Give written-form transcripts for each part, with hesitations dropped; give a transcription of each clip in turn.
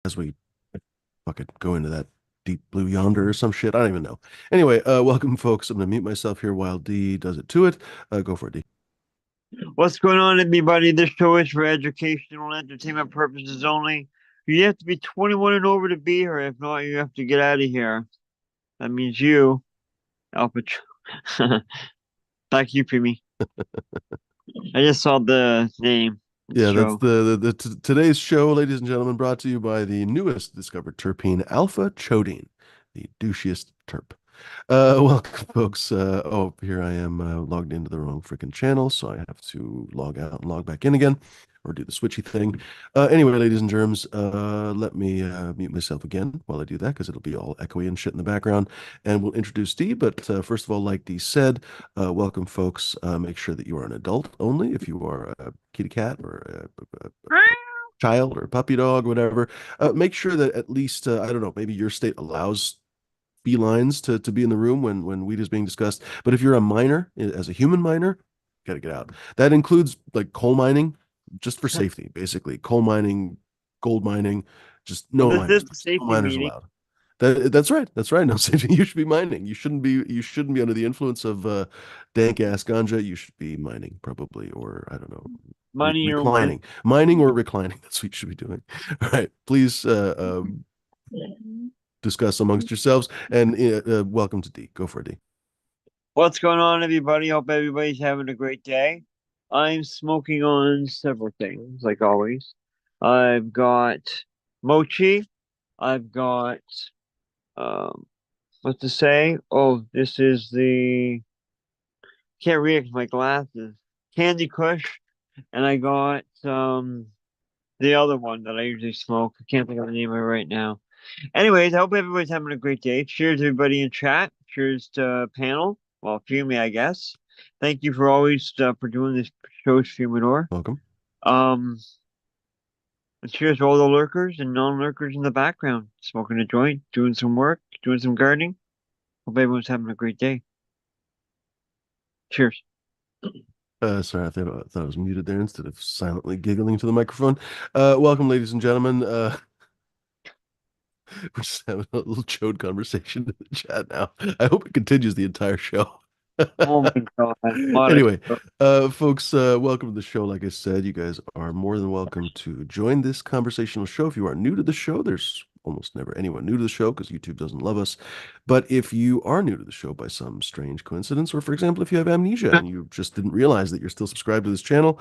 as we fucking go into that deep blue yonder or some shit. I don't even know. Anyway, welcome folks. I'm gonna mute myself here while D does it to it. Go for it, D. What's going on, everybody? This show is for educational and entertainment purposes only. You have to be 21 and over to be here. If not, you have to get out of here. That means you, Alpha. Thank you, Pimmy. I just saw the name of the Yeah, that's show. today's show, ladies and gentlemen, brought to you by the newest discovered terpene, Alpha-Choadene, the douchiest terp. Welcome, folks. Oh, here I am logged into the wrong freaking channel, so I have to log out and log back in again, or do the switchy thing. Anyway, ladies and germs, let me mute myself again while I do that, because it'll be all echoey and shit in the background, and we'll introduce Dee. But first of all, like Dee said, welcome, folks. Make sure that you are an adult only. If you are a kitty cat or a child or a puppy dog, whatever, make sure that at least, I don't know, maybe your state allows felines to be in the room when weed is being discussed. But if you're a minor, as a human minor, got to get out. That includes like coal mining, just for safety, basically. Coal mining, gold mining, just Well, no this is miners. a No safety miners meeting. allowed. That's right. That's right. No safety. You should be mining. You shouldn't be under the influence of dank ass ganja. You should be mining probably, or I don't know, Money your one. reclining, mining or reclining. That's what you should be doing. All right. Please discuss amongst yourselves. And welcome to D. Go for it, D. What's going on, everybody? Hope everybody's having a great day. I'm smoking on several things, like always. I've got mochi. I've got um what to say? Oh, this is the can't read it 'cause my glasses. Candy Kush, and I got the other one that I usually smoke. I can't think of the name of it right now. Anyways, I hope everybody's having a great day. Cheers, everybody in chat. Cheers to panel. Well, Fumi, I guess. Thank you for always for doing this show, Fumador. Welcome. Um, and cheers to all the lurkers and non-lurkers in the background, smoking a joint, doing some work, doing some gardening. Hope everyone's having a great day. Cheers. Sorry, I thought I was muted there instead of silently giggling to the microphone. Welcome, ladies and gentlemen. We're just having a little chode conversation in the chat now. I hope it continues the entire show. Oh my God, modern. Anyway, folks, welcome to the show. Like I said, you guys are more than welcome to join this conversational show. If you are new to the show, there's almost never anyone new to the show because YouTube doesn't love us. But if you are new to the show by some strange coincidence, or for example, if you have amnesia and you just didn't realize that you're still subscribed to this channel,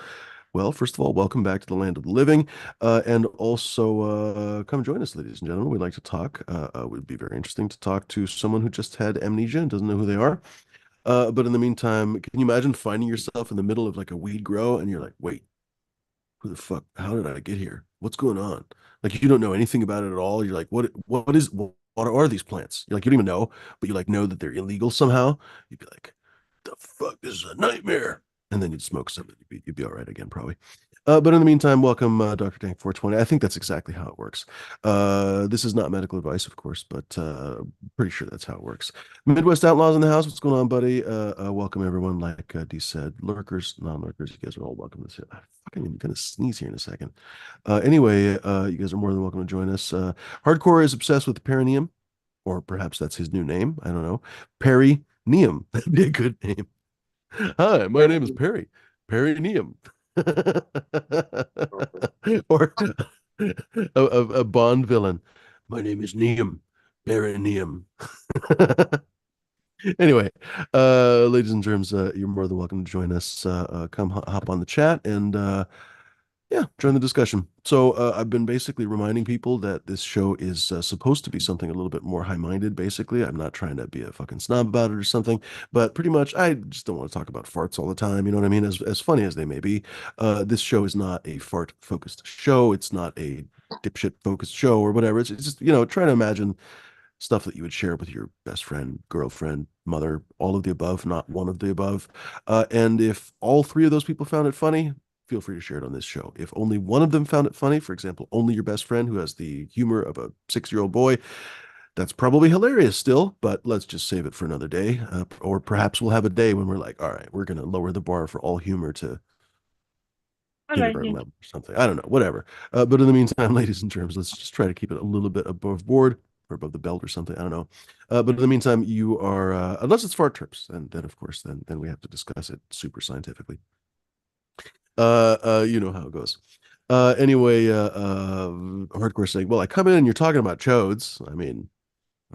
well, first of all, welcome back to the land of the living. And also, come join us, ladies and gentlemen. We'd like to talk. It would be very interesting to talk to someone who just had amnesia and doesn't know who they are. But in the meantime, can you imagine finding yourself in the middle of like a weed grow and you're like, wait, who the fuck? How did I get here? What's going on? Like you don't know anything about it at all. You're like, what are these plants? You're like, you don't even know, but you like know that they're illegal somehow. You'd be like, the fuck, this is a nightmare. And then you'd smoke some, you'd be all right again, probably. But in the meantime, welcome, Dr. Tank 420. I think that's exactly how it works. This is not medical advice, of course, but pretty sure that's how it works. Midwest Outlaws in the house. What's going on, buddy? Welcome, everyone. Like Dee said, lurkers, non-lurkers, you guys are all welcome to sit. I'm fucking gonna sneeze here in a second. Anyway, you guys are more than welcome to join us. Hardcore is obsessed with perineum, or perhaps that's his new name. I don't know. Perineum. That'd be a good name. Hi, my name is Perry. Perineum. Or a Bond villain. My name is Neum. Perineum. Anyway, ladies and germs, you're more than welcome to join us. Come hop on the chat and yeah, join the discussion. So I've been basically reminding people that this show is supposed to be something a little bit more high-minded. Basically, I'm not trying to be a fucking snob about it or something, but pretty much I just don't want to talk about farts all the time. You know what I mean? As funny as they may be, this show is not a fart-focused show. It's not a dipshit-focused show or whatever. It's just trying to imagine stuff that you would share with your best friend, girlfriend, mother, all of the above, not one of the above. And if all three of those people found it funny, feel free to share it on this show. If only one of them found it funny, for example, only your best friend who has the humor of a 6-year-old boy, that's probably hilarious still, but let's just save it for another day. Or perhaps we'll have a day when we're like, all right, we're going to lower the bar for all humor to I like kindergarten it. level or something. I don't know, whatever. But in the meantime, ladies and germs, let's just try to keep it a little bit above board or above the belt or something. I don't know. But in the meantime, you are unless it's fart terps, and then of course, then we have to discuss it super scientifically. You know how it goes. Anyway, hardcore saying, well, I come in and you're talking about chodes. I mean,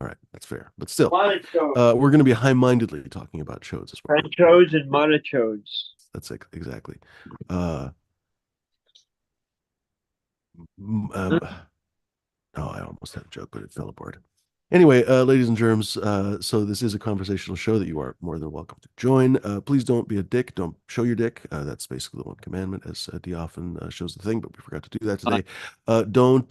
all right, that's fair, but still, Montichodes, we're going to be high-mindedly talking about chodes as well. Frenchodes, and Montichodes. That's exactly. Uh, um, oh, I almost had a joke, but it fell apart. Anyway, ladies and germs, so this is a conversational show that you are more than welcome to join. Please don't be a dick. Don't show your dick. That's basically the one commandment, as D often shows the thing, but we forgot to do that Uh, today. Don't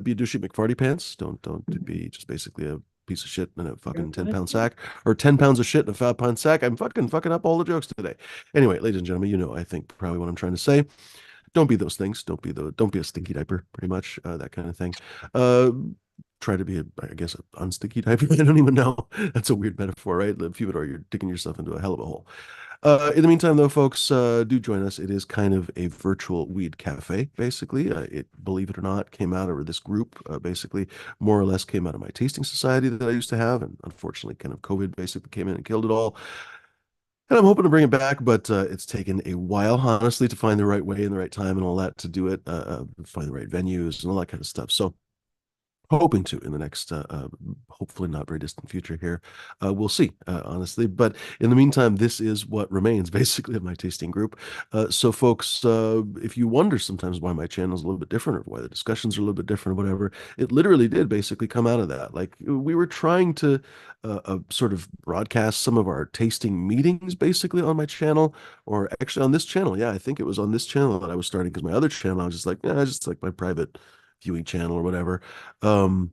be a douchey McFarty pants. Don't be just basically a piece of shit in a fucking 10-pound sack, or 10 pounds of shit in a 5-pound sack. I'm fucking up all the jokes today. Anyway, ladies and gentlemen, you know I think probably what I'm trying to say. Don't be those things. Don't be a stinky diaper, pretty much, that kind of thing. Uh, Try to be, I guess, an unsticky diaper. I don't even know. That's a weird metaphor, right? If you would, or you're digging yourself into a hell of a hole. In the meantime, though, folks, do join us. It is kind of a virtual weed cafe, basically. It, believe it or not, came out of this group, basically, more or less came out of my tasting society that I used to have. And unfortunately, kind of COVID basically came in and killed it all. And I'm hoping to bring it back, but it's taken a while, honestly, to find the right way and the right time and all that to do it, find the right venues and all that kind of stuff. So hoping to in the next hopefully not very distant future here, we'll see, honestly, but in the meantime, this is what remains basically of my tasting group. So folks, if you wonder sometimes why my channel is a little bit different or why the discussions are a little bit different or whatever, it literally did basically come out of that. Like, we were trying to sort of broadcast some of our tasting meetings basically on my channel, or actually on this channel. Yeah, I think it was on this channel that I was starting, because my other channel I was just like, yeah, just like my private viewing channel or whatever. um,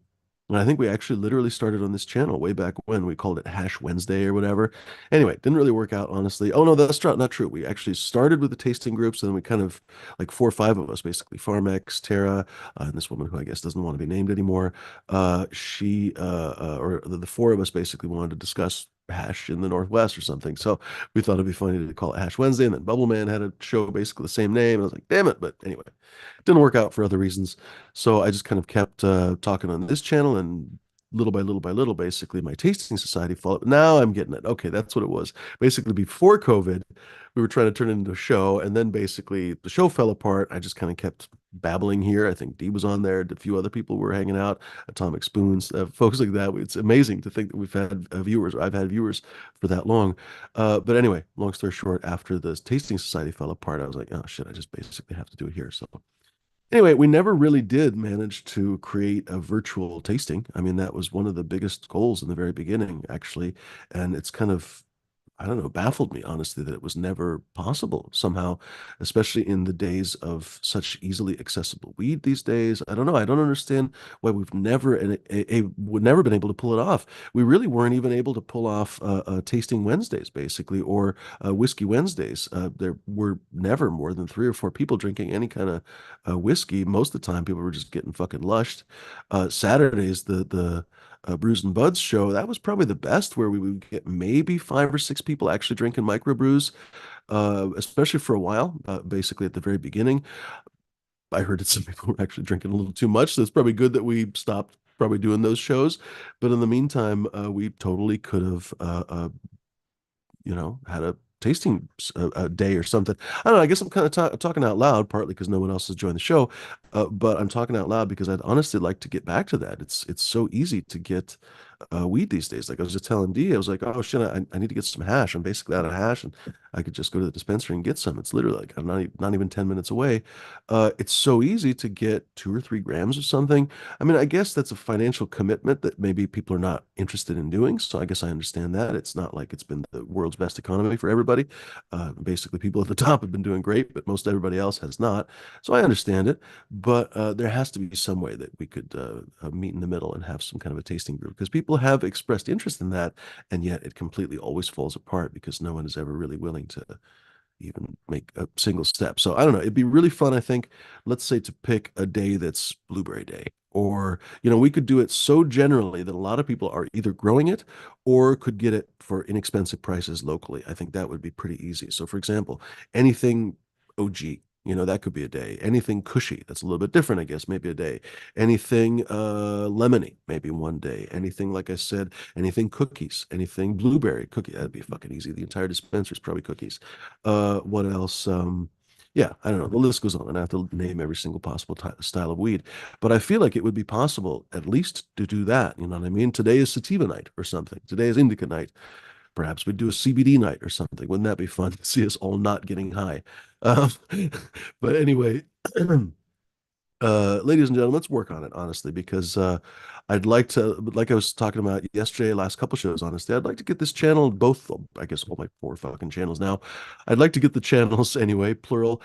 and I think we actually literally started on this channel way back when. We called it Hash Wednesday or whatever. Anyway, it didn't really work out, honestly. Oh no, that's not true. We actually started with the tasting groups, and then we kind of, like, 4 or 5 of us, basically, Farmex, Tara, and this woman who I guess doesn't want to be named anymore. Or the 4 of us basically wanted to discuss hash in the Northwest or something. So we thought it'd be funny to call it Hash Wednesday, and then Bubble Man had a show basically the same name. And I was like, damn it. But anyway, it didn't work out for other reasons. So I just kind of kept talking on this channel, and little by little by little, basically, my tasting society followed. Now I'm getting it. Okay, that's what it was. Basically, before COVID, we were trying to turn it into a show, and then basically the show fell apart. I just kind of kept babbling here. I think Dee was on there. A few other people were hanging out, Atomic Spoons, folks like that. It's amazing to think that we've had viewers, or I've had viewers for that long. But anyway, long story short, after the tasting society fell apart, I was like, oh shit, I just basically have to do it here. So anyway, we never really did manage to create a virtual tasting. I mean, that was one of the biggest goals in the very beginning, actually. And it's kind of, I don't know, baffled me, honestly, that it was never possible somehow, especially in the days of such easily accessible weed these days. I don't know. I don't understand why we've never would never been able to pull it off. We really weren't even able to pull off tasting Wednesdays, basically, or whiskey Wednesdays. There were never more than 3 or 4 people drinking any kind of whiskey. Most of the time, people were just getting fucking lushed. Saturdays, the Brews and Buds show, that was probably the best, where we would get maybe 5 or 6 people actually drinking microbrews, especially for a while, basically at the very beginning. I heard that some people were actually drinking a little too much, so it's probably good that we stopped probably doing those shows. But in the meantime, we totally could have had a tasting a day or something. I don't know. I guess I'm kind of talking out loud, partly because no one else has joined the show, but I'm talking out loud because I'd honestly like to get back to that. It's so easy to get weed these days. Like, I was just telling D, I was like, oh shit, I need to get some hash. I'm basically out of hash, and I could just go to the dispensary and get some. It's literally like, I'm not even 10 minutes away. It's so easy to get 2 or 3 grams of something. I mean, I guess that's a financial commitment that maybe people are not interested in doing. So I guess I understand that. It's not like it's been the world's best economy for everybody. Basically, people at the top have been doing great, but most everybody else has not. So I understand it, but there has to be some way that we could meet in the middle and have some kind of a tasting group, because people have expressed interest in that, and yet it completely always falls apart because no one is ever really willing to even make a single step. So I don't know. It'd be really fun, I think, let's say, to pick a day that's Blueberry Day. Or, we could do it so generally that a lot of people are either growing it or could get it for inexpensive prices locally. I think that would be pretty easy. So, for example, anything OG. That could be a day. Anything cushy, that's a little bit different, I guess, maybe a day. Anything lemony, maybe one day. Anything, like I said, anything cookies, anything blueberry cookie, that'd be fucking easy. The entire dispenser is probably cookies. What else? Yeah, I don't know. The list goes on, and I have to name every single possible style of weed. But I feel like it would be possible at least to do that. You know what I mean? Today is sativa night or something. Today is indica night. Perhaps we'd do a CBD night or something. Wouldn't that be fun to see us all not getting high? Um, but anyway, ladies and gentlemen, let's work on it, honestly, because I'd like to, like I was talking about yesterday, last couple shows, honestly, I'd like to get this channel, both, I guess, all my four fucking channels now. I'd like to get the channels, anyway, plural,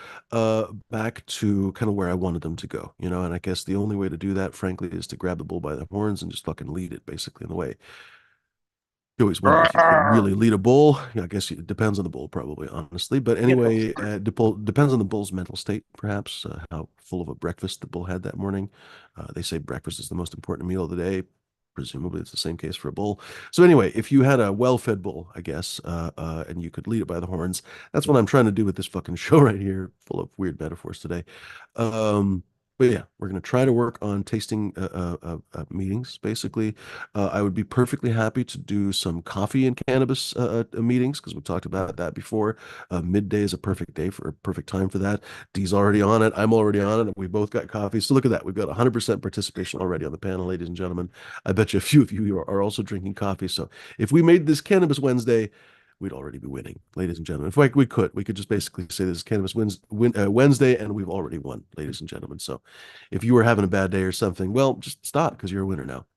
back to kind of where I wanted them to go, and I guess the only way to do that, frankly, is to grab the bull by the horns and just fucking lead it, basically, in the way. You always wonder if you could really lead a bull. Yeah, I guess it depends on the bull, probably, honestly. But anyway, depends on the bull's mental state, perhaps, how full of a breakfast the bull had that morning. They say breakfast is the most important meal of the day. Presumably, it's the same case for a bull. So anyway, if you had a well-fed bull, I guess, and you could lead it by the horns, that's what I'm trying to do with this fucking show right here, full of weird metaphors today. Um, but yeah, we're going to try to work on tasting meetings, basically. I would be perfectly happy to do some coffee and cannabis meetings because we talked about that before. Midday is a perfect day for a perfect time for that. D's already on it. I'm already on it. And we both got coffee. So look at that. We've got 100% participation already on the panel, ladies and gentlemen. I bet you a few of you are also drinking coffee. So if we made this Cannabis Wednesday, we'd already be winning, ladies and gentlemen. If we could just basically say this is Cannabis Wednesday, and we've already won, ladies and gentlemen. So if you were having a bad day or something, well, just stop because you're a winner now.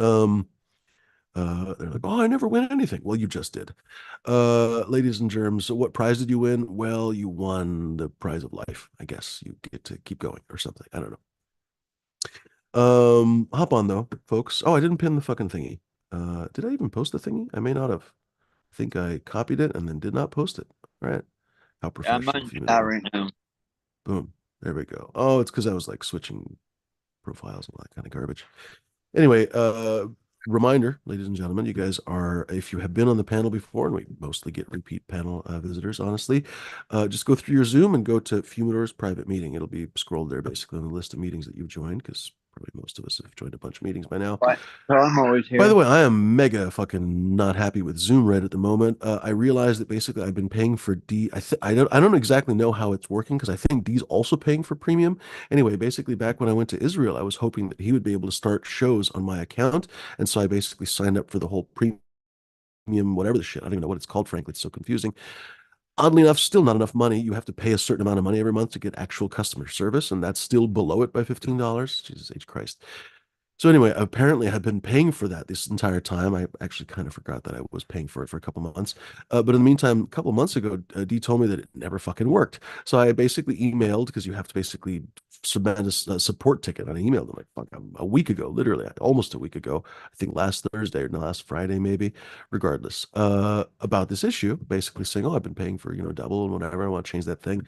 Um, they're like, oh, I never win anything. Well, you just did. Ladies and germs, so what prize did you win? Well, you won the prize of life. I guess you get to keep going or something. I don't know. Hop on though, folks. Oh, I didn't pin the fucking thingy. Did I even post the thingy? I may not have. I think I copied it and then did not post it. All right. How Yeah, I'm professional, on chat Fumidor. right now. Boom. There we go. Oh, it's because I was like switching profiles and all that kind of garbage. Anyway, reminder, ladies and gentlemen, you guys are, if you have been on the panel before, and we mostly get repeat panel visitors, honestly, just go through your Zoom and go to Fumidor's private meeting. It'll be scrolled there basically on the list of meetings that you've joined, because probably most of us have joined a bunch of meetings by now. What? So I'm always By the here. way, I am mega fucking not happy with Zoom right at the moment. I realized that basically I've been paying for D. I don't exactly know how it's working because I think D's also paying for premium. Anyway, basically back when I went to Israel, I was hoping that he would be able to start shows on my account, and so I basically signed up for the whole premium, whatever the shit. I don't even know what it's called. Frankly, it's so confusing. Oddly enough, still not enough money. You have to pay a certain amount of money every month to get actual customer service, and that's still below it by $15. Jesus H Christ. So anyway, apparently I've been paying for that this entire time. I actually kind of forgot that I was paying for it for a couple months. But in the meantime, a couple of months ago, Dee told me that it never fucking worked. So I basically emailed because you have to basically submit a support ticket. And I emailed them like fuck, a week ago, literally almost a week ago. I think last Thursday or no, last Friday maybe. Regardless, about this issue, basically saying, "Oh, I've been paying for double and whatever. I want to change that thing,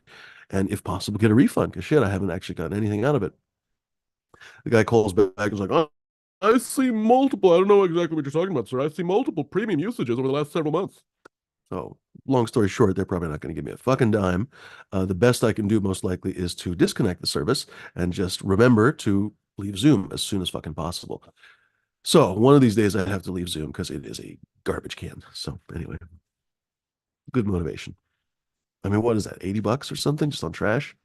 and if possible, get a refund because shit, I haven't actually gotten anything out of it." The guy calls back and is like, "Oh, I see multiple. I don't know exactly what you're talking about, sir. I see multiple premium usages over the last several months." So, long story short, they're probably not going to give me a fucking dime. The best I can do, most likely, is to disconnect the service and just remember to leave Zoom as soon as fucking possible. So, one of these days, I have to leave Zoom because it is a garbage can. So, anyway, good motivation. I mean, what is that, $80 or something just on trash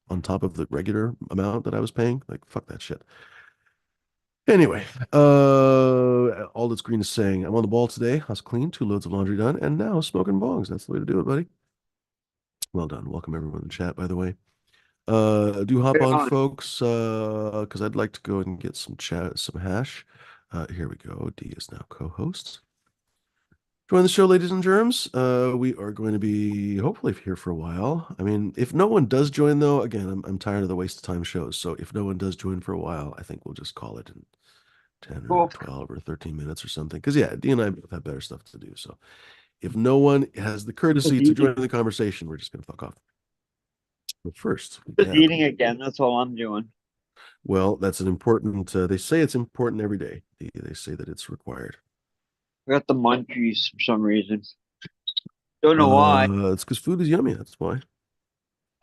on top of the regular amount that I was paying? Like, fuck that shit. Anyway, all that's green is saying, I'm on the ball today. I was clean, 2 loads of laundry done, and now smoking bongs. That's the way to do it, buddy. Well done. Welcome everyone in the chat, by the way. Do hop Right on, on. folks, because I'd like to go and get some hash. Here we go. D is now co-host. Join the show, ladies and germs. We are going to be hopefully here for a while. I mean, if no one does join, though, again, I'm tired of the waste of time shows. So if no one does join for a while, I think we'll just call it and 10 or Cool. 12 or 13 minutes or something. Because, yeah, D and I both have better stuff to do. So if no one has the Just courtesy to eating. join the conversation, we're just going to fuck off. But first, we Just have, eating again. That's all I'm doing. well, that's an important, they say it's important every day. They say that it's required. I got the munchies for some reason. Don't know why. It's because food is yummy. That's why.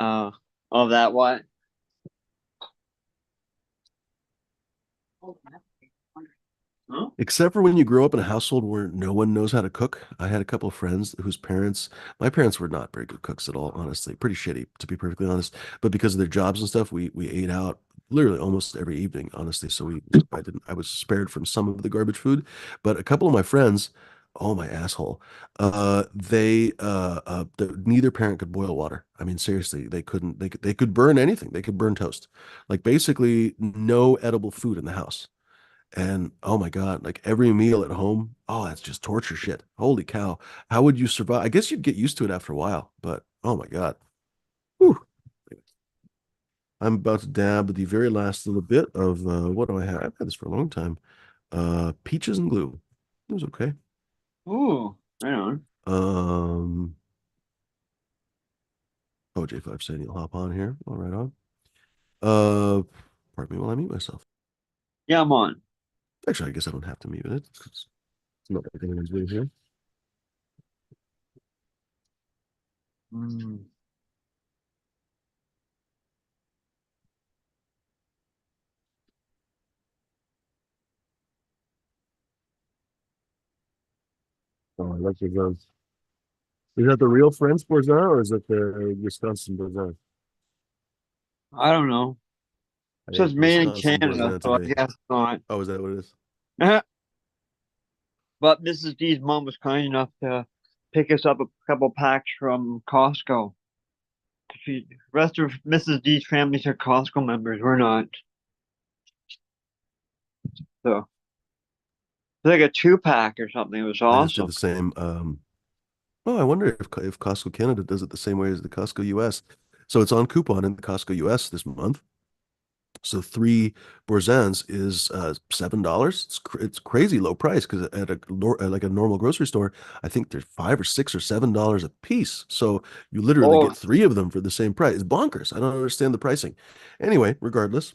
Uh, of that what? Huh? Except for when you grow up in a household where no one knows how to cook. I had a couple of friends whose parents, my parents were not very good cooks at all, honestly. Pretty shitty, to be perfectly honest. But because of their jobs and stuff, we ate out literally almost every evening, honestly. So I was spared from some of the garbage food. But a couple of my friends, oh my asshole, neither parent could boil water. I mean, seriously, they couldn't. They could burn anything. They could burn toast. Like basically no edible food in the house. And oh my God, like every meal at home, oh, that's just torture shit. Holy cow. How would you survive? I guess you'd get used to it after a while, but oh my God. Whew. I'm about to dab the very last little bit of what do I have? I've had this for a long time. Peaches and glue. It was okay. Ooh, right on. Um, oh, J5 saying you'll hop on here. All right on. Uh, pardon me while I mute myself. Yeah, I'm on. Actually, I guess I don't have to mute it. It's not like anyone's doing here. Mm. Oh, I like your guns. Is that the real French Boursin or is it the Wisconsin Boursin? I don't know. I It says ate made in Wisconsin Canada, Boursin so I today. guess not. Oh, is that what it is? But Mrs. D's mom was kind enough to pick us up a couple packs from Costco. The rest of Mrs. D's families are Costco members. We're not. So it's like a 2-pack or something. It was I just did awesome. the same. Oh, I wonder if Costco Canada does it the same way as the Costco US. So it's on coupon in the Costco US this month. So three Bourzans is $7. It's crazy low price because at like a normal grocery store, I think they're $5 or $6 or $7 a piece. So you literally Oh, get three of them for the same price. It's bonkers. I don't understand the pricing. Anyway, regardless,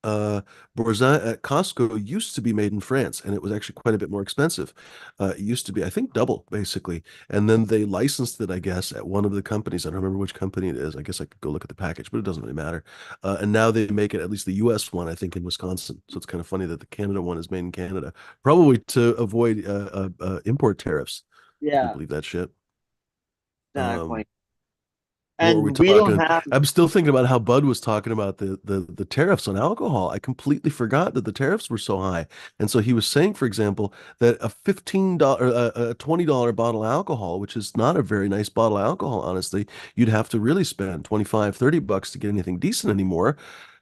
uh, Boursin at Costco used to be made in France, and it was actually quite a bit more expensive. It used to be, I think, double basically, and then they licensed it, I guess, at one of the companies. I don't remember which company it is. I guess I could go look at the package, but it doesn't really matter. And now they make it, at least the U.S. one, I think, in Wisconsin. So it's kind of funny that the Canada one is made in Canada, probably to avoid import tariffs. Can you yeah, believe that shit? Um, exactly. what were we And we don't talking? have, I'm still thinking about how Bud was talking about the tariffs on alcohol. I completely forgot that the tariffs were so high. And so he was saying, for example, that a $15, a $20 bottle of alcohol, which is not a very nice bottle of alcohol, honestly, you'd have to really spend 25, $30 to get anything decent anymore.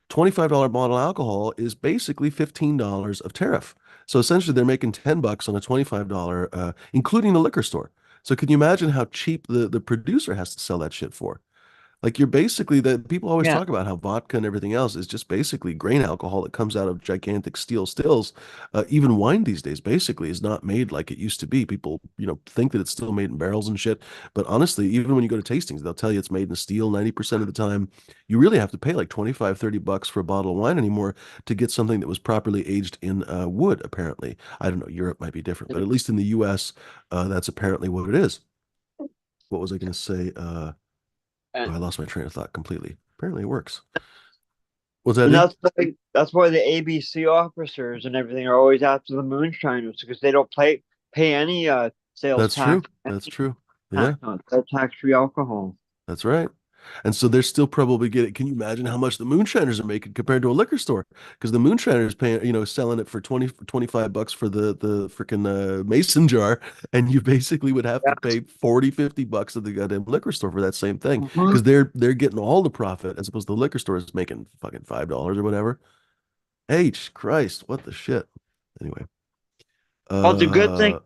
$25 bottle of alcohol is basically $15 of tariff. So essentially they're making $10 on a $25, including the liquor store. So can you imagine how cheap the producer has to sell that shit for? Like you're basically that people always yeah, talk about how vodka and everything else is just basically grain alcohol that comes out of gigantic steel stills. Even wine these days basically is not made like it used to be. People, think that it's still made in barrels and shit. But honestly, even when you go to tastings, they'll tell you it's made in steel 90% of the time. You really have to pay like 25, $30 for a bottle of wine anymore to get something that was properly aged in wood, apparently. I don't know, Europe might be different, but at least in the US, that's apparently what it is. What was I going to say? Oh, and, I lost my train of thought completely. Apparently it works. What's that, and D? that's why the ABC officers and everything are always after the moonshiners because they don't pay any sales That's true. tax, That's any true. Yeah, tax on tax-free alcohol. that's right. And so they're still probably getting, can you imagine how much the moonshiners are making compared to a liquor store? Because the moonshiners paying, selling it for 25 bucks for the freaking mason jar. And you basically would have to Yeah. pay 40, $50 at the goddamn liquor store for that same thing. Mhm. Because they're getting all the profit as opposed to the liquor store is making fucking $5 or whatever. H Christ, what the shit? Anyway. Well, the good thing Uh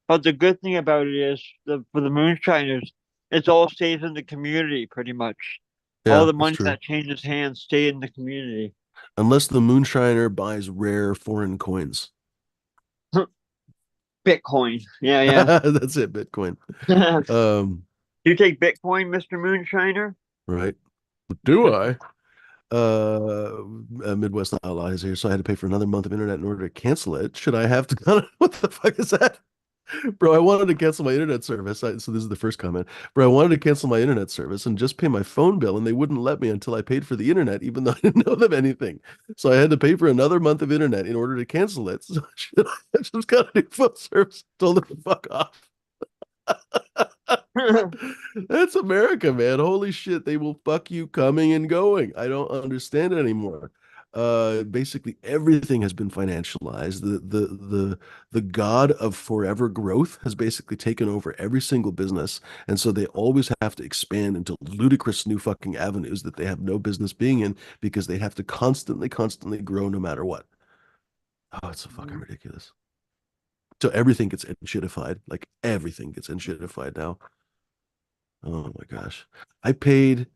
But the good thing about it is for the moonshiners, it all stays in the community pretty much. All yeah, the that's money true. that changes hands stay in the community. Unless the moonshiner buys rare foreign coins. Bitcoin. Yeah, That's it, Bitcoin. yeah. Um, You take Bitcoin, Mr. Moonshiner? right. Do I? Midwest Outlaw is here, so I had to pay for another month of internet in order to cancel it. Should I have to? What the fuck is that? Bro, I wanted to cancel my internet service. So this is the first comment. Bro, I wanted to cancel my internet service and just pay my phone bill, and they wouldn't let me until I paid for the internet, even though I didn't know them anything. So I had to pay for another month of internet in order to cancel it. So I just got a new phone service, told them to fuck off. That's America, man. Holy shit, they will fuck you coming and going. I don't understand it anymore. Basically everything has been financialized. The god of forever growth has basically taken over every single business, and so they always have to expand into ludicrous new fucking avenues that they have no business being in because they have to constantly grow no matter what. Oh, it's so fucking ridiculous. So everything gets enshittified. Like everything gets enshittified now. Oh my gosh. I paid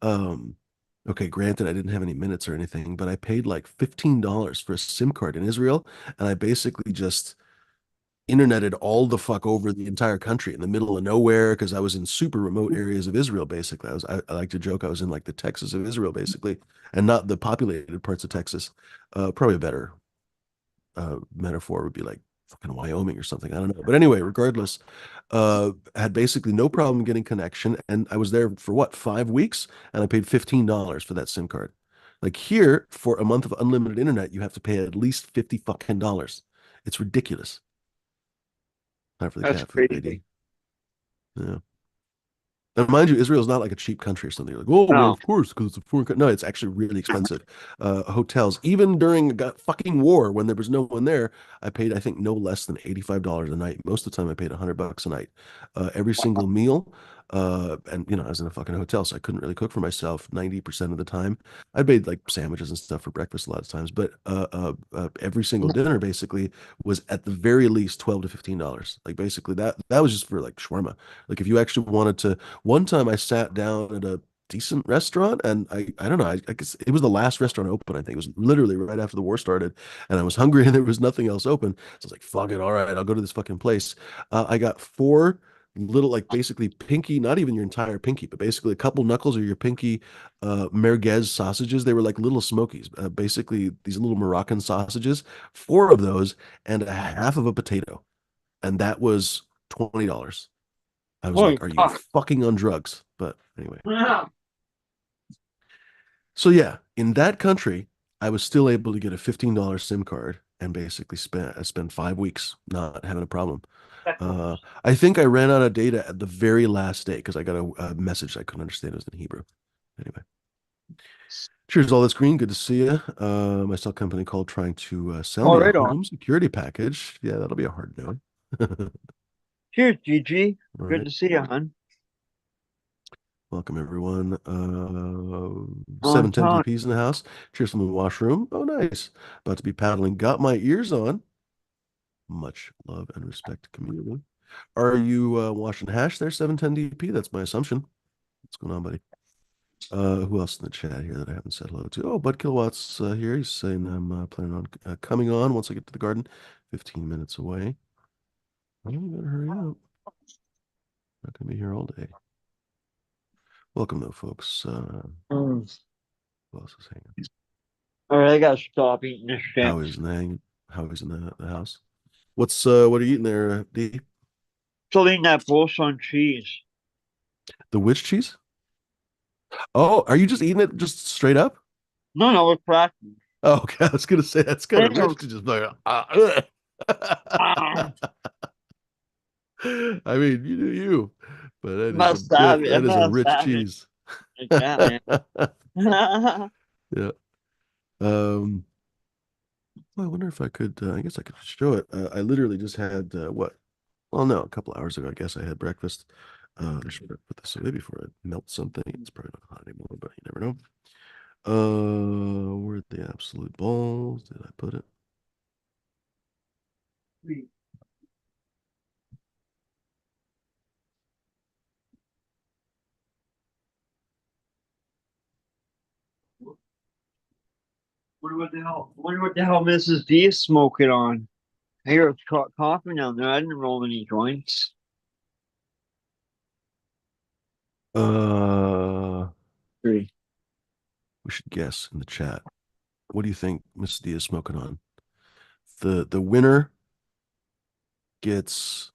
okay, granted I didn't have any minutes or anything, but I paid like $15 for a SIM card in Israel, and I basically just interneted all the fuck over the entire country in the middle of nowhere because I was in super remote areas of Israel basically. I like to joke I was in like the Texas of Israel basically, and not the populated parts of Texas. Probably a better metaphor would be like fucking Wyoming or something. I don't know. But anyway, regardless, had basically no problem getting connection. And I was there for what, 5 weeks? And I paid $15 for that SIM card. Like here, for a month of unlimited internet, you have to pay at least 50 fucking dollars. It's ridiculous. Not for the That's cat food, crazy. lady. Yeah. And mind you, Israel's not like a cheap country or something. You're like, oh, well, No. of course, because it's a foreign country. No, it's actually really expensive. Hotels, even during a fucking war when there was no one there, I paid, I think, no less than $85 a night. Most of the time, I paid $100 a night. Every single meal. And, you know, I was in a fucking hotel, so I couldn't really cook for myself 90% of the time. I made like sandwiches and stuff for breakfast a lot of times, but every single dinner basically was at the very least 12 to $15. Like basically that was just for like shawarma. Like if you actually wanted to one time I sat down at a decent restaurant and I don't know, I guess it was the last restaurant open, I think. It was literally right after the war started and I was hungry and there was nothing else open. So I was like, fuck it, all right, I'll go to this fucking place. I got four little like basically pinky, not even your entire pinky, but basically a couple knuckles of your pinky merguez sausages. They were like little smokies, basically these little Moroccan sausages, four of those and a half of a potato. And that was $20. I was Holy like, are you fuck. fucking on drugs? But anyway. So yeah, in that country, I was still able to get a $15 SIM card and basically spend 5 weeks not having a problem. Uh, I think I ran out of data at the very last day because I got a message I couldn't understand. It was in Hebrew. Anyway, cheers, all that's green. Good to see you. My cell company called trying to sell Oh, me a right on. home security package. Yeah, that'll be a hard no. Cheers, Gigi. All Good right. to see you, hon. Welcome everyone. On 710 time. DPs in the house. Cheers from the washroom. Oh, nice. About to be paddling. Got my ears on. Much love and respect, community. Are you washing hash there, 710 DP? That's my assumption. What's going on, buddy? Who else in the chat here that I haven't said hello to? Oh, Bud Kilowatts here. He's saying I'm planning on coming on once I get to the garden. 15 minutes away. Oh, you better hurry up. Not gonna be here all day. Welcome though, folks. Mm. Who else is hanging? All right, I gotta stop eating this shit. How is hanging? How is in the house? What are you eating there, D? Still eating that Bolson cheese. The which cheese? Oh, are you just eating it just straight up? No, no, it's cracky. Oh, okay. I was gonna say that's kind of rich to just like ugh. Ah, I mean, you do you, but I'm not a savage. that I'm is a not a rich savage cheese. like that, man. Yeah. Um, well, I wonder if I could. I guess I could show it. I literally just had what? Well, no, a couple hours ago. I guess I had breakfast. I should put this away before I melt something. It's probably not hot anymore, but you never know. Where'd the absolute balls? Did I put it? Wonder what the hell Mrs. D is smoking on. I hear it's coughing down there. I didn't roll any joints. Uh, Three. we should guess in the chat. What do you think Miss D is smoking on? The winner gets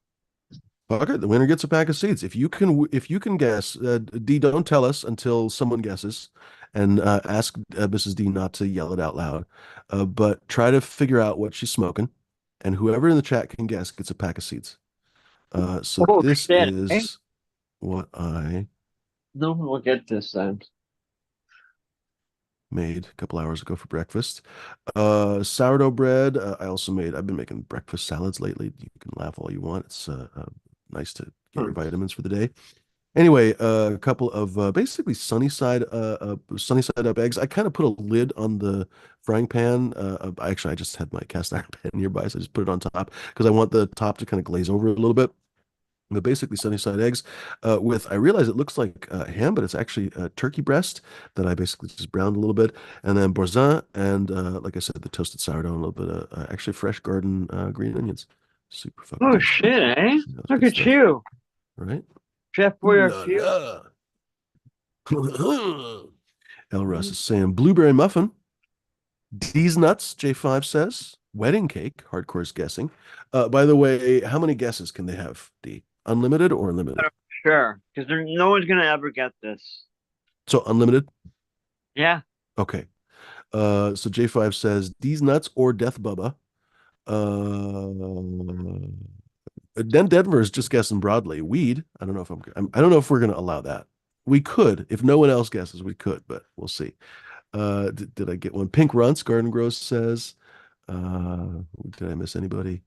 Fuck it. The winner gets a pack of seeds. If you can guess, D, don't tell us until someone guesses, and ask Mrs. D not to yell it out loud. But try to figure out what she's smoking, and whoever in the chat can guess gets a pack of seeds. So Oh this shit, eh? is what I No one will get this then. made a couple hours ago for breakfast. Sourdough bread. I've been making breakfast salads lately. You can laugh all you want. It's nice to get your Hmm. vitamins for the day. Anyway, a couple of basically sunny side up eggs. I kind of put a lid on the frying pan. I just had my cast iron pan nearby, so I just put it on top because I want the top to kind of glaze over a little bit. But basically sunny side eggs with, I realize it looks like ham, but it's actually turkey breast that I basically just browned a little bit. And then boursin and like I said, the toasted sourdough and a little bit of actually fresh garden green onions. Super fucking Oh tasty. shit, eh? Yeah, that's Look good at stuff, you, right? Chef Ooh la Boyardee. la. El Russ is saying blueberry muffin. D's nuts, J5 says. Wedding cake, hardcore's guessing. By the way, how many guesses can they have, D? Unlimited or unlimited? Sure, because no one's gonna ever get this. So unlimited? Yeah. Okay. So J5 says D's nuts or Death Bubba. Then Denver is just guessing broadly. Weed. I don't know if we're gonna allow that. We could, if no one else guesses, we could, but we'll see. Did I get one? Pink Runts, Garden Grows says. Did I miss anybody?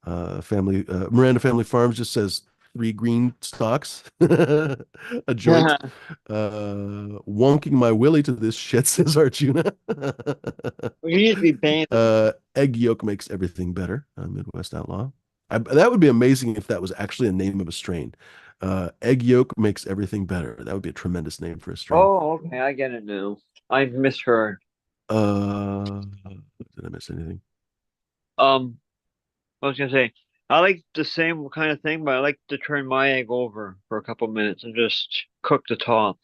Miranda Family Farms just says three green stalks, a joint. Wonking my willy to this shit, says Arjuna. We need to be banned. Egg yolk makes everything better. Midwest Outlaw. That would be amazing if that was actually a name of a strain. Egg yolk makes everything better. That would be a tremendous name for a strain. Oh, okay, I get it now. I misheard. Did I miss anything? Um, I was gonna say I like the same kind of thing, but I like to turn my egg over for a couple minutes and just cook the top.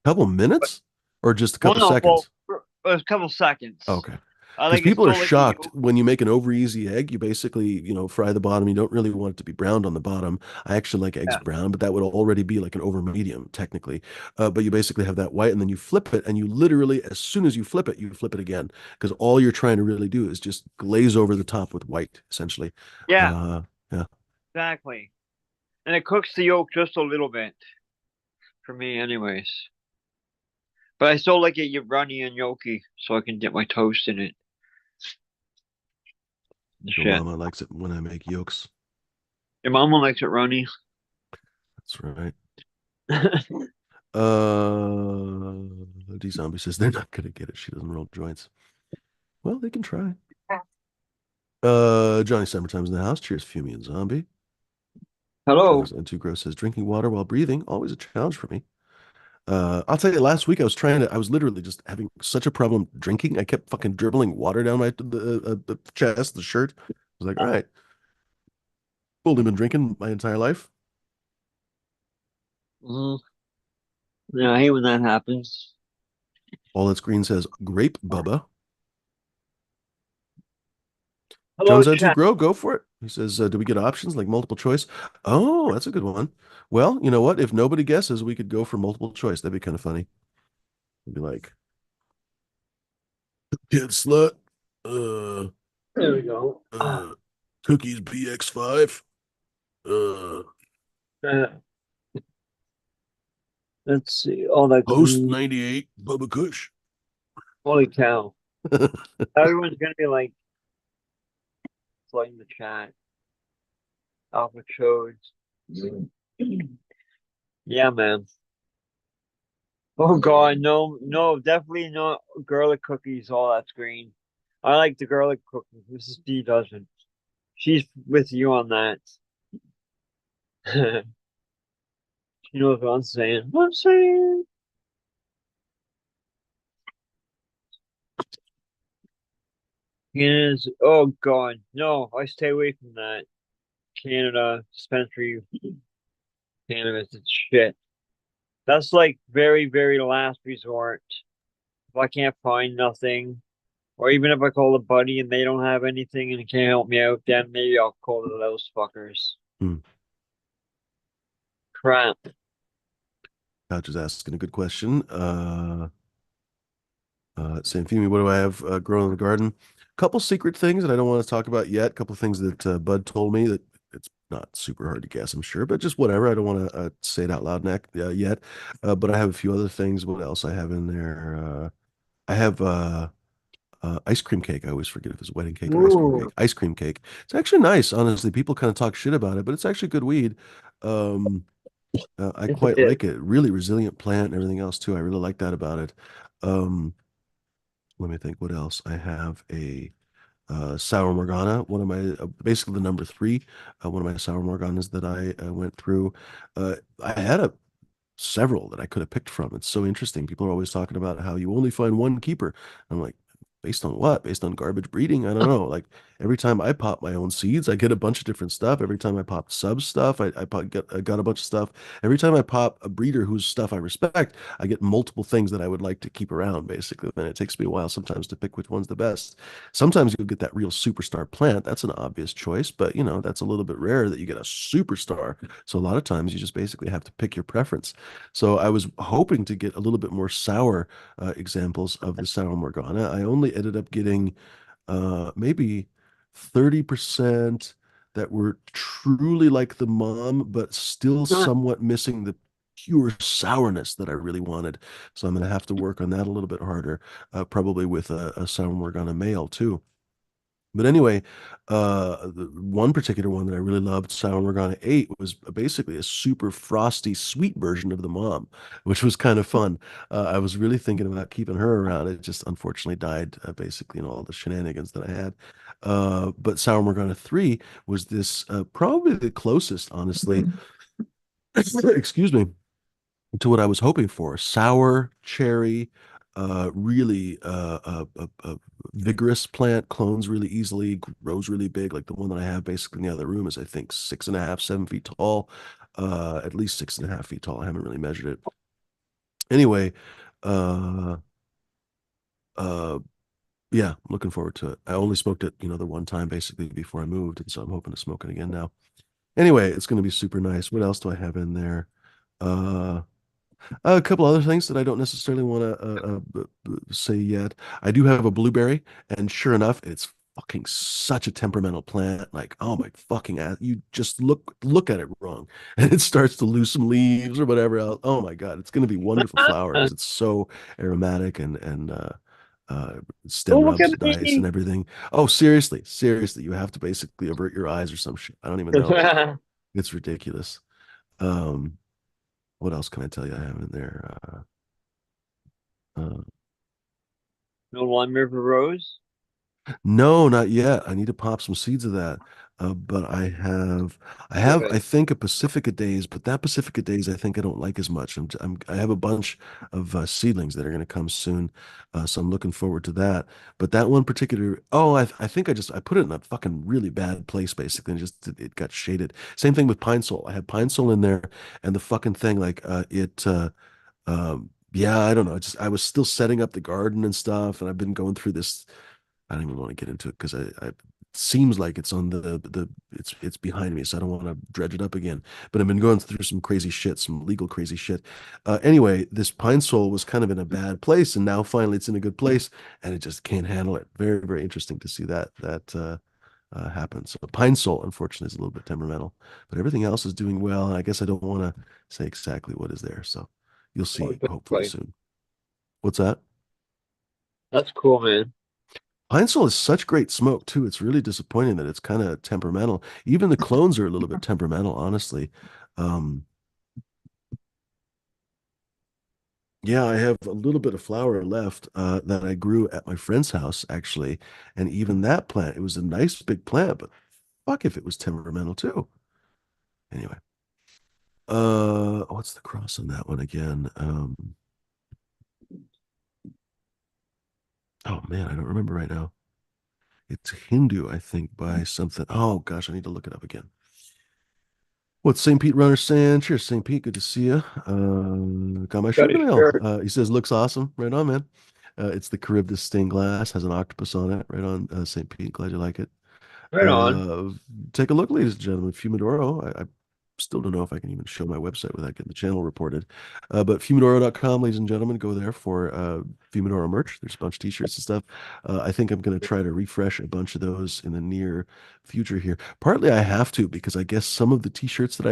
Couple But, minutes or just a well, couple no, well, seconds? for a couple seconds. Okay. I Because like it people are still like a shocked yolk. when you make an over easy egg, you basically, fry the bottom. You don't really want it to be browned on the bottom. I actually like eggs Yeah, brown, but that would already be like an over medium technically. But you basically have that white and then you flip it and you literally, as soon as you flip it again. Because all you're trying to really do is just glaze over the top with white, essentially. yeah, Uh, yeah. exactly. And it cooks the yolk just a little bit for me, anyways. But I still like it runny and yolky, so I can dip my toast in it. Your Shit. mama likes it when I make yolks. Your mama likes it runny. That's right. D Zombie says they're not gonna get it. She doesn't roll joints. Well, they can try. Johnny Summertime's in the house. Cheers, Fumi and Zombie. Hello. Charles and Two Gross says drinking water while breathing, always a challenge for me. I'll tell you, last week I was literally just having such a problem drinking. I kept fucking dribbling water down the chest, the shirt. I was like, all right, only been drinking my entire life. Mhm. Yeah, I hate when that happens. All that's green says grape Bubba. Hello, Jones and Two chat. Grow, go for it. He says, do we get options like multiple choice? Oh, that's a good one. Well, you know what? If nobody guesses, we could go for multiple choice. That'd be kind of funny. It'd be like, kid slut, uh, There we go. uh, cookies BX5, uh, Uh, let's see. All that Post green. 98, Bubba Kush. Holy cow. Everyone's gonna be like flooding the chat. Alpha-Choads. Yeah, man. Oh God, no, no, definitely not garlic cookies. All that's green. I like the garlic cookies. Mrs. D doesn't. She's with you on that. She knows what I'm saying. What I'm saying is, oh God, no, I stay away from that. Canada dispensary cannabis. It's shit. That's like very, very last resort. If I can't find nothing, or even if I call a buddy and they don't have anything and can't help me out, then maybe I'll call those fuckers. Hmm. Crap. Couch is asking a good question. Same Femi, what do I have growing in the garden? A couple secret things that I don't want to talk about yet. A couple things that Bud told me that it's not super hard to guess, I'm sure, but just whatever. I don't want to say it out loud yet. But I have a few other things. What else I have in there? I have ice cream cake. I always forget if it's wedding cake or ice cream Ooh. cake. Ice cream cake. It's actually nice, honestly. People kind of talk shit about it, but it's actually good weed. Um, I Yes, it quite is. like it. Really resilient plant and everything else too. I really like that about it. Um, Let me think what else. I have a sour Morgana, one of my basically the number three, one of my sour Morganas that I went through. I had a several that I could have picked from. It's so interesting. People are always talking about how you only find one keeper. I'm like, based on what? Based on garbage breeding? I don't know. Like every time I pop my own seeds, I get a bunch of different stuff. Every time I pop sub stuff, I got a bunch of stuff. Every time I pop a breeder whose stuff I respect, I get multiple things that I would like to keep around, basically. And it takes me a while sometimes to pick which one's the best. Sometimes you'll get that real superstar plant. That's an obvious choice, but that's a little bit rare that you get a superstar. So a lot of times you just basically have to pick your preference. So I was hoping to get a little bit more sour examples of the sour Morgana. I only ended up getting maybe 30% that were truly like the mom, but still somewhat missing the pure sourness that I really wanted. So I'm going to have to work on that a little bit harder, probably with a sour Morgana male too. But anyway, the one particular one that I really loved, Sour Morgana 8, was basically a super frosty, sweet version of the mom, which was kind of fun. I was really thinking about keeping her around. It just unfortunately died basically in all the shenanigans that I had. But Sour Morgana 3 was this probably the closest, honestly, excuse me, to what I was hoping for. Sour cherry, really vigorous plant, clones really easily, grows really big. Like the one that I have basically in the other room is, I think, 6.5, 7 feet tall, at least 6.5 feet tall. I haven't really measured it. Anyway, uh, uh, yeah, I'm looking forward to it. I only smoked it, the one time basically before I moved, and so I'm hoping to smoke it again now. Anyway, it's going to be super nice. What else do I have in there? Uh, a couple other things that I don't necessarily want to say yet. I do have a blueberry, and sure enough, it's fucking such a temperamental plant. Like, oh my fucking ass, you just look at it wrong, and it starts to lose some leaves or whatever else. Oh my God, it's going to be wonderful flowers. It's so aromatic and uh, Oh, stem look at rubs nice and me. everything. Oh, seriously, you have to basically avert your eyes or some shit. I don't even know. It's ridiculous. Um, what else can I tell you I have in there? Uh, No Lime River Rose. no, not yet. I need to pop some seeds of that. But I think a Pacifica Days, but that Pacifica Days, I think I don't like as much. I have a bunch of seedlings that are going to come soon, so I'm looking forward to that. But that one particular, oh, I think I put it in a fucking really bad place, basically, and just it got shaded. Same thing with Pine Sol. I had Pine Sol in there, and the fucking thing, like yeah, I don't know. I was still setting up the garden and stuff, and I've been going through this. I don't even want to get into it because it seems like it's on it's behind me, so I don't want to dredge it up again. But I've been going through some crazy shit, some legal crazy shit. Anyway, this pine sol was kind of in a bad place, and now finally it's in a good place, and it just can't handle it. Very, very interesting to see that happen. So pine sol, unfortunately, is a little bit temperamental, but everything else is doing well. And I guess I don't want to say exactly what is there, so you'll Oh, see hopefully exactly. soon. What's that? That's cool, man. Pine Sol is such great smoke too. It's really disappointing that it's kind of temperamental. Even the clones are a little bit temperamental, honestly. Um, yeah, I have a little bit of flower left that I grew at my friend's house, actually. And even that plant, it was a nice big plant, but fuck if it was temperamental too. Anyway, what's the cross on that one again? Oh man, I don't remember right now. It's Hindu, I think, by something. Oh gosh, I need to look it up again. What's St. Pete Runner saying? Cheers, St. Pete. Good to see you. Got my shirt Got in a the mail. shirt. He says, looks awesome. Right on, man. It's the Charybdis stained glass, has an octopus on it. Right on, St. Pete. Glad you like it. Right on. Uh, Take a look, ladies and gentlemen. Fumidoro. I still don't know if I can even show my website without getting the channel reported. But Fumidoro.com, ladies and gentlemen, go there for Fumidoro merch. There's a bunch of t-shirts and stuff. I think I'm going to try to refresh a bunch of those in the near future here. Partly I have to because I guess some of the t-shirts that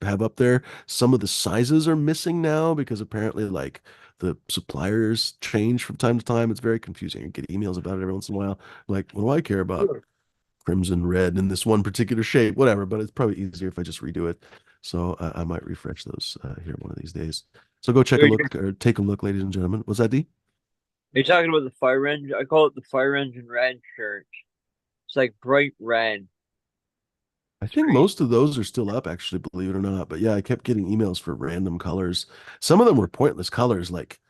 I have up there, some of the sizes are missing now because apparently like the suppliers change from time to time. It's very confusing. I get emails about it every once in a while. Like, what do I care about crimson red in this one particular shape, whatever, but it's probably easier if I just redo it. So I might refresh those here one of these days. So go check a Are look or take a look, ladies and gentlemen. Was that D? you talking about the fire engine? I call it the fire engine red shirt. It's like bright red. I It's think crazy. most of those are still up, actually, believe it or not. But yeah, I kept getting emails for random colors. Some of them were pointless colors, like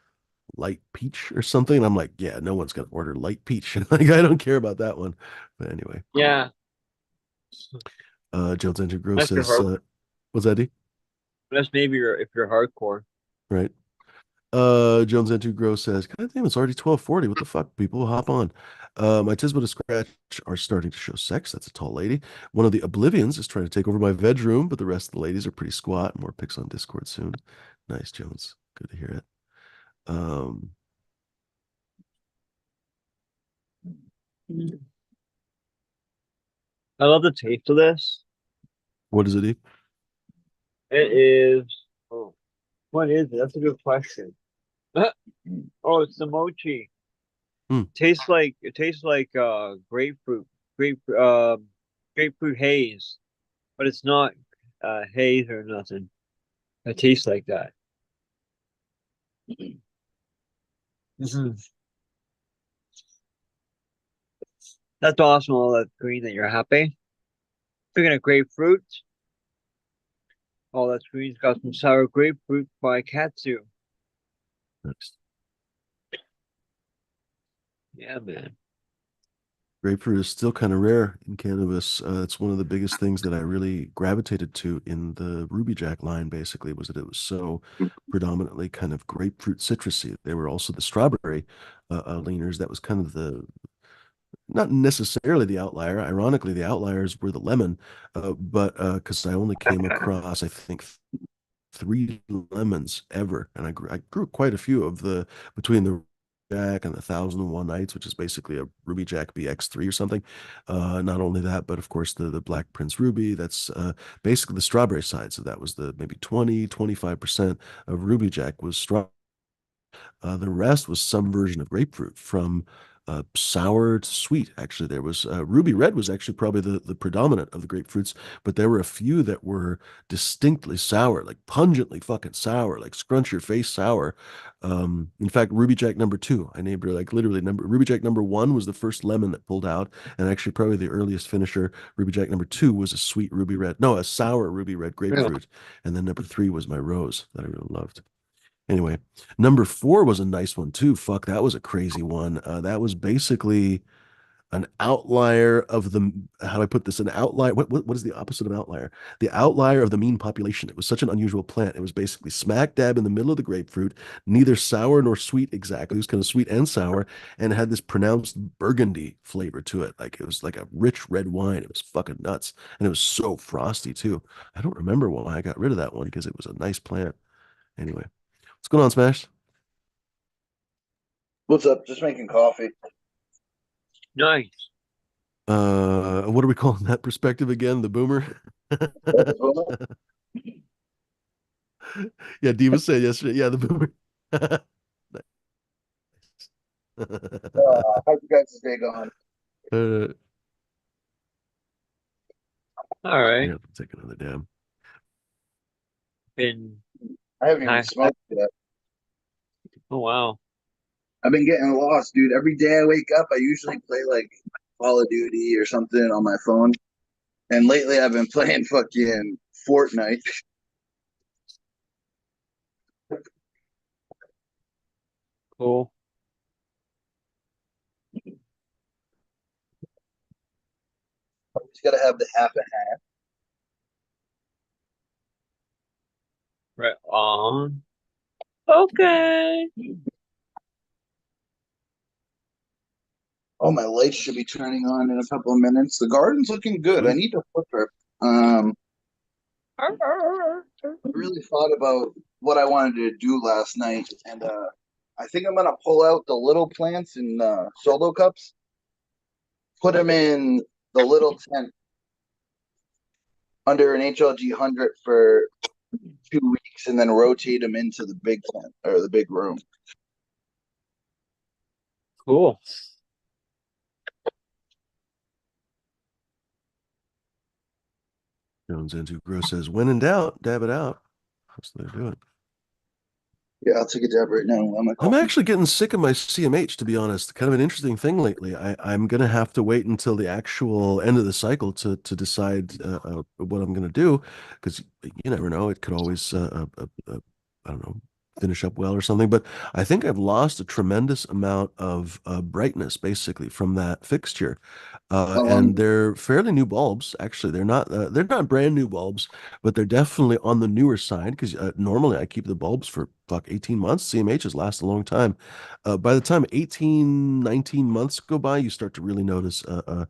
light peach or something. And I'm like, yeah, no one's gonna order light peach. Like, I don't care about that one. But anyway, Yeah, Jones Andrew Gross that's your says, hard. was that D? That's maybe if you're hardcore. Right. Jones N2 Gross says, God damn, it's already 12:40. What the fuck, people? Hop on. My Tisbet to Scratch are starting to show sex. That's a tall lady. One of the Oblivions is trying to take over my bedroom, but the rest of the ladies are pretty squat. More pics on Discord soon. Nice, Jones. Good to hear it. Um, I love the taste of this. what is it, E? It is. Oh, what is it? That's a good question. Oh, it's the mochi. Hmm, It tastes like grapefruit, grape grapefruit haze, but it's not haze or nothing. It tastes like that. Mhm. That's awesome. All that green that you're happy. Speaking of grapefruit, all that green's got some sour grapefruit by Katsu. nice. Yeah, man. Grapefruit is still kind of rare in cannabis. It's one of the biggest things that I really gravitated to in the Ruby Jack line, basically, was that it was so predominantly kind of grapefruit citrusy. They were also the strawberry leaners. That was kind of the, not necessarily the outlier. Ironically, the outliers were the lemon, but because I only came across, I think, three lemons ever, and I grew quite a few of the between the Jack and the 1001 Nights, which is basically a Ruby Jack BX3 or something. Not only that, but of course the Black Prince Ruby. That's basically the strawberry side. So that was the maybe 20-25% of Ruby Jack was straw. The rest was some version of grapefruit from sour to sweet. Actually, there was ruby red was actually probably the predominant of the grapefruits, but there were a few that were distinctly sour, like pungently fucking sour, like scrunch your face sour. In fact, Ruby Jack number two, I named her like literally number Ruby Jack number one was the first lemon that pulled out, and actually probably the earliest finisher. Ruby Jack number two was a sweet ruby red, no, a sour ruby red Yeah. grapefruit, and then number three was my rose that I really loved. Anyway, number four was a nice one too. Fuck, that was a crazy one. That was basically an outlier of the, how do I put this? An outlier. What is the opposite of outlier? The outlier of the mean population. It was such an unusual plant. It was basically smack dab in the middle of the grapefruit, neither sour nor sweet exactly. It was kind of sweet and sour, and it had this pronounced burgundy flavor to it. Like it was like a rich red wine. It was fucking nuts, and it was so frosty too. I don't remember why I got rid of that one because it was a nice plant. Anyway. What's going on, Smash? What's up? Just making coffee. Nice. What are we calling that perspective again? The boomer? Yeah, Diva said yesterday. Yeah, the boomer. How's you guys' day going? uh, All I right. have to take another dab. Been I haven't even hack. smoked yet. Oh wow. I've been getting lost, dude. Every day I wake up, I usually play like Call of Duty or something on my phone. And lately I've been playing fucking Fortnite. Cool. Just gotta have the half and half. Right on. Okay. Oh, my lights should be turning on in a couple of minutes. The garden's looking good. I Sweet. need to flip her. I really thought about what I wanted to do last night, and I think I'm gonna pull out the little plants in solo cups, put them in the little tent under an HLG 100 for 2 weeks, and then rotate them into the big tent or the big room. Cool. Jones Into Gross says, when in doubt, dab it out. That's the way to do it. Yeah, I'll take a dab right now. I'm a I'm coffee. actually getting sick of my CMH, to be honest. Kind of an interesting thing lately. I'm going to have to wait until the actual end of the cycle to decide what I'm going to do, because you never know. It could always, I don't know, finish up well or something. But I think I've lost a tremendous amount of brightness, basically, from that fixture. And they're fairly new bulbs, actually. They're not brand new bulbs, but they're definitely on the newer side because normally I keep the bulbs for fuck 18 months. CMHs last a long time. By the time 18, 19 months go by, you start to really notice a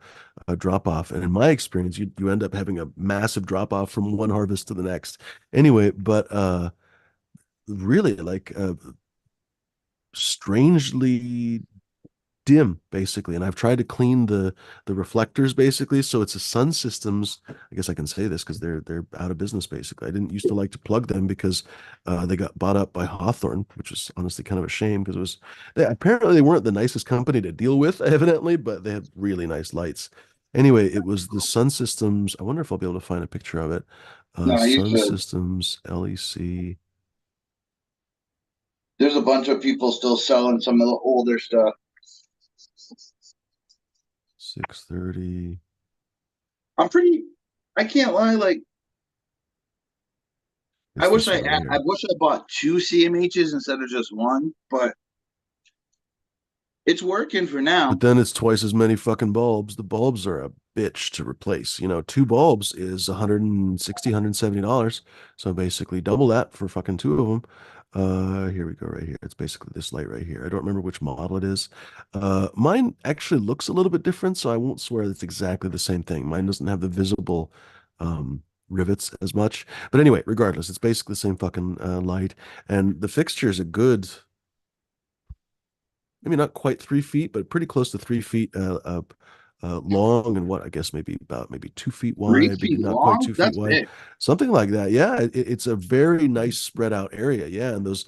drop off. And in my experience, you end up having a massive drop off from one harvest to the next. Anyway, but really like strangely dim basically, and I've tried to clean the reflectors basically, so it's a Sun Systems. I guess I can say this because they're out of business basically. I didn't used to like to plug them because they got bought up by Hawthorne, which is honestly kind of a shame because apparently they weren't the nicest company to deal with evidently, but they had really nice lights. Anyway, it was the Sun Systems. I wonder if I'll be able to find a picture of it. No, you Sun should. Systems LEC There's a bunch of people still selling some of the older stuff. 630. I'm pretty. I can't lie. Like I It's wish this I one right I here. wish I bought two CMHs instead of just one, but it's working for But now. then it's twice as many fucking bulbs. The bulbs are a bitch to replace. Two bulbs is 160, $170. So basically double that for fucking two of them. Here we go right here. It's basically this light right here. I don't remember which model it is. Mine actually looks a little bit different, so I won't swear it's exactly the same thing. Mine doesn't have the visible rivets as much. But anyway, regardless, it's basically the same fucking light. And the fixture is a good, maybe not quite 3 feet, but pretty close to 3 feet long, and what I guess maybe 2 feet Three wide, maybe feet not quite long. 2 feet That's wide, big. something like that. Yeah, it's a very nice spread out area. Yeah, and those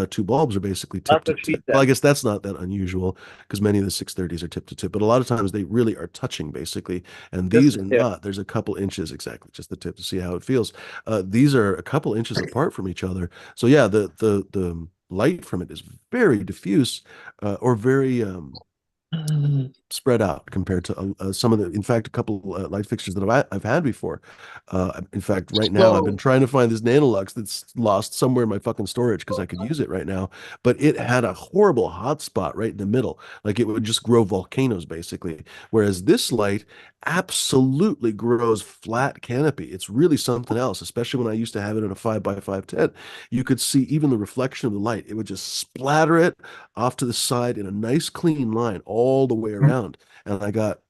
two bulbs are basically tip Lots to of feet tip. Well, I then. guess that's not that unusual because many of the 630s are tip to tip, but a lot of times they really are touching basically, and Just these the are tip. not. There's a couple inches exactly, just the tip to see how it feels. These are a couple inches apart from each other. So yeah, the light from it is very diffuse or very spread out compared to some of in fact, a couple light fixtures that I've had before. In fact, right now I've been So trying to find this Nanolux that's lost somewhere in my fucking storage because I could use it right now, but it had a horrible hot spot right in the middle. Like it would just grow volcanoes basically. Whereas this light absolutely grows flat canopy. It's really something else, especially when I used to have it in a 5x5 tent. You could see even the reflection of the light. It would just splatter it off to the side in a nice clean line all the way around. And I got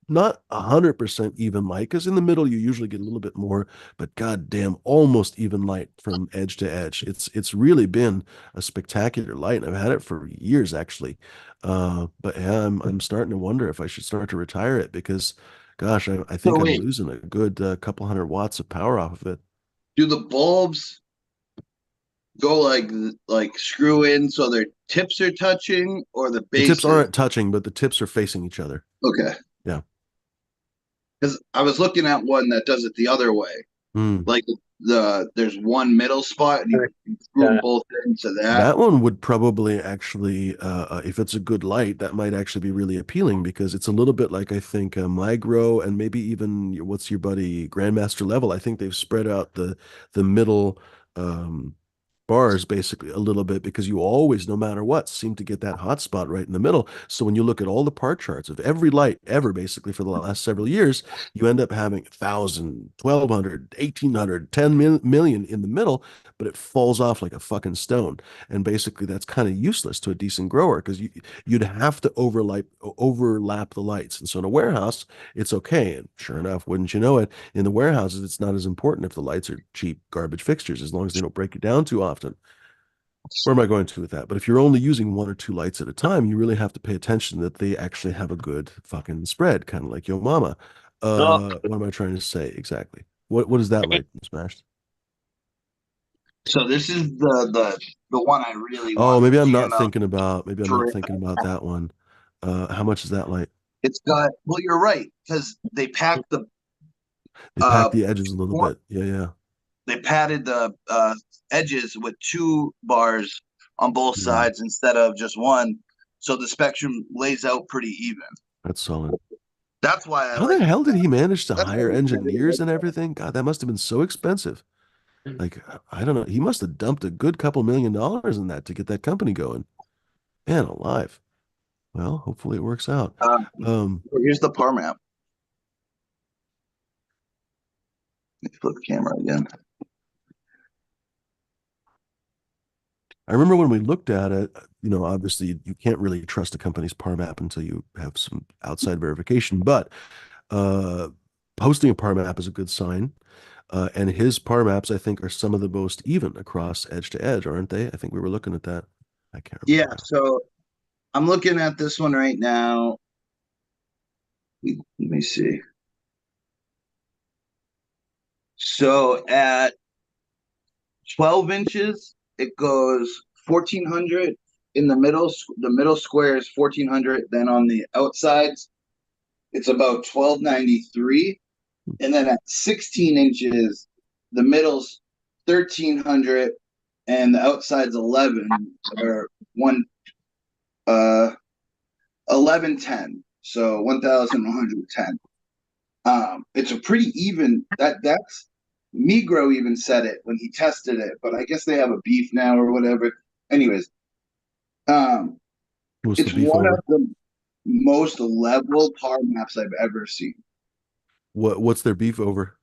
not 100% even light because in the middle you usually get a little bit more, but goddamn, almost even light from edge to edge. It's really been a spectacular light. I've had it for years actually, but yeah, I'm starting to wonder if I should start to retire it because, gosh, I think I'm wait, losing a good couple hundred watts of power off of it. do the bulbs go like screw in so their tips are touching or the The tips base is aren't touching, but the tips are facing each other. okay? Yeah. Because I was looking at one that does it the other way. Mm. Like there's one middle spot and you screw them Yeah. both into that. That one would probably actually, if it's a good light, that might actually be really appealing because it's a little bit like I think Migro and maybe even what's your buddy Grandmaster Level. I think they've spread out the middle um, bars basically a little bit because you always, no matter what, seem to get that hot spot right in the middle. So when you look at all the part charts of every light ever, basically for the last several years, you end up having 1,000, 1,200, 1,800, 10 million in the middle, but it falls off like a fucking stone. And basically that's kind of useless to a decent grower because you'd have to overlap the lights. And so in a warehouse, it's okay. And sure enough, wouldn't you know it, in the warehouses, it's not as important if the lights are cheap garbage fixtures, as long as they don't break it down too often. Where am I going to with that? But if you're only using one or two lights at a time, you really have to pay attention that they actually have a good fucking spread, kind of like Yo Mama. Oh, What am I trying to say exactly? What is that light smashed? So this is the one I really Oh, want, the GML maybe I'm not terp. thinking about that one. How much is that light? It's got, well, you're right, because they packed the They pack uh the edges a little bit. Yeah, yeah. they padded the edges with two bars on both Mm, sides instead of just one, so the spectrum lays out pretty even. that's solid. That's why I How the like it. hell did he manage to That's why hire I really engineers like and that. everything? God, that must have been so expensive. Like, I don't know. He must have dumped a good couple $1 million in that to get that company going. Man, alive. Well, hopefully it works out. Um, Here's the par map. Let me flip the camera again. I remember when we looked at it, obviously you can't really trust a company's par map until you have some outside verification, but uh, posting a par map is a good sign. And his par maps, I think, are some of the most even across edge to edge, aren't they? I think we were looking at that. I can't Yeah, remember now. so I'm looking at this one right now. Let me see. So at 12 inches, it goes 1400 in the middle. The middle square is 1400. Then on the outsides, it's about 1293. And then at 16 inches, the middle's 1300 and the outside's 11 or one 1110. So 1110. It's a pretty even, that's Migro even said it when he tested it, but I guess they have a beef now or whatever. Anyways, um, What's the it's beef one of over? the most level par maps I've ever seen. What's their beef over?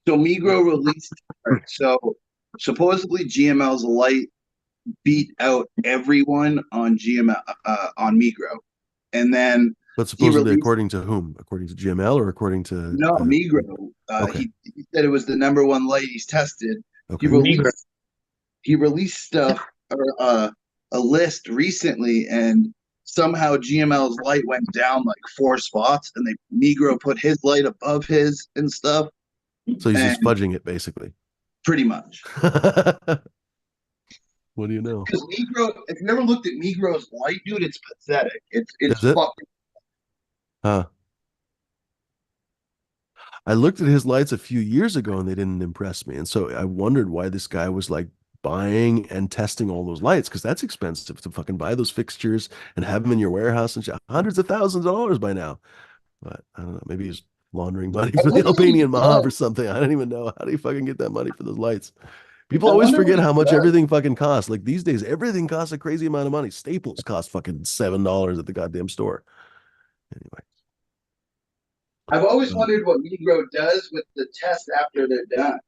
So Migro released, all right, so supposedly GML's light beat out everyone on GML on Migro, and then But he supposedly released according to whom? According to GML or according to no Migro? Migro. Okay. He said it was the number one light he's tested. He Okay. Negro. released he released stuff or a list recently, and somehow GML's light went down like 4 spots, and they Migro put his light above his and stuff, So he's and just fudging it basically. pretty much. What do you know? Because Migro, if you ever looked at Migro's light, dude, it's pathetic. It's Is it? fucking. Huh. I looked at his lights a few years ago and they didn't impress me. And so I wondered why this guy was like buying and testing all those lights because that's expensive to fucking buy those fixtures and have them in your warehouse and shit. Hundreds of thousands of dollars by now. But I don't know. Maybe he's laundering money I for the wonder what he Albanian mob or does. something. I don't even know. How do you fucking get that money for those lights? People I always wonder what forget he how much does. everything fucking costs. Like these days, everything costs a crazy amount of money. Staples cost fucking $7 at the goddamn store. Anyway, I've always uh, wondered what Migro does with the test after they're done.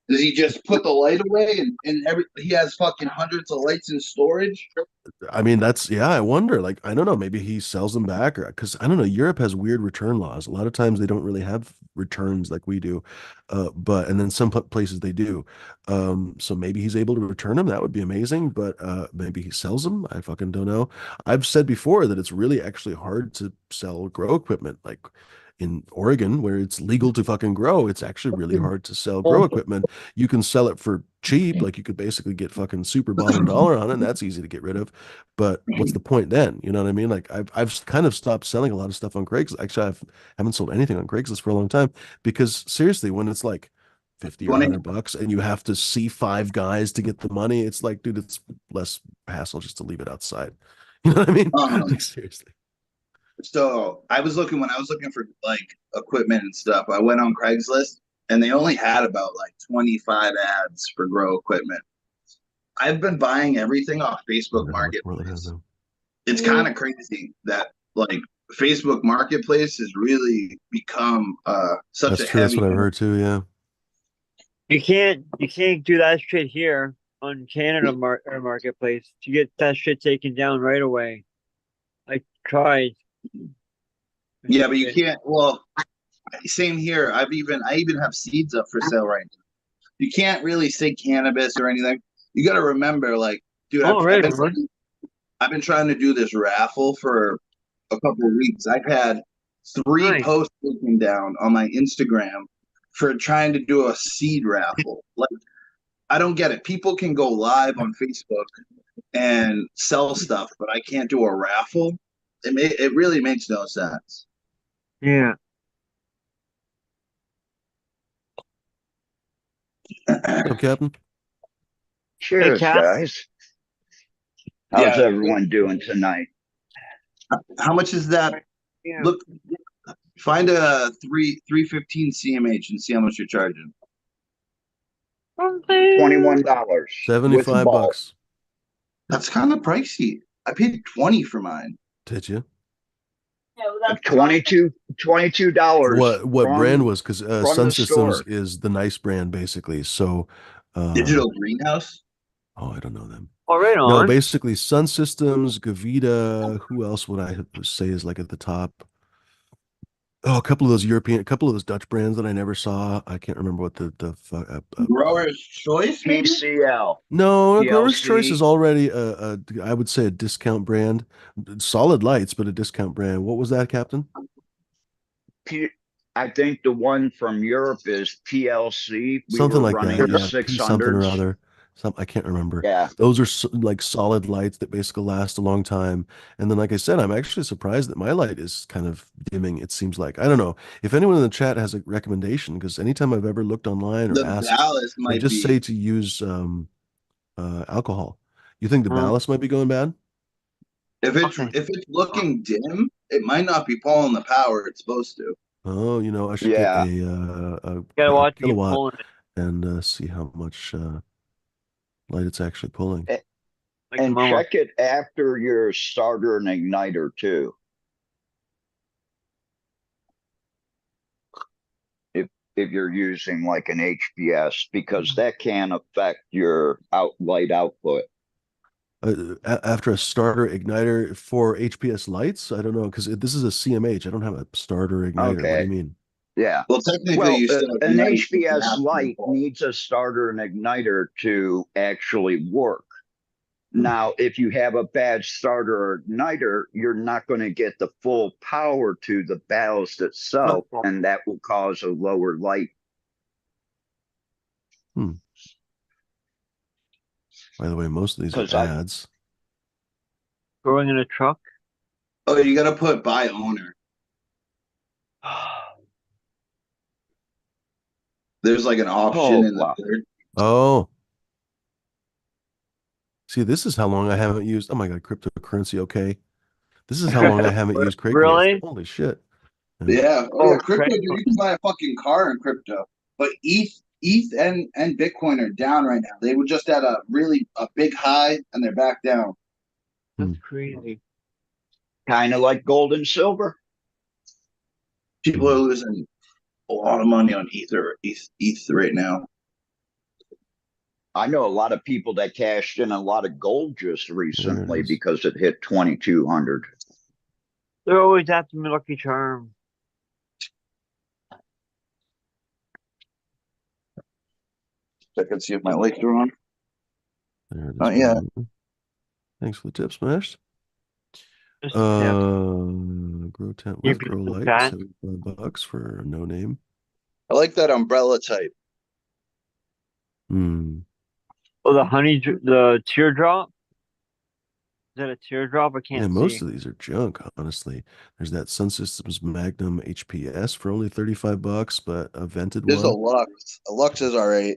Does he just put the light away and he has fucking hundreds of lights in storage? I mean, yeah, I wonder. Like, I don't know, maybe he sells them back or because I don't know, Europe has weird return laws. A lot of times they don't really have returns like we do. But and then some places they do. So maybe he's able to return them. That would be amazing, but maybe he sells them. I fucking don't know. I've said before that it's really actually hard to sell grow equipment. Like in Oregon, where it's legal to fucking grow, it's actually really hard to sell grow equipment. You can sell it for cheap, like you could basically get fucking super bottom dollar on it, and that's easy to get rid of. But what's the point then? You know what I mean? Like I've kind of stopped selling a lot of stuff on Craigslist. Actually, haven't sold anything on Craigslist for a long time because seriously, when it's like 50 or $100 and you have to see five guys to get the money, it's like, dude, it's less hassle just to leave it outside. You know what I mean? Like Um, seriously. so I was looking when I was looking for like equipment and stuff. I went on Craigslist. and they only had about like 25 ads for grow equipment. I've been buying everything off I Facebook wonder how much more that has Marketplace. now. It's kind of crazy that like Facebook Marketplace has really become such That's a true. That's heavy what I've hitter. heard too. Yeah. You can't do that shit here on Canada Marketplace. You get that shit taken down right away. I tried. Yeah, but you can't. Well, same here. I even have seeds up for sale right now. You can't really say cannabis or anything. You got to remember, like, dude, Oh, right. I've been trying to do this raffle for a couple of weeks. I've had three Nice. posts taken down on my Instagram for trying to do a seed raffle. Like, I don't get it. People can go live on Facebook and sell stuff, but I can't do a raffle. It really makes no sense. Yeah. So, Captain. Hey, Cheers, Cap. guys. How's Yeah. everyone doing tonight? How much is that? Yeah. Look, find a 315 CMH and see how much you're charging. $21 with $75 bulk. bucks. That's kind of pricey. I paid 20 for mine. Did you? $22 What brand from was? Because from Sun the Systems store. is the nice brand basically. So, Digital Greenhouse. oh, I don't know them. Oh, right No, on. basically Sun Systems, Gavita. Who else would I say is like at the top? Oh, a couple of those Dutch brands that I never saw. I can't remember what Grower's Choice, maybe? PCL, no, Grower's Choice is PLC, already I would say a discount brand. Solid lights, but a discount brand. What was that, Captain? I think the one from Europe is PLC. We Something were like that. running the Yeah, P something or 600s. other. I can't remember. Yeah. Those are like solid lights that basically last a long time. And then, like I said, I'm actually surprised that my light is kind of dimming. It seems like I don't know if anyone in the chat has a recommendation because anytime I've ever looked online or The asked, ballast they might just be. say to use alcohol. You think the Uh, ballast might be going bad? okay. If it's looking dim, it might not be pulling the power it's supposed to. Oh, I should get Yeah. Gotta a watch you kilowatt pulling it and see how much light it's actually pulling. like a And mama. check it after your starter and igniter too. If you're using like an HPS, because that can affect your light output. After a starter igniter for HPS lights, I don't know because this is a CMH. I don't have a starter igniter. What do Okay. you mean? Yeah. Well, technically, Well, you still have an night HPS gas in the light bulb. needs a starter and igniter to actually work. Now, if you have a bad starter or igniter, you're not going to get the full power to the ballast itself, and that will cause a lower light. Hmm. By the way, most of these are Because I, ads. Growing in a truck. Oh, you got to put by owner. There's like an option oh, in the wow. third. Oh, see, this is how long I haven't used. Oh my God, cryptocurrency. Okay, this is how long I haven't used Craigslist. Really? Holy shit! Yeah. Oh, Oh, yeah. Crypto, dude, Craigslist. you can buy a fucking car in crypto. But ETH and Bitcoin are down right now. They were just at a big high and they're back down. Hmm. That's crazy. Kind of like gold and silver. People are losing a lot of money on ETH right now. I know a lot of people that cashed in a lot of gold just There it recently is. because it hit 2,200. They're always after me, Lucky Charm. Check and see if my lights are on. There it is. Not yet. Thanks for the tip, Smashed. Just yeah. Grow tent You with grow beautiful light, cat. $75 for no name. I like that umbrella type. Hmm. Oh, the teardrop. Is that a teardrop? I Yeah, can't most see. of these are junk, honestly. There's that Sun Systems Magnum HPS for only $35, but a vented There's a one. Lux. A Lux is all right.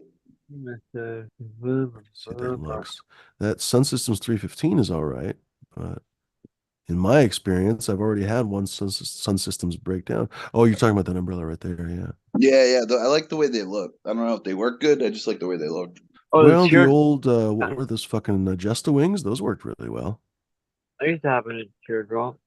See that Lux. That Sun Systems 315 is all right, but In my experience, I've already had one sun systems break down. Oh, you're talking about that umbrella right there, yeah. Yeah. I like the way they look. I don't know if they work good. I just like the way they look. Oh, the Well, the tear. old what were those fucking Adjust-A-Wings? Those worked really well. I used to have a teardrop.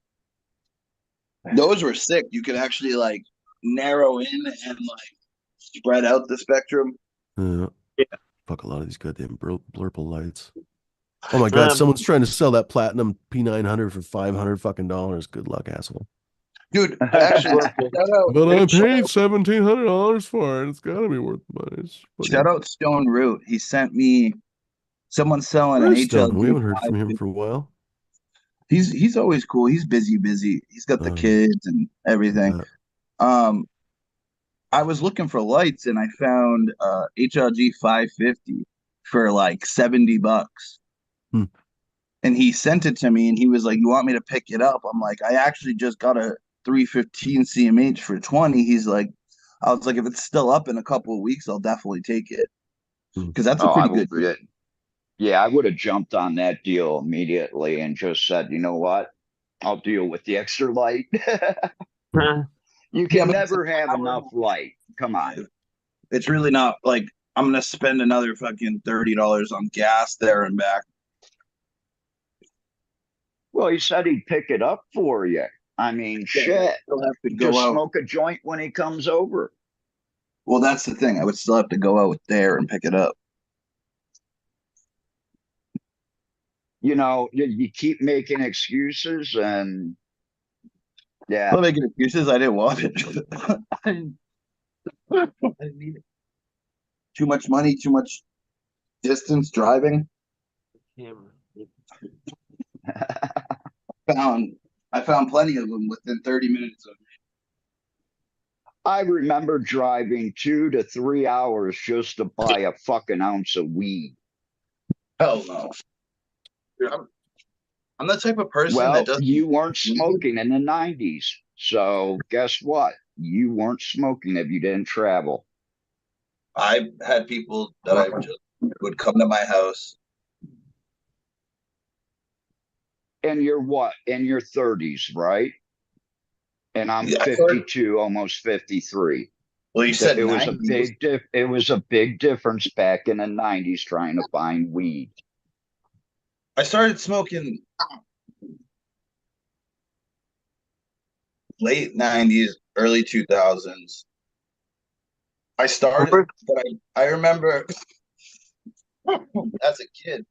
Those were sick. You could actually like narrow in and like spread out the spectrum. Yeah. Yeah. Fuck a lot of these goddamn blurple lights. Oh my God, Um, someone's trying to sell that platinum P900 for 500 fucking dollars. Good luck, asshole. Dude, actually, But I paid $1,700 for it. It's gotta be worth the money. shout out Stone Root. He sent me someone selling an Where's Stone? We HLG haven't heard from him 550. for a while. He's always cool. He's busy. He's got the Um, kids and everything. uh, Um, I was looking for lights and I found HLG 550 for like $70. hmm. And he sent it to me and he was like, "You want me to pick it up?" I'm like, "I actually just got a 315 CMH for 20." He's like, I was like, "If it's still up in a couple of weeks, I'll definitely take it." Hmm. Because that's a Oh, I pretty will. good deal. Yeah, I would have jumped on that deal immediately and just said, you know what? I'll deal with the extra light. You Yeah, can but it's an never have hour and enough light. Come on. drive. It's really not like I'm gonna spend another fucking $30 on gas there and back. Well, he said he'd pick it up for you. I mean, Yeah, but I shit. still have to go Just out. smoke a joint when he comes over. Well, that's the thing. I would still have to go out there and pick it up. You know, you keep making excuses and I'm yeah. not making excuses. I didn't want it. I didn't need it. Too much money, too much distance driving. Found I found plenty of them within 30 minutes of I remember driving 2 to 3 hours just to buy a fucking ounce of weed. hell no. Dude, I'm the type of person that Well, doesn't you weren't need it. smoking in the 90s. So guess what? You weren't smoking if you didn't travel. I had people that I just would come to my house. And you're what? In your 30s, right? And I'm Yeah, I started, 52, almost 53. well, you said It was a 90s. it was a big difference back in the 90s trying to find weed. I started smoking late 90s, early 2000s. I started, but I remember as a kid,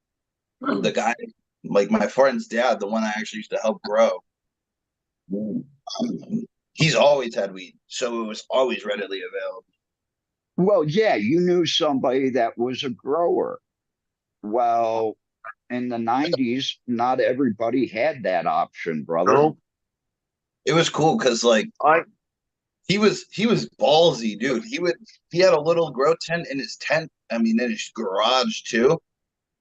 the guy, like my friend's dad, the one I actually used to help grow, he's always had weed. So it was always readily available. Well, yeah, you knew somebody that was a grower. Well, in the 90s, not everybody had that option, brother. no, It was cool because like I he was ballsy, dude. He had a little grow tent in his tent. I mean, in his garage too.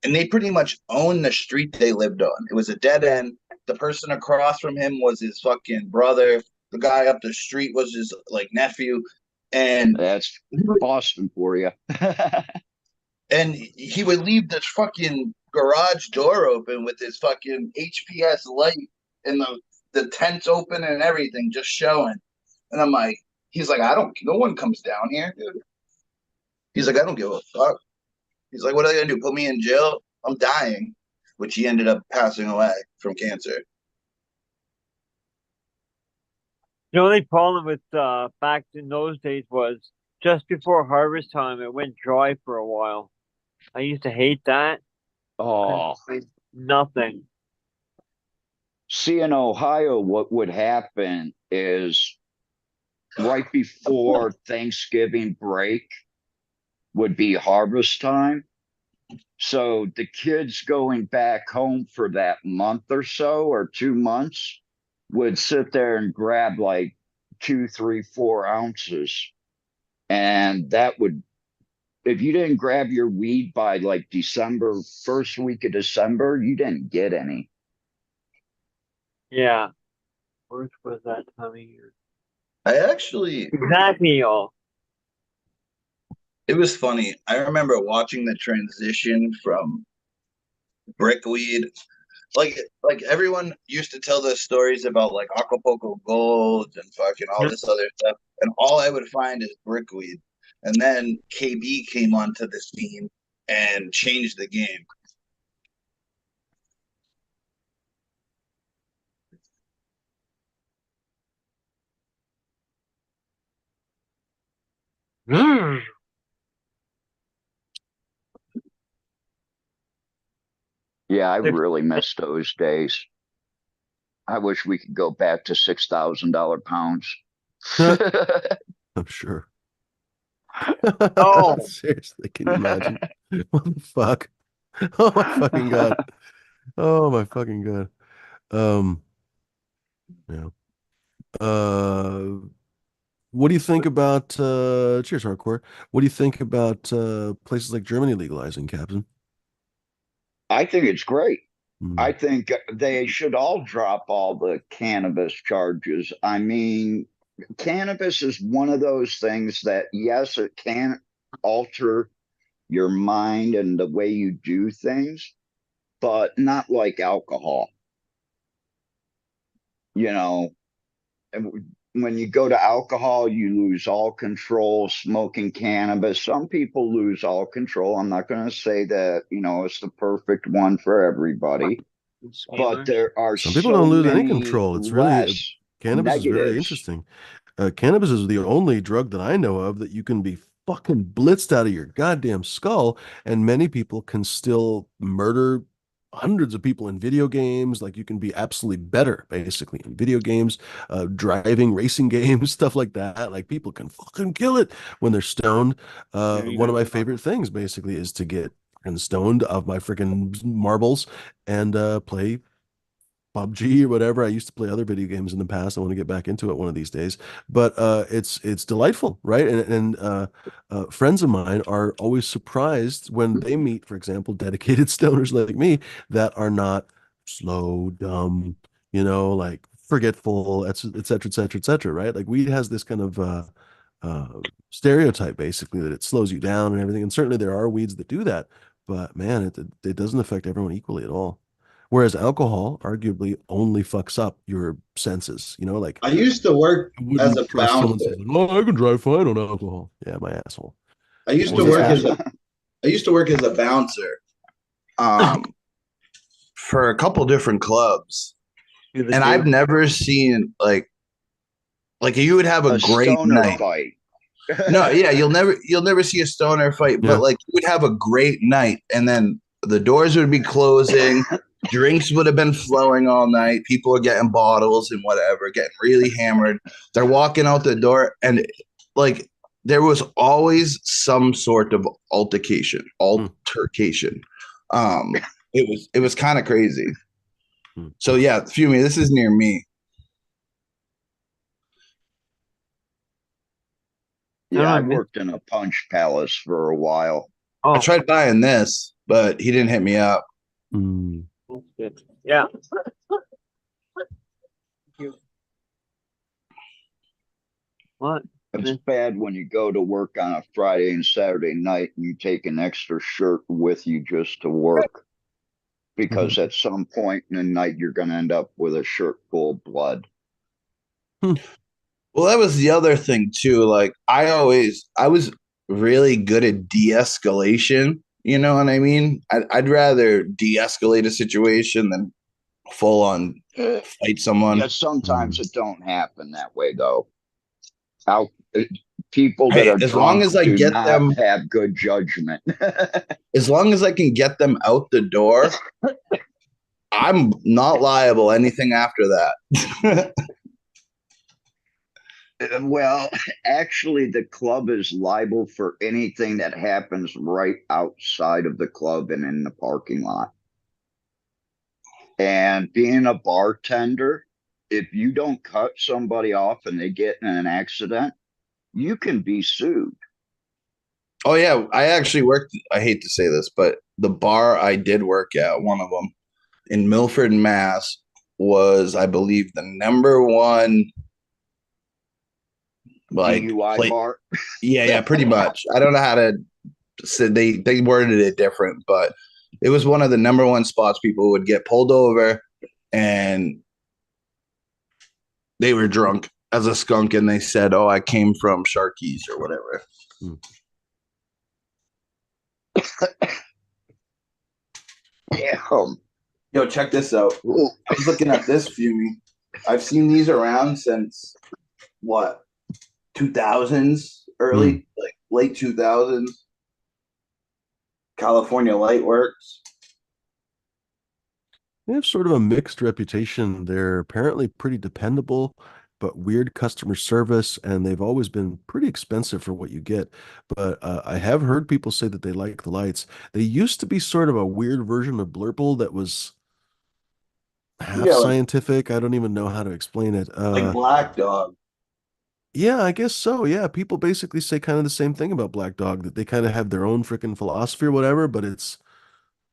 And they pretty much owned the street they lived on. It was a dead end. The person across from him was his fucking brother. The guy up the street was his like nephew, and That's Boston for you. he would leave this fucking garage door open with his fucking HPS light and the tents open and everything just showing. And I'm like, he's like, I don't. No one comes down here, dude. He's like, I don't give a fuck. He's like, what are they gonna do? Put me in jail? I'm dying. Which he ended up passing away from cancer. the only problem with back in those days was just before harvest time, it went dry for a while. I used to hate that. Couldn't Oh, find nothing. see, in Ohio, what would happen is right before Thanksgiving break would be harvest time. So the kids going back home for that month or so or 2 months would sit there and grab like 2, 3, 4 ounces. And that would, if you didn't grab your weed by like December, first week of December, you didn't get any. Yeah. Worst was that time of year. I actually, Exactly, y'all. it was funny. I remember watching the transition from brickweed like everyone used to tell those stories about like Acapulco Gold and fucking all this other stuff, and all I would find is brickweed. And then KB came onto the scene and changed the game. Yeah, I really miss those days. I wish we could go back to $6,000 pounds. I'm sure. Oh, Seriously, can you imagine? What the fuck? Oh my fucking God. Oh my fucking God. Um, yeah. Uh, what do you think about cheers, hardcore? What do you think about places like Germany legalizing, Captain? I think it's great. Hmm. I think they should all drop all the cannabis charges. I mean, cannabis is one of those things that, yes, it can alter your mind and the way you do things, but not like alcohol. You know, when you go to alcohol, you lose all control. Smoking cannabis, some people lose all control. I'm not going to say that, it's the perfect one for everybody, but scammers. there are Some people so don't lose any many control. It's really less cannabis is very negatives. interesting. Cannabis is the only drug that I know of that you can be fucking blitzed out of your goddamn skull, and many people can still murder hundreds of people in video games. Like you can be absolutely better, basically, in video games, driving, racing games, stuff like that. Like people can fucking kill it when they're stoned. There you One of my go. favorite things, basically, is to get fucking stoned of my freaking marbles and play PUBG or whatever. I used to play other video games in the past. I want to get back into it one of these days. But it's delightful, right? And friends of mine are always surprised when they meet, for example, dedicated stoners like me that are not slow, dumb, like forgetful, et cetera, et cetera, et cetera, right? Like weed has this kind of uh, stereotype basically that it slows you down and everything. And certainly there are weeds that do that, but man, it doesn't affect everyone equally at all. Whereas alcohol arguably only fucks up your senses, like I used to work I as wouldn't a trust someone bouncer. saying, "Oh, I can drive fine on alcohol." Yeah, my asshole. I used What to was that, work as Smash? a I used to work as a bouncer um for a couple different clubs. Do the And I've same. never seen like you would have a A great stoner night. fight. No, yeah, you'll never see a stoner fight, but Yeah. like you would have a great night and then the doors would be closing, drinks would have been flowing all night, people are getting bottles and whatever, getting really hammered. They're walking out the door and like there was always some sort of Hmm. altercation. Um it was kind of crazy. Hmm. So yeah, Fumi, this is near me. I don't Yeah, know. I worked in a punch palace for a while. I Oh, tried buying this, but he didn't hit me up. Hmm. that's good. Yeah. You- What? It's bad when you go to work on a Friday and Saturday night and you take an extra shirt with you just to work, because at some point in the night you're going to end up with a shirt full of blood. Hmm. Well, that was the other thing too. Like I was really good at de-escalation. You know what I mean? I'd rather de-escalate a situation than full on fight Yeah, someone. Hmm. sometimes it don't happen that way though. Out, people that Hey, are drunk do not have good judgment. as long as I can get them out the door, I'm not liable anything after that. Well, actually, the club is liable for anything that happens right outside of the club and in the parking lot. And being a bartender, if you don't cut somebody off and they get in an accident, you can be sued. Oh yeah, I actually worked. I hate to say this, but the bar I did work at, one of them in Milford, Mass, was I believe the number one like DUI play. bar. Yeah, yeah, pretty much. I don't know how to say they worded it different, but It was one of the number one spots people would get pulled over, and they were drunk as a skunk, and they said, "Oh, I came from Sharky's or whatever." Hmm. Yeah. Yo, check this out. I was looking at this Fumi. I've seen these around since what, 2000s, early, like late 2000s. California Lightworks. They have sort of a mixed reputation. They're apparently pretty dependable, but weird customer service, and they've always been pretty expensive for what you get. But I have heard people say that they like the lights. They used to be sort of a weird version of Blurple that was half Yeah, scientific. I don't even know how to explain it. like Black Dog. Yeah, I guess so. Yeah, people basically say kind of the same thing about Black Dog, that they kind of have their own freaking philosophy or whatever, but it's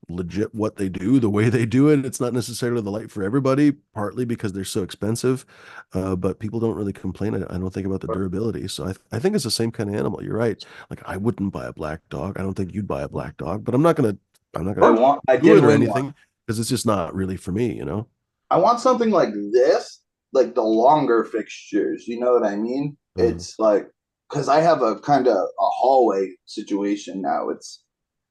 legit what they do, the way they do it. It's not necessarily the light for everybody, partly because they're so expensive, but people don't really complain. I don't think about the durability. So I think it's the same kind of animal. You're right. Like I wouldn't buy a black dog. I don't think you'd buy a black dog, but I'm not gonna I do did it or win one. anything because it's just not really for me, you know? I want something like this, like the longer fixtures. You know what I mean? Uh, It's like, because I have a kind of a hallway situation now. It's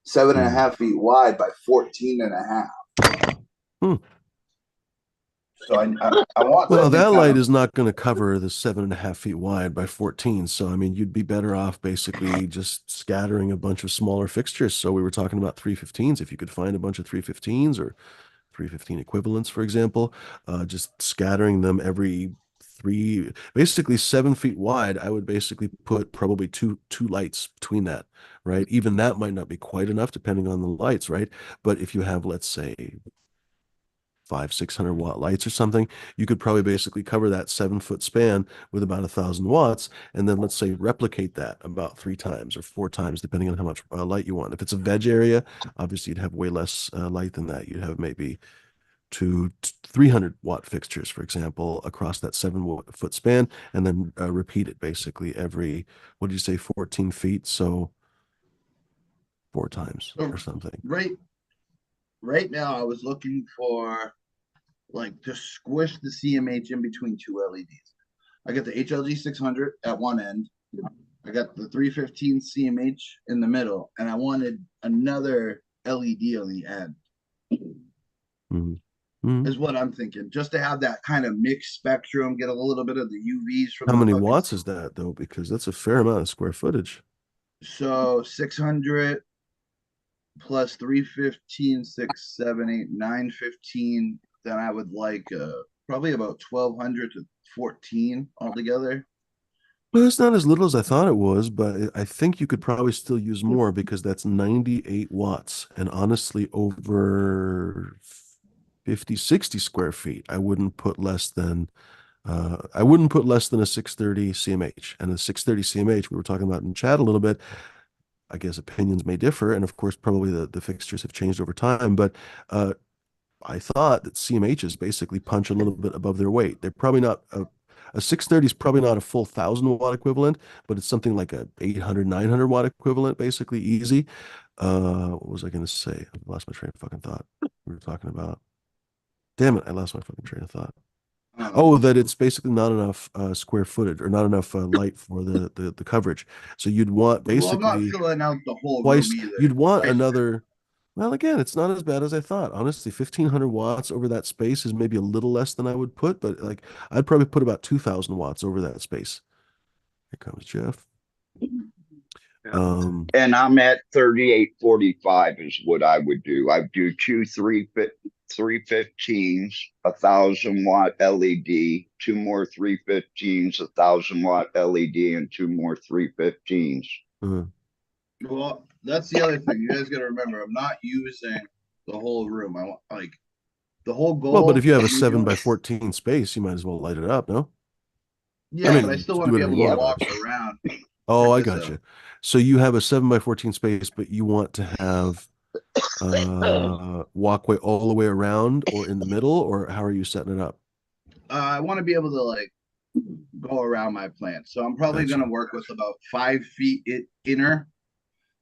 seven and a hmm. half feet wide by 14 and a half. Hmm. So I want Well, something that kind light of. is not going to cover the 7.5 feet wide by 14. So, I mean, you'd be better off basically just scattering a bunch of smaller fixtures. So we were talking about 315s. If you could find a bunch of 315s or 315 equivalents, for example, just scattering them every basically 7 feet wide. I would basically put probably two lights between that, right? Even that might not be quite enough depending on the lights, right? But if you have, let's say, 600 watt lights or something, you could probably basically cover that 7 foot span with about 1,000 watts, and then let's say replicate that about 3 times or 4 times, depending on how much light you want. If it's a veg area, obviously you'd have way less light than that. You'd have maybe 300 watt fixtures, for example, across that 7 foot span, and then repeat it basically every, what did you say, 14 feet? So 4 times So or something. right now, I was looking for like to squish the CMH in between two LEDs. I got the HLG 600 at one end. I got the 315 CMH in the middle, and I wanted another LED on the end. Mhm. Mhm. Is what I'm thinking, just to have that kind of mixed spectrum, get a little bit of the UVs from How the many fucking. watts is that though? Because that's a fair amount of square footage. So 600 plus 315, 6, 7, 8, 915. Then I would like probably about 1200 to 14 altogether. Well, it's not as little as I thought it was, but I think you could probably still use more because that's 98 watts. And honestly, over 50, 60 square feet, I wouldn't put less than a 630 CMH. And the 630 CMH we were talking about in chat a little bit. I guess opinions may differ, and of course, probably the fixtures have changed over time. But I thought that CMHs basically punch a little bit above their weight. They're probably not a 630 is probably not a full 1,000 watt equivalent, but it's something like a 800, 900 watt equivalent, basically easy. What was I going to say? I lost my train of fucking thought. We were talking about. Damn it, I lost my fucking train of thought. Um, Oh, that it's basically not enough square footage or not enough light for the coverage. So you'd want well, I'm not basically filling out the whole room twice, either. you'd want Twice. another. Well, again, it's not as bad as I thought. Honestly, 1,500 watts over that space is maybe a little less than I would put, but like I'd probably put about 2,000 watts over that space. Here comes Jeff. Yeah. Um, And I'm at 3845 is what I would do. I do two 315s, 1,000 watt LED, two more 315s, 1,000 watt LED, and two more 315s. uh, Well, that's the other thing. You guys got to remember, I'm not using the whole room. I want like the whole well, but if goal you have a of me 7 doing. by 14 space, you might as well light it up, no? I Yeah, but I mean, still want do to be whatever able you to want, Yep. walk obviously. around. Oh, Check I this got out. you. So you have a 7 by 14 space, but you want to have walkway all the way around or in the middle, or how are you setting it up? I want to be able to like go around my plant. So I'm probably going Gotcha. to work with about 5 feet inner,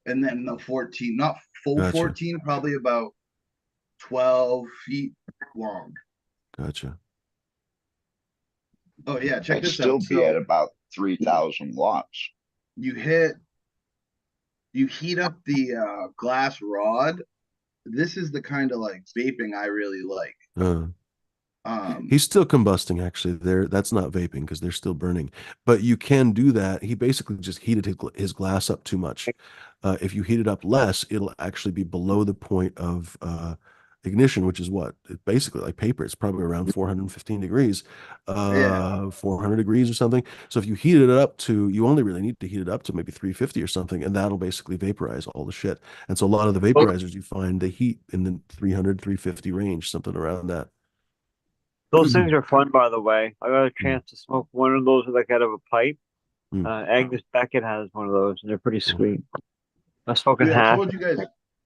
and then the 14, not full Gotcha. 14, probably about 12 feet long. Gotcha. Oh yeah, check That'd this still out. be at So about 3,000 watts. you heat up the glass rod. This is the kind of like vaping I really like. Uh, Um, he's still combusting, actually. That's not vaping because they're still burning. But you can do that. He basically just heated his glass up too much. If you heat it up less, it'll actually be below the point of ignition, which is what? Basically like paper. It's probably around 415 degrees, yeah, 400 degrees or something. So if you heat it up to, you only really need to heat it up to maybe 350 or something, and that'll basically vaporize all the shit. And so a lot of the vaporizers you find, they heat in the 300, 350 range, something around that. Those things are fun, by the way. I got a Mm, chance to smoke one of those like out of a pipe. mm, Agnes Beckett has one of those, and they're pretty mm. sweet. I'm smoking dude, I hash. told you guys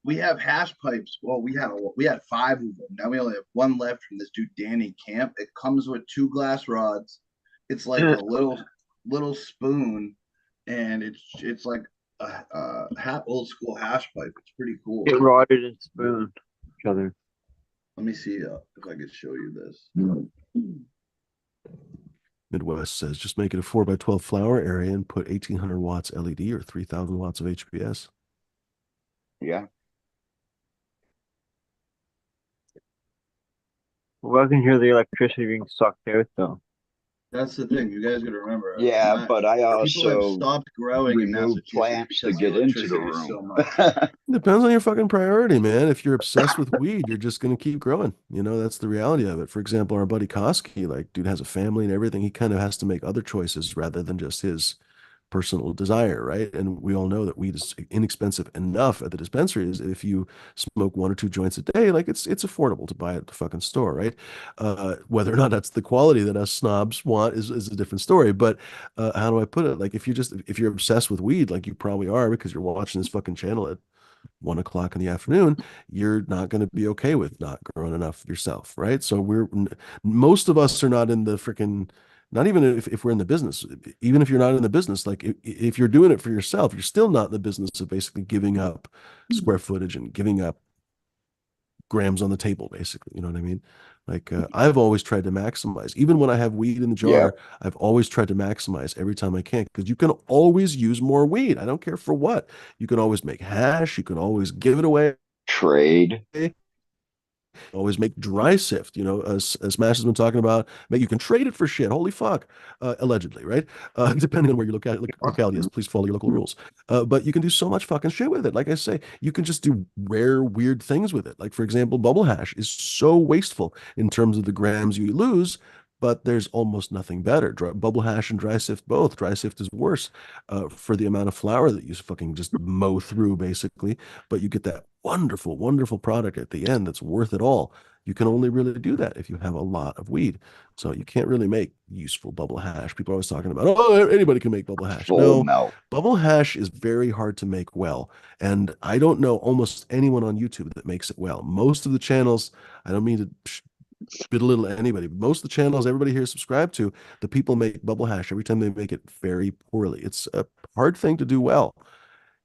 we have hash pipes. Well, we had five of them. Now we only have one left from this dude Danny Camp. It comes with two glass rods. It's like a little spoon, and it's like a old school hash pipe. It's pretty cool. Get rotted and spoon each other. Let me see if I could show you this. Midwest says just make it a 4x12 flower area and put 1800 watts LED or 3000 watts of HPS. Yeah. Well, I can hear the electricity being sucked out, though. That's the thing. You guys got to remember. Yeah, but I People have also stopped growing in remove Massachusetts plants to because the get into the electricity is room. so much. Depends on your fucking priority, man. If you're obsessed with weed, you're just going to keep growing. You know, that's the reality of it. For example, our buddy Koski, like, dude has a family and everything. He kind of has to make other choices rather than just his personal desire, right? And we all know that weed is inexpensive enough at the dispensaries. If you smoke one or two joints a day, like it's affordable to buy at the fucking store, right? Whether or not that's the quality that us snobs want is a different story. But how do I put it? Like if you're obsessed with weed, like you probably are because you're watching this fucking channel at 1 o'clock in the afternoon, you're not going to be okay with not growing enough yourself, right? So most of us are not in the freaking, not even if we're in the business, even if you're not in the business, like if you're doing it for yourself, you're still not in the business of basically giving up square footage and giving up grams on the table, basically. You know what I mean? Like I've always tried to maximize, even when I have weed in the Yeah. jar, I've always tried to maximize every time I can because you can always use more weed. I don't care for what. You can always make hash. You can always give it away. Trade. Always make dry sift, you know, as Smash has been talking about. You can trade it for shit. Holy fuck, allegedly, right? Depending on where your locality is, please follow your local rules. But you can do so much fucking shit with it. Like I say, you can just do rare, weird things with it. Like for example, bubble hash is so wasteful in terms of the grams you lose. But there's almost nothing better. Bubble hash and dry sift both. Dry sift is worse for the amount of flour that you fucking just mow through, basically. But you get that wonderful, wonderful product at the end that's worth it all. You can only really do that if you have a lot of weed. So you can't really make useful bubble hash. People are always talking about, oh, anybody can make bubble hash. Full No, melt. bubble hash is very hard to make well. And I don't know almost anyone on YouTube that makes it well. Most of the channels, I don't mean to belittle anybody, but most of the channels everybody here is subscribed to, the people make bubble hash every time they make it very poorly. It's a hard thing to do well.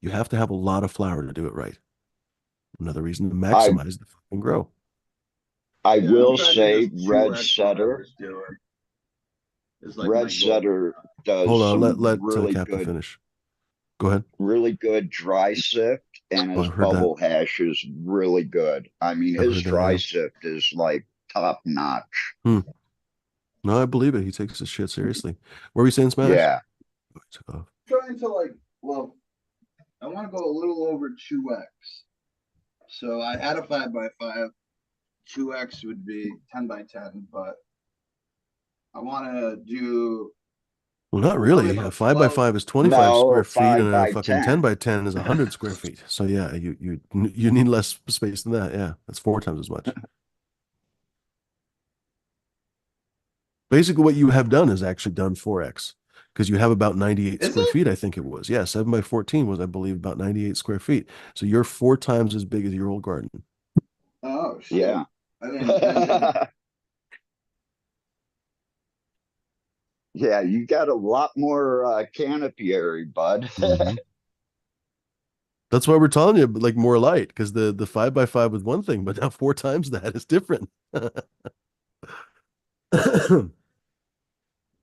You have to have a lot of flour to do it right. Another reason to I maximize the fucking grow. I Yeah, I'm will trying to say just Red 2x what I Setter. was doing. Is like Red my goal right Setter now. does Hold on, let some let Captain good finish. Go ahead. really good dry sift, and Oh, his I've heard that. bubble hash is really good. I mean, I've his heard that. dry Yeah. sift is like top notch. No, I believe it. He takes his shit seriously. What were you saying, Smash? Yeah. Oh, he took off. Trying to well, I want to go a little over 2x. So I had a 5x5. 2x would be 10x10, but I want to do Well, not probably really. A about 5 by 12. 5 is 25 No, square feet, five and a by fucking 10 ten. by 10 is 100 square feet. So yeah, you need less space than that. Yeah, that's 4 times as much. Basically, what you have done is actually done 4x because you have about 98 Is square it? feet, I think it was. Yeah, 7 by 14 was, I believe, about 98 square feet. So you're 4 times as big as your old garden. Oh shit! Yeah. I didn't know that. Yeah, you got a lot more canopy area, bud. Mhm. That's why we're telling you, like more light, because the 5x5 was one thing, but now 4 times that is different.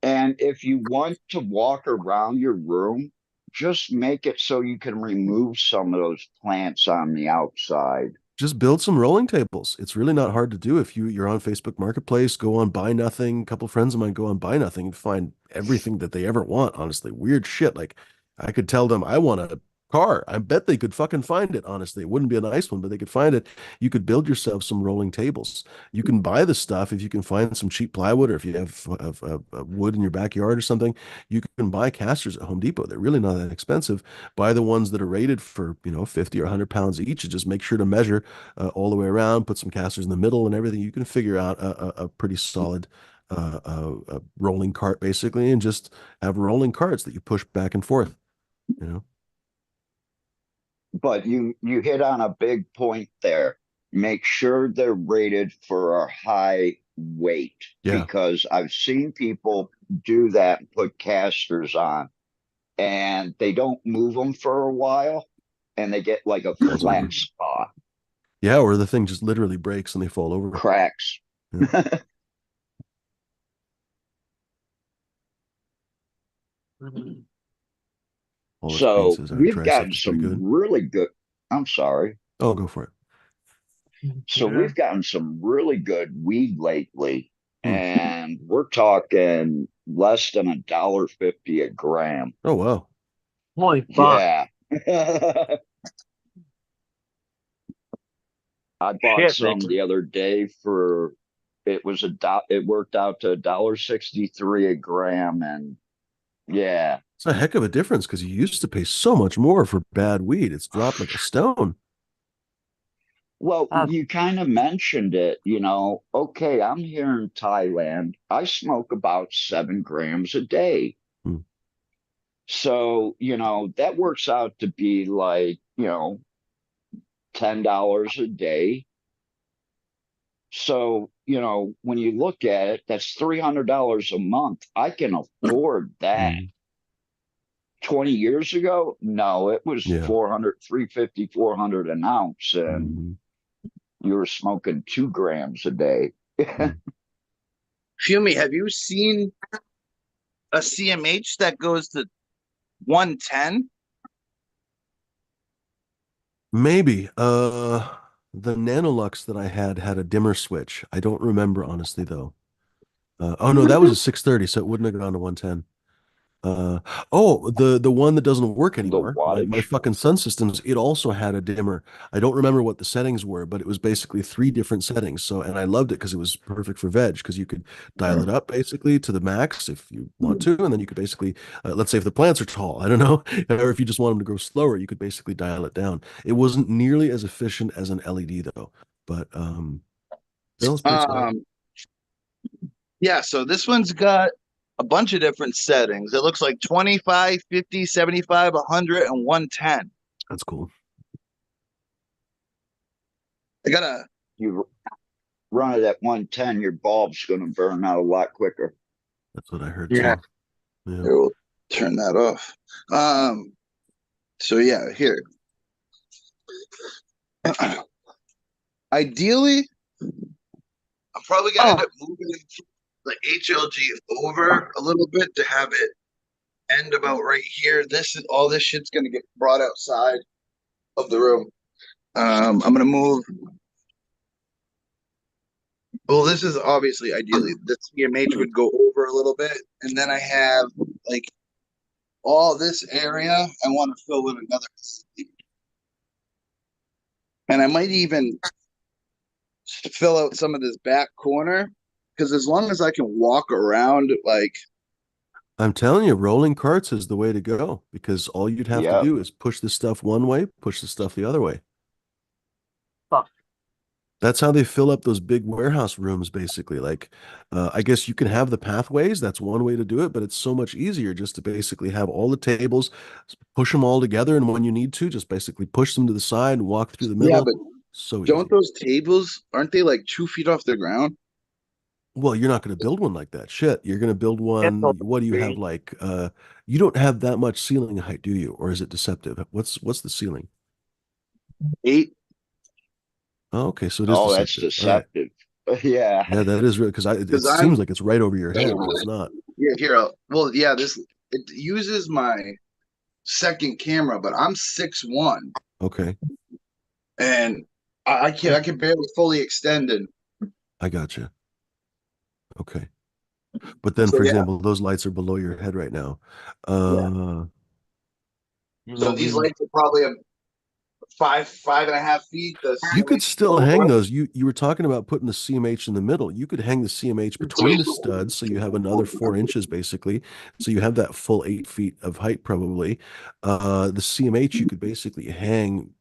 And if you want to walk around your room, just make it so you can remove some of those plants on the outside. Just build some rolling tables. It's really not hard to do. If you're on Facebook Marketplace, go on Buy Nothing. A couple friends of mine go on Buy Nothing and find everything that they ever want, honestly. Weird shit. Like I could tell them I want a car. I bet they could fucking find it, honestly. It wouldn't be a nice one, but they could find it. You could build yourself some rolling tables. You can buy the stuff if you can find some cheap plywood, or if you have wood in your backyard or something. You can buy casters at Home Depot. They're really not that expensive. Buy the ones that are rated for, 50 or 100 pounds each, and just make sure to measure all the way around, put some casters in the middle and everything. You can figure out a pretty solid rolling cart, basically, and just have rolling carts that you push back and forth, you know? But you hit on a big point there. Make sure they're rated for a high weight, Yeah. because I've seen people do that and put casters on, and they don't move them for a while, and they get like a Falls flat over. spot, Yeah, or the thing just literally breaks and they fall over. cracks. Yeah. All So experiences. Our we've gotten tricep is pretty some good. really good, I'm sorry. Oh, go for it. So Yeah. we've gotten some really good weed lately, Hmm. and we're talking less than $1.50 a gram. Oh, wow. Holy fuck. Yeah. I bought Shit, some man. the other day for it worked out to $1.63 a gram, and yeah. It's a heck of a difference because you used to pay so much more for bad weed. It's dropped like a stone. Well, Uh, you kind of mentioned it. Okay, I'm here in Thailand. I smoke about 7 grams a day. Hmm. So, that works out to be like, $10 a day. So, when you look at it, that's $300 a month. I can afford that. Hmm. 20 years ago, no, it was Yeah. 400, 350, 400 an ounce, and Hmm. you were smoking 2 grams a day. Hmm. Fumi, have you seen a CMH that goes to 110? Maybe. The Nanolux that I had a dimmer switch. I don't remember honestly though. Oh no, that was a 630, so it wouldn't have gone to 110. Uh, oh, the one that doesn't work The anymore, my wattage. fucking Sun Systems, it also had a dimmer. I don't remember what the settings were, but it was basically three different settings. So, and I loved it because it was perfect for veg, because you could dial it up basically to the max if you want to, and then you could basically, let's say if the plants are tall, I don't know, or if you just want them to grow slower, you could basically dial it down. It wasn't nearly as efficient as an LED though, but still it's pretty solid. Um, yeah, so this one's got a bunch of different settings. It looks like 25, 50, 75, 100, and 110. That's cool. I gotta, You run it at 110, your bulb's going to burn out a lot quicker. That's what I heard yeah. too. Yeah. here, we'll turn that off. So yeah, here. Ideally, I'm probably gonna end up moving the HLG over a little bit to have it end about right here. All this shit's gonna get brought outside of the room. I'm gonna move. Well, this is obviously ideally the CMH would go over a little bit, and then I have like all this area I want to fill with another, and I might even fill out some of this back corner because as long as I can walk around, like I'm telling you, rolling carts is the way to go, because all you'd have to Yep. do is push the stuff one way, push the stuff the other way. Fuck. That's how they fill up those big warehouse rooms, basically. Like, I guess you can have the pathways. That's one way to do it, but it's so much easier just to basically have all the tables, push them all together, and when you need to, just basically push them to the side and walk through the yeah, middle. but So don't easy. those tables aren't they like 2 feet off the ground? Well, you're not going to build one like that. Shit, you're going to build That's one. all What do you have great. like? You don't have that much ceiling height, do you? Or is it deceptive? What's the ceiling? 8. Oh, okay, so it is Oh, that's deceptive. All right. deceptive. Yeah. Yeah, that is real because it Because seems I'm like it's right over your head, but it's not. yeah here. Well, yeah, this it uses my second camera, but I'm 6'1", Okay, and I can barely fully extend, and I got you. Okay. But then, so for yeah. example, those lights are below your head right now. Yeah. You So know, these maybe lights are probably a 5.5 feet. The you could CMH still below hang it. those. You were talking about putting the CMH in the middle. You could hang the CMH between the studs, so you have another 4 inches basically. So you have that full 8 feet of height probably. The CMH you could basically hang,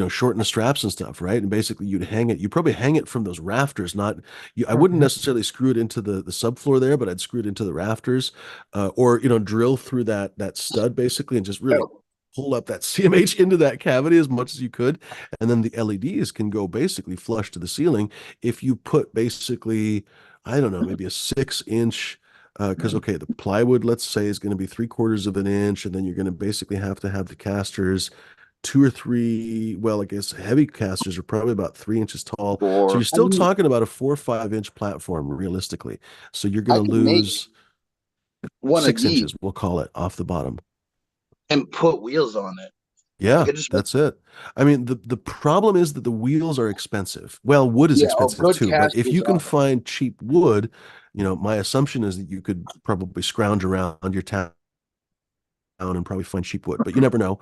shorten the straps and stuff, right? And basically you'd hang it. You probably hang it from those rafters, not you. I wouldn't necessarily screw it into the subfloor there, but I'd screw it into the rafters, or drill through that stud basically, and just really Oh, pull up that CMH into that cavity as much as you could, and then the LEDs can go basically flush to the ceiling if you put basically, I don't know, maybe a 6 inch. Because okay, the plywood, let's say, is going to be 3/4 of an inch, and then you're going to basically have to have the casters two or three, well, I guess heavy casters are probably about 3 inches tall. So you're Or I still mean, talking about a 4 or 5 inch platform realistically. So you're going I to could make lose one of six these inches, we'll call it, off the bottom. and put wheels on it. I Yeah, could just that's it. I mean, the problem is that the wheels are expensive. Well, wood is yeah, oh, expensive good too, but if casters you can on it. find cheap wood, my assumption is that you could probably scrounge around your town and probably find cheap wood, but you never know.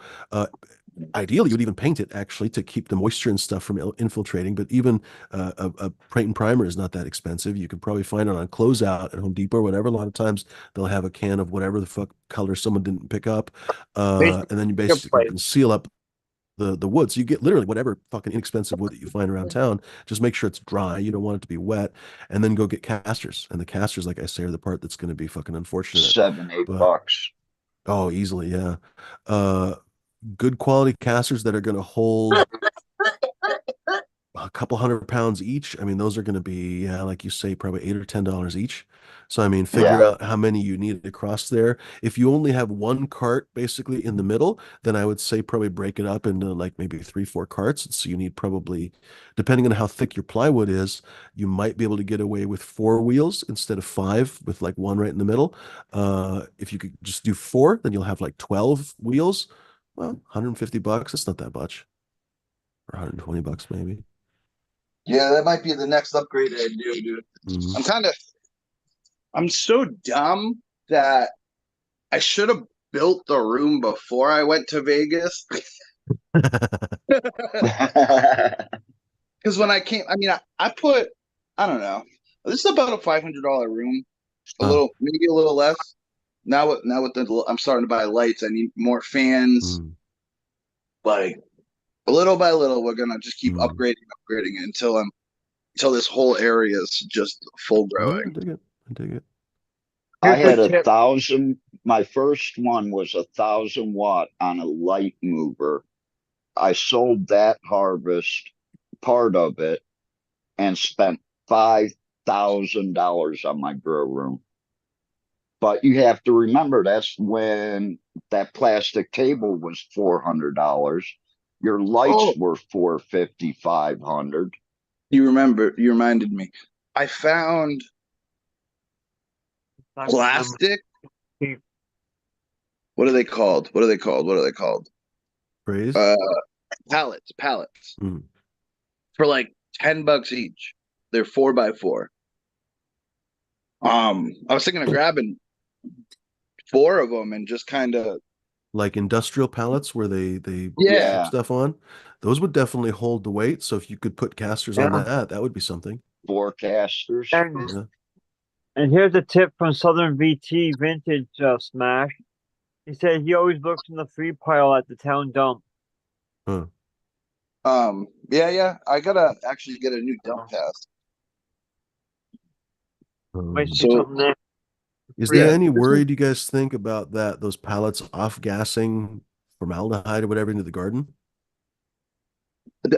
Ideally, you'd even paint it actually to keep the moisture and stuff from infiltrating. But even a paint and primer is not that expensive. You could probably find it on closeout at Home Depot or whatever. A lot of times they'll have a can of whatever the fuck color someone didn't pick up, Basically, and then you your basically place. can seal up the wood. So you get literally whatever fucking inexpensive wood that you find around town. Just make sure it's dry. You don't want it to be wet, and then go get casters. And the casters, like I say, are the part that's going to be fucking unfortunate. seven, eight But bucks. oh, easily, yeah. Uh, good quality casters that are going to hold a couple 100 pounds each. I mean, those are going to be, yeah, like you say, probably $8 or $10 each. So, I mean, figure Yeah. out how many you need across there. If you only have one cart basically in the middle, then I would say probably break it up into like maybe 3, 4 carts. So you need probably, depending on how thick your plywood is, you might be able to get away with 4 wheels instead of 5 with like one right in the middle. If you could just do 4, then you'll have like 12 wheels. Well, $150, that's not that much. Or $120 maybe. Yeah, that might be the next upgrade I do, dude. Mhm. I'm kind of I'm so dumb that I should have built the room before I went to Vegas. Because when I came, I mean, I put, I don't know, this is about a $500 room, a Huh. little, maybe a little less. Now with the, I'm starting to buy lights. I need more fans. Mm, Like little by little, we're gonna just keep mm. upgrading it until this whole area is just full Yeah, I growing. dig it. I dig it. I Here's a had tip. 1,000. My first one was 1,000 watt on a light mover. I sold that harvest part of it and spent $5,000 on my grow room. But you have to remember that's when that plastic table was $400. Your lights Oh, were 450, 500. you reminded me. I found Not gonna remember. plastic. What are they called? What are they called? What are they called? Praise. Uh, pallets Mm. for like $10 each. They're 4x4. I was thinking of grabbing 4 of them and just kind of Like industrial pallets where they yeah. ship Yeah, stuff on. Those would definitely hold the weight. So if you could put casters on Yeah. that would be something. forecasters. And Yeah. and here's a tip from Southern VT Vintage Smash. He said he always looks in the free pile at the town dump. Huh. Yeah. I gotta actually get a new dump pass. Might see So something there. Is there yeah, any worry, do you guys think about that, those pallets off gassing formaldehyde or whatever into the garden?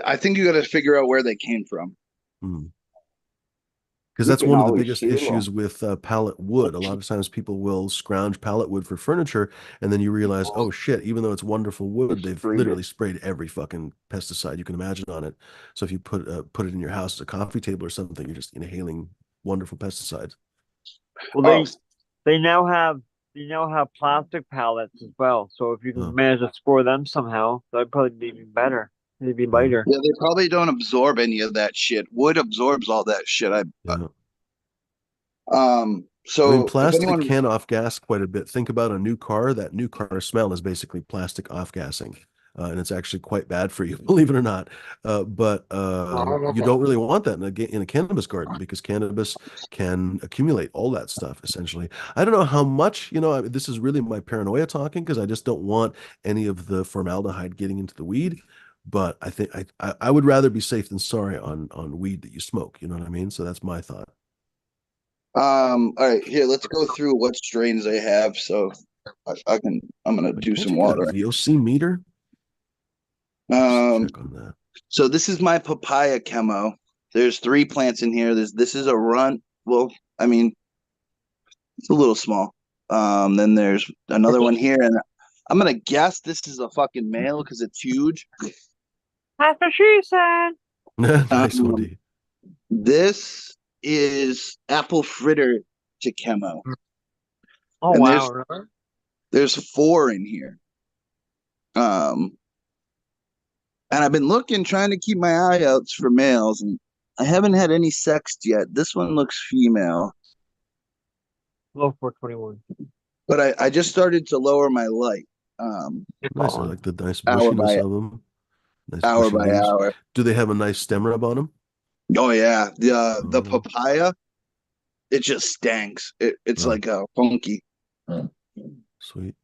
I think you got to figure out where they came from. Hmm. Because You that's can one of the always biggest seal them. issues with pallet wood. A lot of times people will scrounge pallet wood for furniture, and then you realize, oh shit, even though it's wonderful wood, they've Sprayed it. literally sprayed every fucking pesticide you can imagine on it. So if you put it in your house as a coffee table or something, you're just inhaling wonderful pesticides. Well, Oh, they now have plastic pallets as well. So if you Oh, can manage to score them somehow, that'd probably be even better. They'd be oh, lighter. yeah, they probably don't absorb any of that shit. Wood absorbs all that shit. yeah. I mean, So if plastic anyone, can off gas quite a bit. Think about a new car. That new car smell is basically plastic off gassing. And it's actually quite bad for you, believe it or not. But you don't really want that in a cannabis garden because cannabis can accumulate all that stuff essentially. I don't know how much, this is really my paranoia talking because I just don't want any of the formaldehyde getting into the weed. But I think I would rather be safe than sorry on weed that you smoke. You know what I mean? So that's my thought. all right, here, let's go through what strains they have. So I'm gonna But do can't some you get a water. VOC meter? Just Um, check on that. so this is my papaya chemo. There's 3 plants in here. This is a runt. Well, I mean, it's a little small. Then there's another one here, and I'm gonna guess this is a fucking male because it's huge. That's what she said. Nice one, Um, D. this is apple fritter to chemo, Oh and wow, really? there's 4 in here. Um, and I've been looking, trying to keep my eye out for males, and I haven't had any sexed yet. This one looks female, Low 421. but I just started to lower my light, Nice. I like the nice hour bushiness by of them. Nice hour bushy by leaves. hour. Do they have a nice stem rub on them? Oh yeah, the Oh, papaya, it just stanks. It's oh, like a funky. sweet.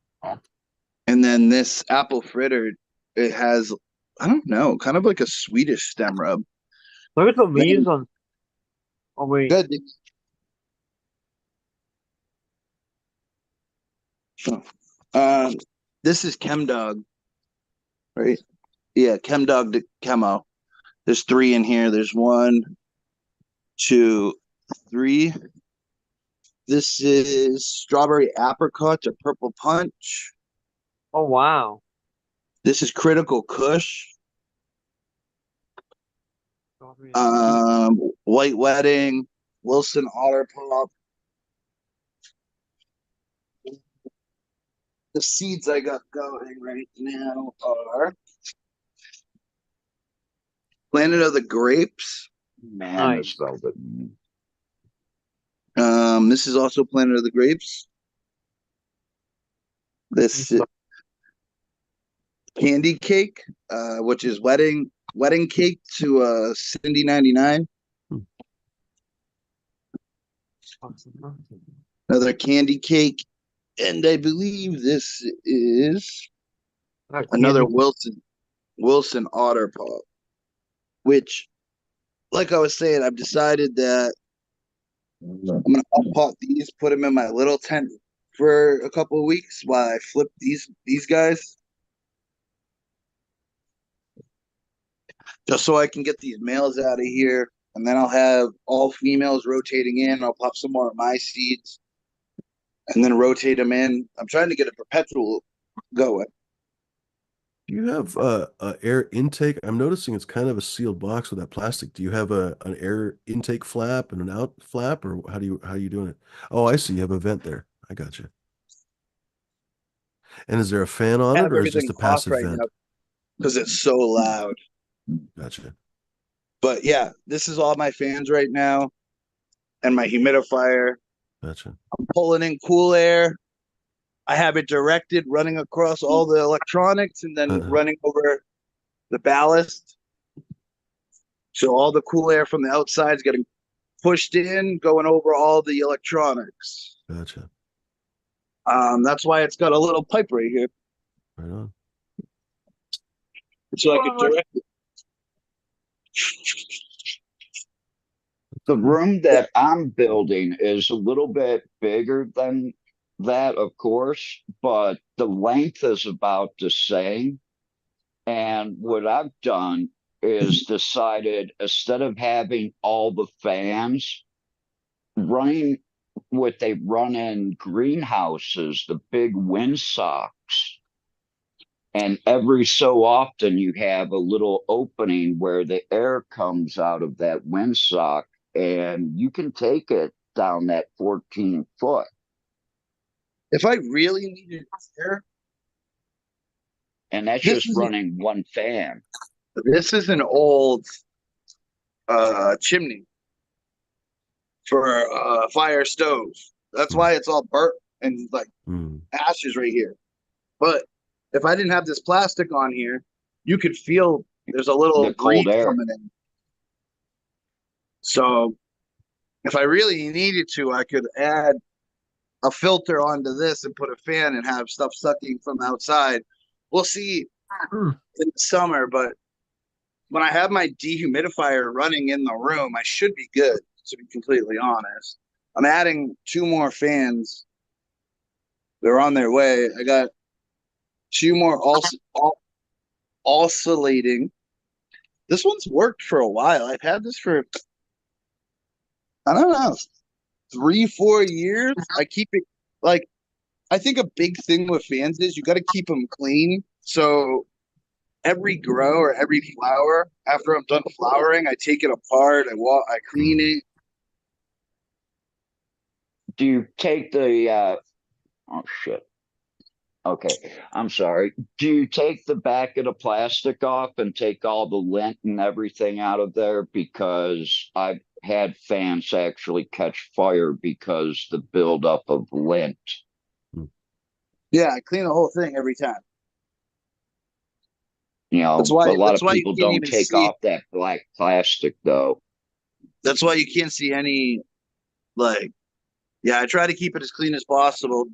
And then this apple fritter, it has, I don't know, kind of like a Swedish stem rub. Look at the leaves Man, on. Oh wait. good. Um, this is Chemdog, right? Yeah, Chemdog to Chemo. There's 3 in here. There's 1, 2, 3. This is strawberry apricot to purple punch. Oh wow. This is critical Kush. White wedding, Wilson Otter Pop. The seeds I got going right now are Planet of the Grapes. Man, this Nice. velvet. This is also Planet of the Grapes. This is Candy Cake, which is wedding cake to Cindy 99. Hmm. Another candy cake, and I believe this is another Candy. Wilson Otter Pop. Which, like I was saying, I've decided that I'm gonna unpot these, put them in my little tent for a couple of weeks while I flip these guys, just so I can get these males out of here, and then I'll have all females rotating in. I'll pop some more of my seeds, and then rotate them in. I'm trying to get a perpetual going. Do you have a air intake? I'm noticing it's kind of a sealed box with that plastic. Do you have an air intake flap and an out flap, or how are you doing it? Oh, I see. You have a vent there. I got you. And is there a fan on I it, have or is it just everything a off passive right now vent? because it's so loud. Gotcha. But yeah, this is all my fans right now and my humidifier. Gotcha. I'm pulling in cool air. I have it directed, running across all the electronics and then Uh, running over the ballast. So all the cool air from the outside is getting pushed in, going over all the electronics. gotcha. That's why it's got a little pipe right here, Right on. so I could direct it. The Cool. room Yeah. that I'm building is a little bit bigger than that, of course, but the length is about the same. And what I've done is decided instead of having all the fans, running what they run in greenhouses, the big windsocks. And every so often you have a little opening where the air comes out of that windsock and you can take it down that 14 foot. If I really needed air, And that's this just is running one fan. this is an old chimney for a fire stove. That's why it's all burnt and like ashes right here. But if I didn't have this plastic on here, you could feel there's a little The breeze cold air. coming in. So if I really needed to, I could add a filter onto this and put a fan and have stuff sucking from outside. We'll see in the summer, but when I have my dehumidifier running in the room, I should be good, to be completely honest. I'm adding 2 more fans. They're on their way. I got 2 more oscillating. This one's worked for a while. I've had this for, I don't know, 3-4 years. I keep it like, I think a big thing with fans is you got to keep them clean. So every grow or every flower, after I'm done flowering, I take it apart. I clean it. Do you take the oh shit. Okay, I'm sorry. Do you take the back of the plastic off and take all the lint and everything out of there? Because I've had fans actually catch fire because the buildup of lint. Yeah, I clean the whole thing every time. You know, That's but why a lot that's of why you people can't don't even take see. off that black plastic though. That's why you can't see any like. Yeah, I try to keep it as clean as possible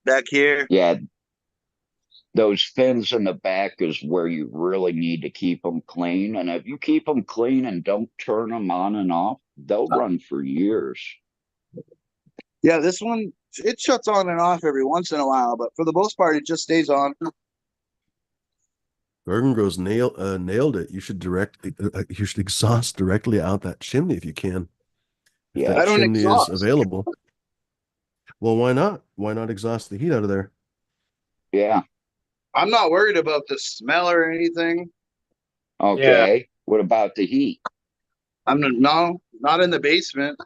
back here. Yeah, those fins in the back is where you really need to keep them clean. And if you keep them clean and don't turn them on and off, they'll run for years. Yeah, this one it shuts on and off every once in a while, but for the most part, it just stays on. Garden Grow's nailed it. You should exhaust directly out that chimney if you can. If Yeah. that I don't chimney is exhaust. available. Well, why not? Why not exhaust the heat out of there? Yeah. I'm not worried about the smell or anything. Okay. Yeah. What about the heat? No, not in the basement.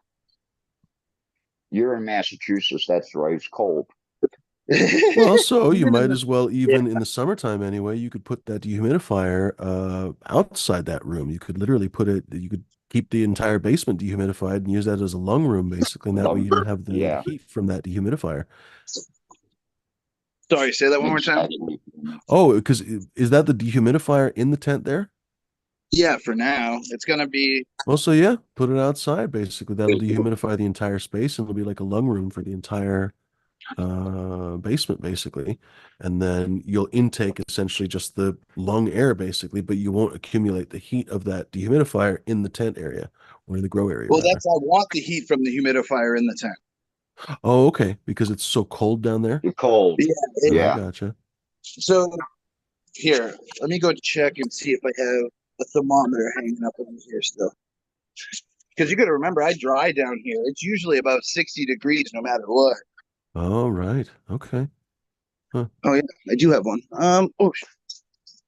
You're in Massachusetts. That's right. It's cold. Well, so you Even in might the- as well, Yeah. even in the summertime anyway, you could put that dehumidifier outside that room. You could literally you could keep the entire basement dehumidified and use that as a lung room, basically. And that way you don't have the Yeah. heat from that dehumidifier. Sorry, say that one more time. Exactly. Oh, because is that the dehumidifier in the tent there? Yeah, for now. It's gonna be Well, so yeah, put it outside, basically. That'll dehumidify the entire space and it'll be like a lung room for the entire basement, basically. And then you'll intake essentially just the lung air, basically, but you won't accumulate the heat of that dehumidifier in the tent area or in the grow area, well, rather. that's I want the heat from the humidifier in the tent. Oh, okay, because it's so cold down there. You're cold. Yeah, I Yeah. gotcha. so here, let me go check and see if I have a thermometer hanging up over here still. Because you got to remember, I dry down here. It's usually about 60 degrees no matter what. Oh, right. Okay. Huh. Oh yeah, I do have one.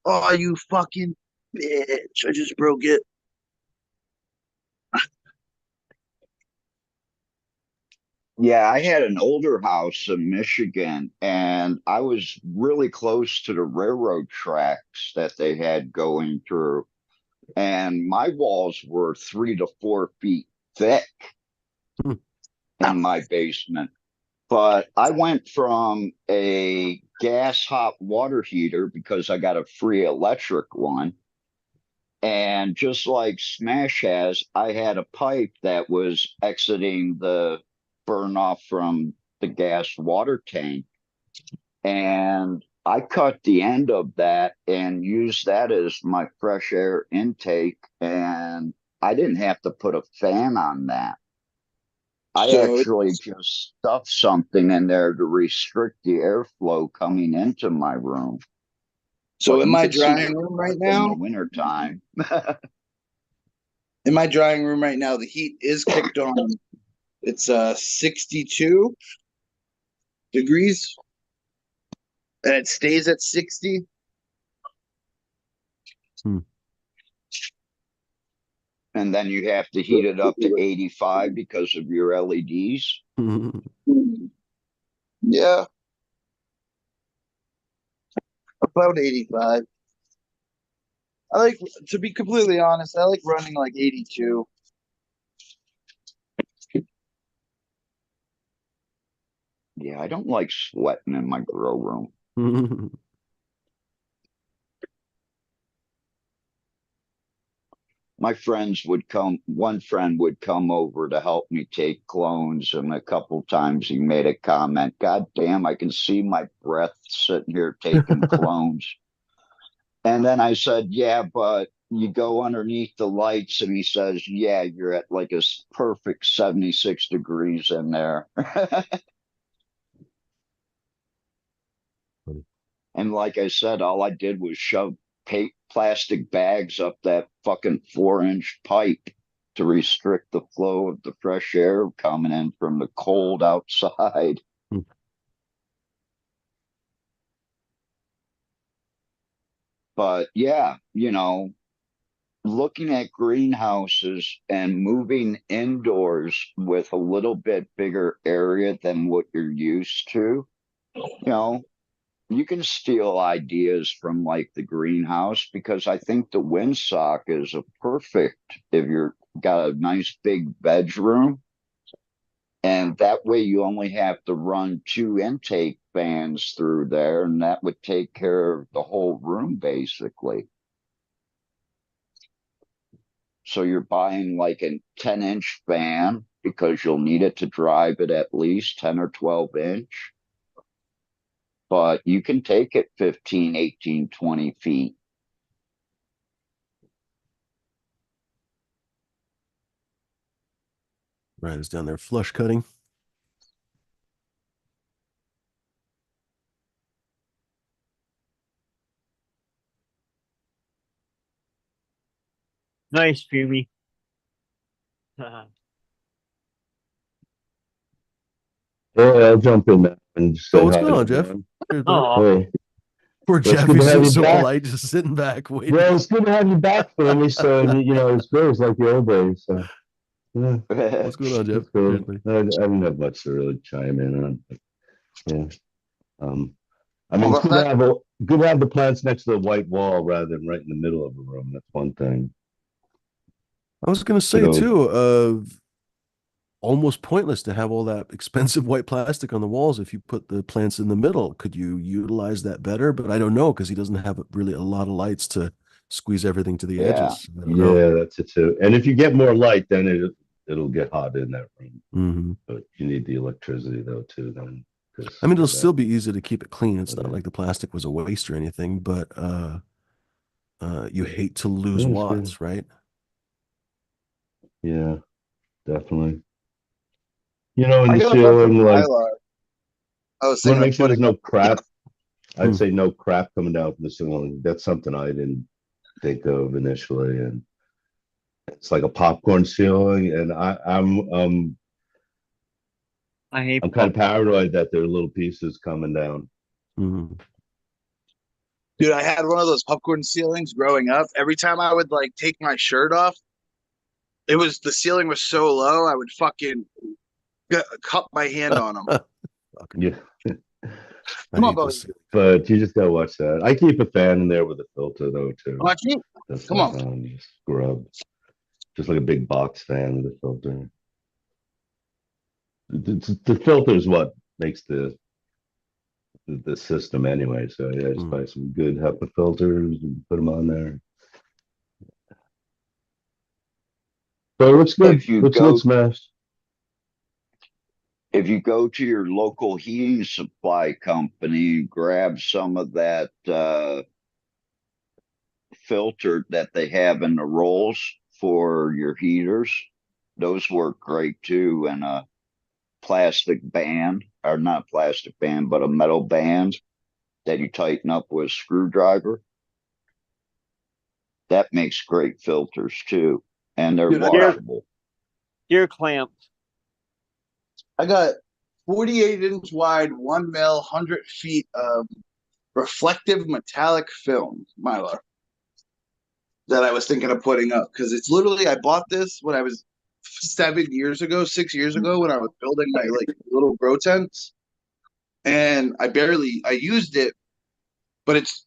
Oh, you fucking bitch! I just broke it. Yeah, I had an older house in Michigan, and I was really close to the railroad tracks that they had going through. And my walls were 3 to 4 feet thick Hmm. in my basement. But I went from a gas hot water heater because I got a free electric one. And just like Smash has, I had a pipe that was exiting the burn off from the gas water tank. And I cut the end of that and used that as my fresh air intake. And I didn't have to put a fan on that. I So, actually just stuffed something in there to restrict the airflow coming into my room. so But in you my can see drying it room right in the now, wintertime. in my drying room right now, the heat is kicked on It's 62 degrees, and it stays at 60. And then you have to heat it up to 85 because of your LEDs. Yeah, about 85. I like, to be completely honest, I like running like 82. Yeah, I don't like sweating in my grow room. My friends would come, one friend would come over to help me take clones, and a couple times he made a comment, God damn, I can see my breath sitting here taking clones. And then I said, yeah, but you go underneath the lights, and he says, yeah, you're at like a perfect 76 degrees in there. And like I said, all I did was shove plastic bags up that fucking 4-inch pipe to restrict the flow of the fresh air coming in from the cold outside. But yeah, looking at greenhouses and moving indoors with a little bit bigger area than what you're used to, you can steal ideas from like the greenhouse, because I think the windsock is a perfect if you're got a nice big bedroom, and that way you only have to run 2 intake fans through there, and that would take care of the whole room basically. So you're buying like a 10-inch fan because you'll need it to drive it at least 10 or 12-inch, but you can take it 15, 18, 20 feet. Right, it's down there flush cutting. Nice, Fumi. Yeah, I'll jump in now and Oh, say what's hi going to on, Jeff? everyone. Oh, Hey, Poor well, it's Jeff, good to he's have just you so back. polite, just sitting back waiting. Well, it's good to have you back, family. So, it's great. It's like the old days. So, yeah, What's going on, Jeff? it's cool. Seriously. I didn't have much to really chime in on. But yeah. I mean, Well, it's good to have the plants next to the white wall rather than right in the middle of a room. That's one thing. I was going to You say know, too, almost pointless to have all that expensive white plastic on the walls if you put the plants in the middle. Could you utilize that better? But I don't know, because he doesn't have really a lot of lights to squeeze everything to the Yeah. edges. I don't know. yeah, that's it too. And if you get more light, then it'll get hot in that room. Mhm. But you need the electricity though too. Then, I mean, it'll that. still be easy to keep it clean. It's not Yeah. like the plastic was a waste or anything, but you hate to lose Yeah, it's good. watts, right? Yeah, definitely. In I the got a bunch of ceiling, like, mylar. I was you want thinking to of make sure there's putting no up. crap. I'd Hmm. say no crap coming down from the ceiling. That's something I didn't think of initially, and it's like a popcorn ceiling, and I hate I'm kind of popcorn. paranoid that there are little pieces coming down. Mhm. Dude, I had one of those popcorn ceilings growing up. Every time I would like take my shirt off, the ceiling was so low, I would fucking cut my hand on them. Fucking, Yeah, I Come on, hate Bowie. those. but you just gotta watch that. I keep a fan in there with a filter though too. Watch me. That's Come like on. just scrub, just like a big box fan with a filter. The filter is what makes the system anyway. So yeah, just Mm. buy some good HEPA filters and put them on there. So it looks good. if you Looks good go smashed. if you go to your local heating supply company, grab some of that filter that they have in the rolls for your heaters. Those work great too. And a plastic band, or not plastic band, but a metal band that you tighten up with a screwdriver. That makes great filters too. And they're Dude, Dear, washable. dear clamps. I got 48-inch wide, 1 mil, 100 feet of reflective metallic film mylar that I was thinking of putting up because it's literally I bought this when I was 7 years ago, 6 years ago when I was building my like little grow tents, and I used it, but it's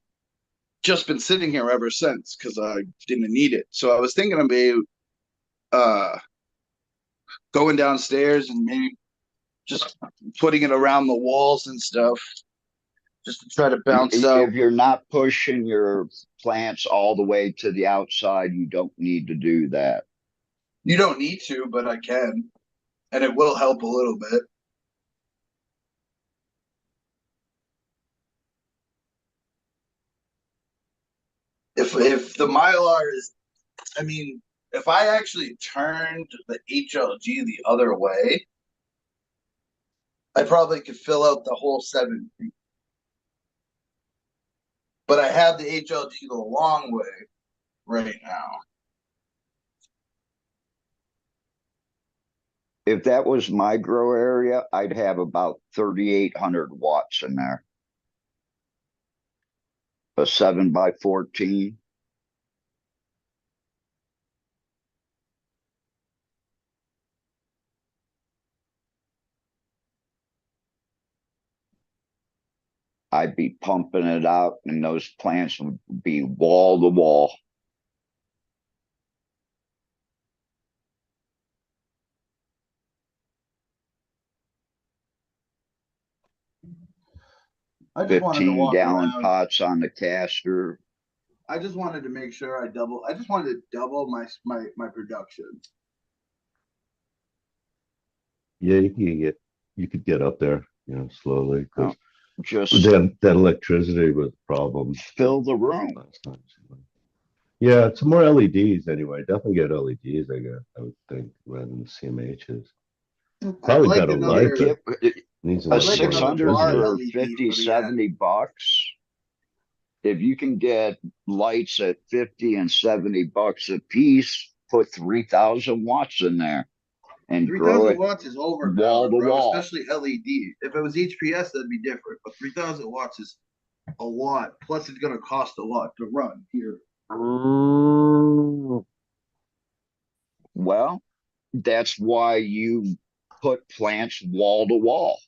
just been sitting here ever since because I didn't need it. So I was thinking about uh going downstairs and maybe just putting it around the walls and stuff just to try to bounce out. If you're not pushing your plants all the way to the outside, you don't need to do that. You don't need to, but I can, and it will help a little bit. If the mylar is, I mean, if I actually turned the HLG the other way, I probably could fill out the whole 7 feet. But I have the HLG the long way right now. If that was my grow area, I'd have about 3,800 watts in there. A 7x14. I'd be pumping it out, and those plants would be wall to wall. I just wanted to walk 15-gallon around. pots on the caster. I just wanted to make sure I just wanted to double my production. Yeah, you could get up there, slowly because Just that electricity was a problem fill the room. last time. Yeah, some more LEDs anyway. Definitely get LEDs, I would think, rather than CMHs. I'd Probably like better another. light, but needs a A I'd lot like more 600 bar for electricity. LED 50, for the 70 bucks. If you can get lights at 50 and 70 bucks a piece, put 3,000 watts in there and grow 3,000 it watts is wall overpowered, to bro. wall. Especially LED. If it was HPS, that'd be different. But 3,000 watts is a lot. Plus, it's gonna cost a lot to run here. Well, that's why you put plants wall to wall,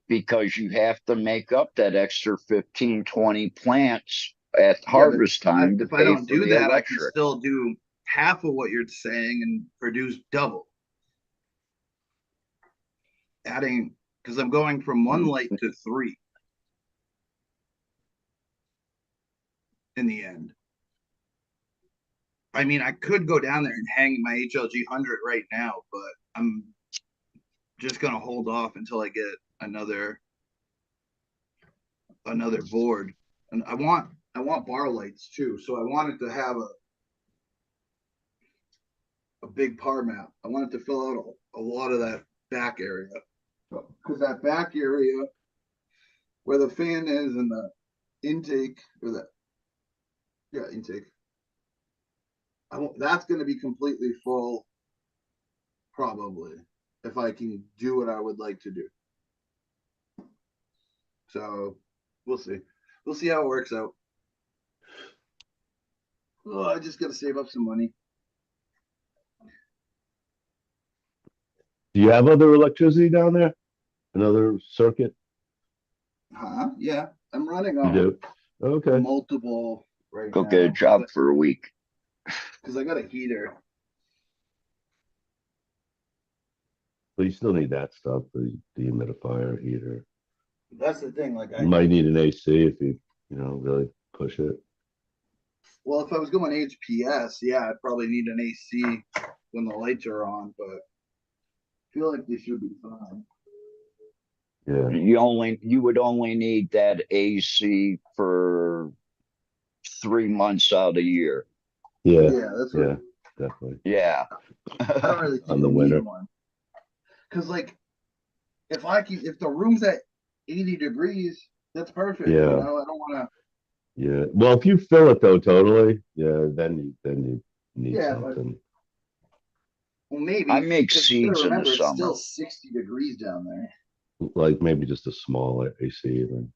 because you have to make up that extra 15, 20 plants at Yeah, but harvest time to if I pay don't for do the that, I can electric. still do half of what you're saying and produce double. Adding, because I'm going from one light to 3 in the end. I mean, I could go down there and hang my HLG 100 right now, but I'm just gonna hold off until I get another board. And I want bar lights too, so I wanted to have a big par map. I wanted to fill out a lot of that back area, because that back area where the fan is and the intake, or the intake, that's going to be completely full probably, if I can do what I would like to do. So we'll see how it works out. Oh, I just got to save up some money. Do you have other electricity down there? Another circuit? Yeah, I'm running You on do? Okay. multiple right Go now. get a job for a week. Because I got a heater. But you still need that stuff, the dehumidifier, heater. That's the thing. Like, You might need an AC if you really push it. well, if I was going HPS, yeah, I'd probably need an AC when the lights are on, but I feel like they should be fine. Yeah. You would only need that AC for 3 months out of the year. Yeah. Yeah, that's what. Yeah, definitely. Yeah. I don't really think On the I need winter. one. Because, like, if the room's at 80 degrees, that's perfect. Yeah. I don't want to. Yeah. Well, if you fill it though, totally, yeah, then you need Yeah, something. Well, maybe. I make 'Cause you gotta seeds in the remember, it's summer. still 60 degrees down there. Like maybe just a small AC. Then.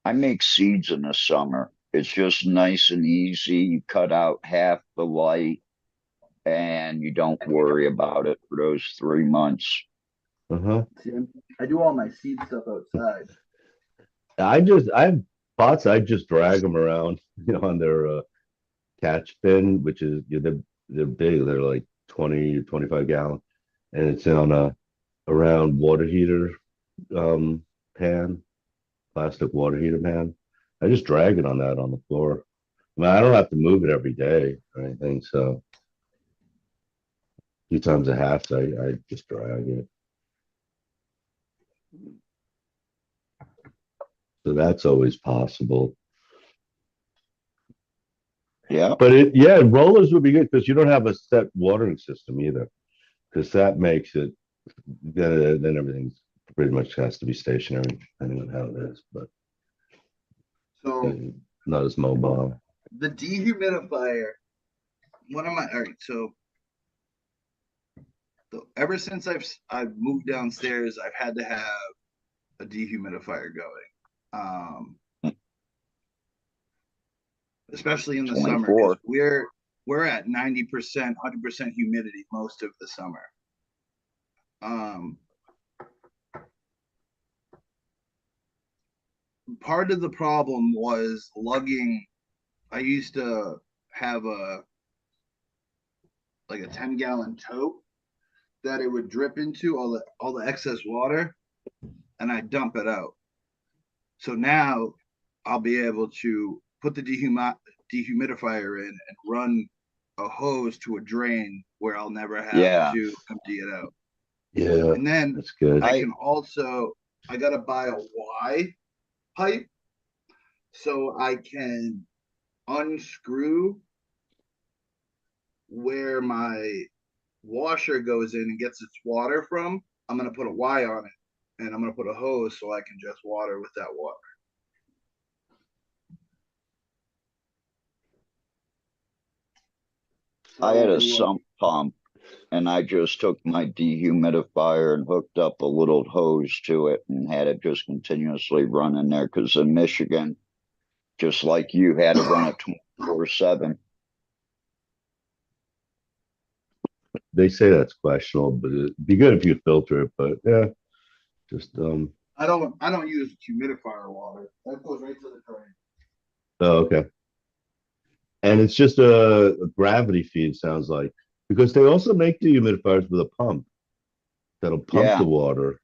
I make seeds in the summer. It's just nice and easy. You cut out half the light and you don't worry about it for those 3 months. Uh-huh. See, I do all my seed stuff outside. I have pots. I just drag them around, on their catch bin, which is they're big. They're like 20, 25 gallon, and it's on a round water heater um pan, plastic water heater pan. I just drag it on that on the floor. I mean, I don't have to move it every day or anything, so a few times a half, I just drag it. So that's always possible. Yeah. But rollers would be good because you don't have a set watering system either, because that makes it then everything pretty much has to be stationary depending on how it is, but So not as mobile. the dehumidifier, what am I? All right, so ever since I've moved downstairs, I've had to have a dehumidifier going. Especially in the summer, 24. we're at 90%, 100% humidity most of the summer. Part of the problem was lugging. I used to have a 10-gallon tote that it would drip into all the excess water, and I dump it out. So now I'll be able to put the dehumidifier in and run a hose to a drain where I'll never have Yeah. to empty it out. Yeah, And then that's good. I gotta buy a Y pipe so I can unscrew where my washer goes in and gets its water from. I'm gonna put a Y on it, and I'm gonna put a hose so I can just water with that water. I had a So, sump pump and I just took my dehumidifier and hooked up a little hose to it and had it just continuously running there. Because in Michigan, just like you, had to run it 24/7. They say that's questionable, but it'd be good if you filter it. But yeah, just I don't use humidifier water. That goes right to the drain. oh, okay. And it's just a gravity feed, sounds like, because they also make the humidifiers with a pump that'll pump the Yeah. water.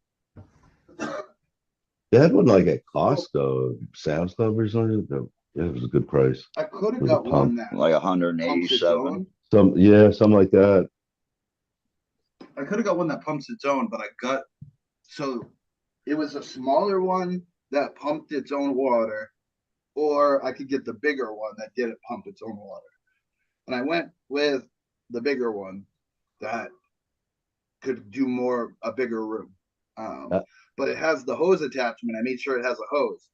They had one like at Costco, Sam's Club or something. Yeah, it was a good price I could have with a got one pump. that Like pumps its 187. own. Something like that. I could have got one that pumps its own, but so it was a smaller one that pumped its own water, or I could get the bigger one that didn't pump its own water. And I went with the bigger one that could do a bigger room. Uh, But it has the hose attachment. I made sure it has a hose.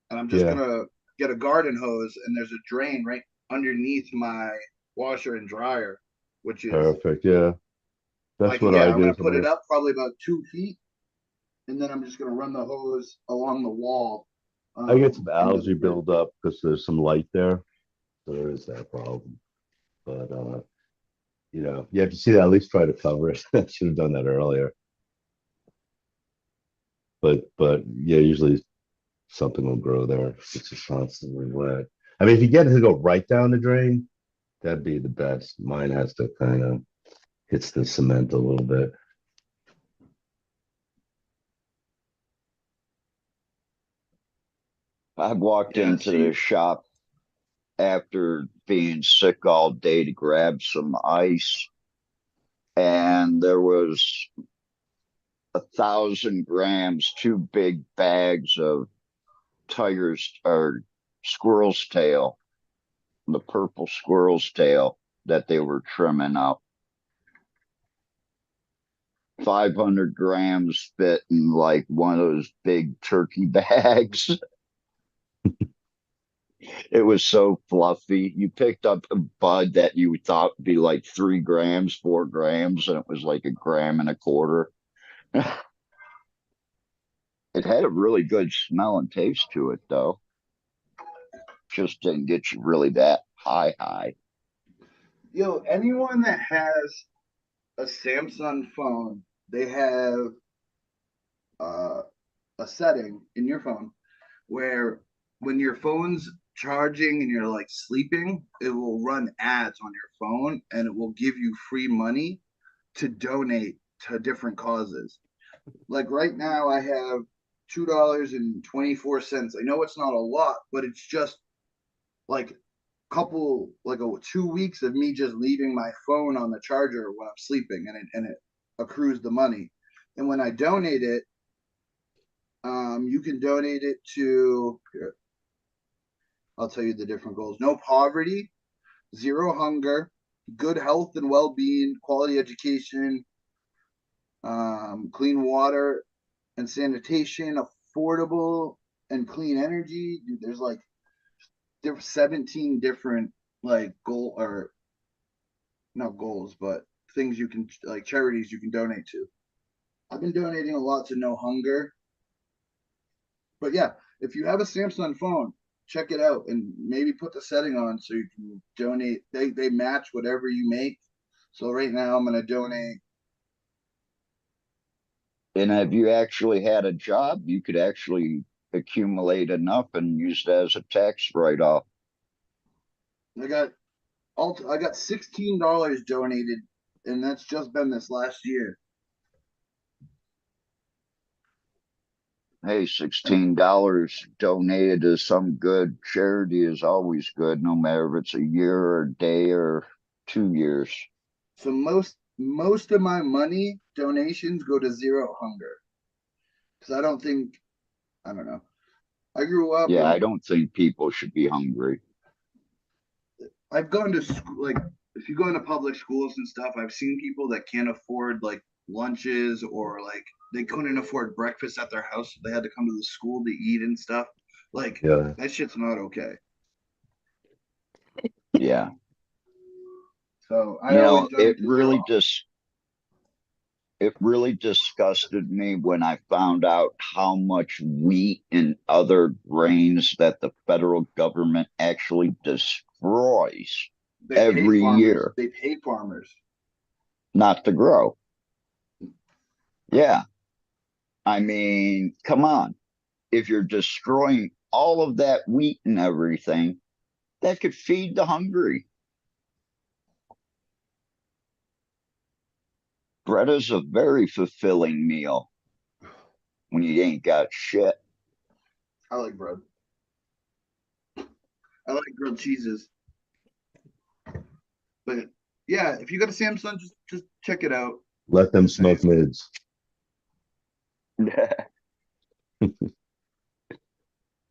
And I'm just yeah, gonna get a garden hose, and there's a drain right underneath my washer and dryer, which is perfect. Yeah, that's what I I'm do gonna for put it my. up probably about 2 feet, and then I'm just gonna run the hose along the wall. I get some Into algae the drain. buildup because there's some light there, so there is that problem. But you have to see that. At least try to cover it. I should have done that earlier. But yeah, usually something will grow there. It's just constantly wet. I mean, if you get it to go right down the drain, that'd be the best. Mine has to kind of hits the cement a little bit. I walked Yeah, into see, the shop after being sick all day to grab some ice, and there was 1,000 grams, two big bags of tiger's or squirrel's tail, the purple squirrel's tail that they were trimming up. 500 grams fit in like one of those big turkey bags. It was so fluffy. You picked up a bud that you thought would be like 3 grams, 4 grams, and it was like 1.25 grams. It had a really good smell and taste to it, though. Just didn't get you really that high. Yo, anyone that has a Samsung phone, they have uh, a setting in your phone where when your phone's charging and you're like sleeping, it will run ads on your phone and it will give you free money to donate to different causes. Like right now, I have $2.24. I know it's not a lot, but it's just like like 2 weeks of me just leaving my phone on the charger when I'm sleeping, and it accrues the money. And when I donate it, you can donate it to. Here, I'll tell you the different goals: no poverty, zero hunger, good health and well-being, quality education, clean water and sanitation, affordable and clean energy. Dude, there's like 17 different like goal or not goals, but things you can like charities you can donate to. I've been donating a lot to No Hunger, but yeah, if you have a Samsung phone, check it out and maybe put the setting on so you can donate. They match whatever you make. So right now I'm gonna donate. And if you actually had a job, you could actually accumulate enough and use it as a tax write-off. I got I got $16 donated, and that's just been this last year. Hey, $16 donated to some good charity is always good, no matter if it's a year or a day or 2 years. So most of my money donations go to Zero Hunger because I don't know. I grew up Yeah, I and don't think people should be hungry. I've gone to school. Like if you go into public schools and stuff, I've seen people that can't afford like lunches or like they couldn't afford breakfast at their house, so they had to come to the school to eat and stuff. Like Yeah. that shit's not okay. Yeah. So I You always know, donate to Zero Hunger. it really disgusted me when I found out how much wheat and other grains that the federal government actually destroys They pay every farmers. year They pay farmers. not to grow. Yeah. I mean, come on. If you're destroying all of that wheat and everything, that could feed the hungry. Bread is a very fulfilling meal when you ain't got shit. I like bread. I like grilled cheeses. But yeah, if you got a Samsung, just check it out. Let them Just saying. smoke mids.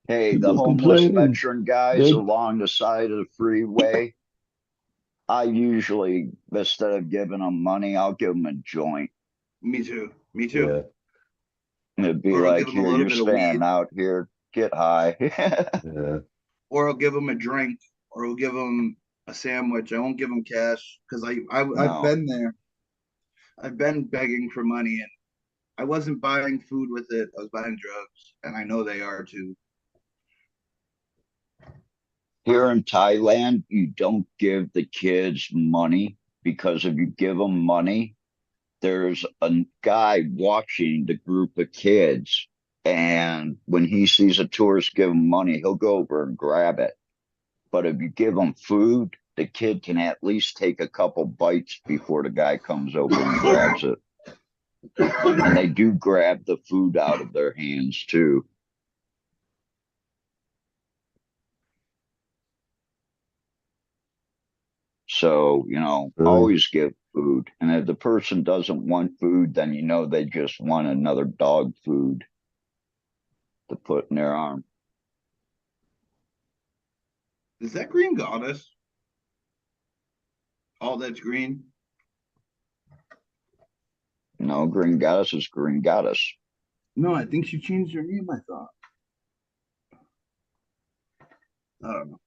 Hey, the People homeless complaining. veteran guys They along the side of the freeway, I usually, instead of giving them money, I'll give them a joint. Me too. Me too. yeah, It'd be Or I'll give like, them a here, little you're bit of weed, standing out here, get high. yeah. or I'll give them a drink, or I'll give them a sandwich. I won't give them cash because I've No. been there. I've been begging for money, and I wasn't buying food with it. I was buying drugs, and I know they are too. Here in Thailand, you don't give the kids money because if you give them money, there's a guy watching the group of kids. And when he sees a tourist give him money, he'll go over and grab it. But if you give them food, the kid can at least take a couple bites before the guy comes over and grabs it. And they do grab the food out of their hands too. So, Really. always give food. And if the person doesn't want food, then they just want another dog food to put in their arm. Is that green goddess? All that's green. No, Green Goddess is Green Goddess. No, I think she changed her name. I thought. I don't know.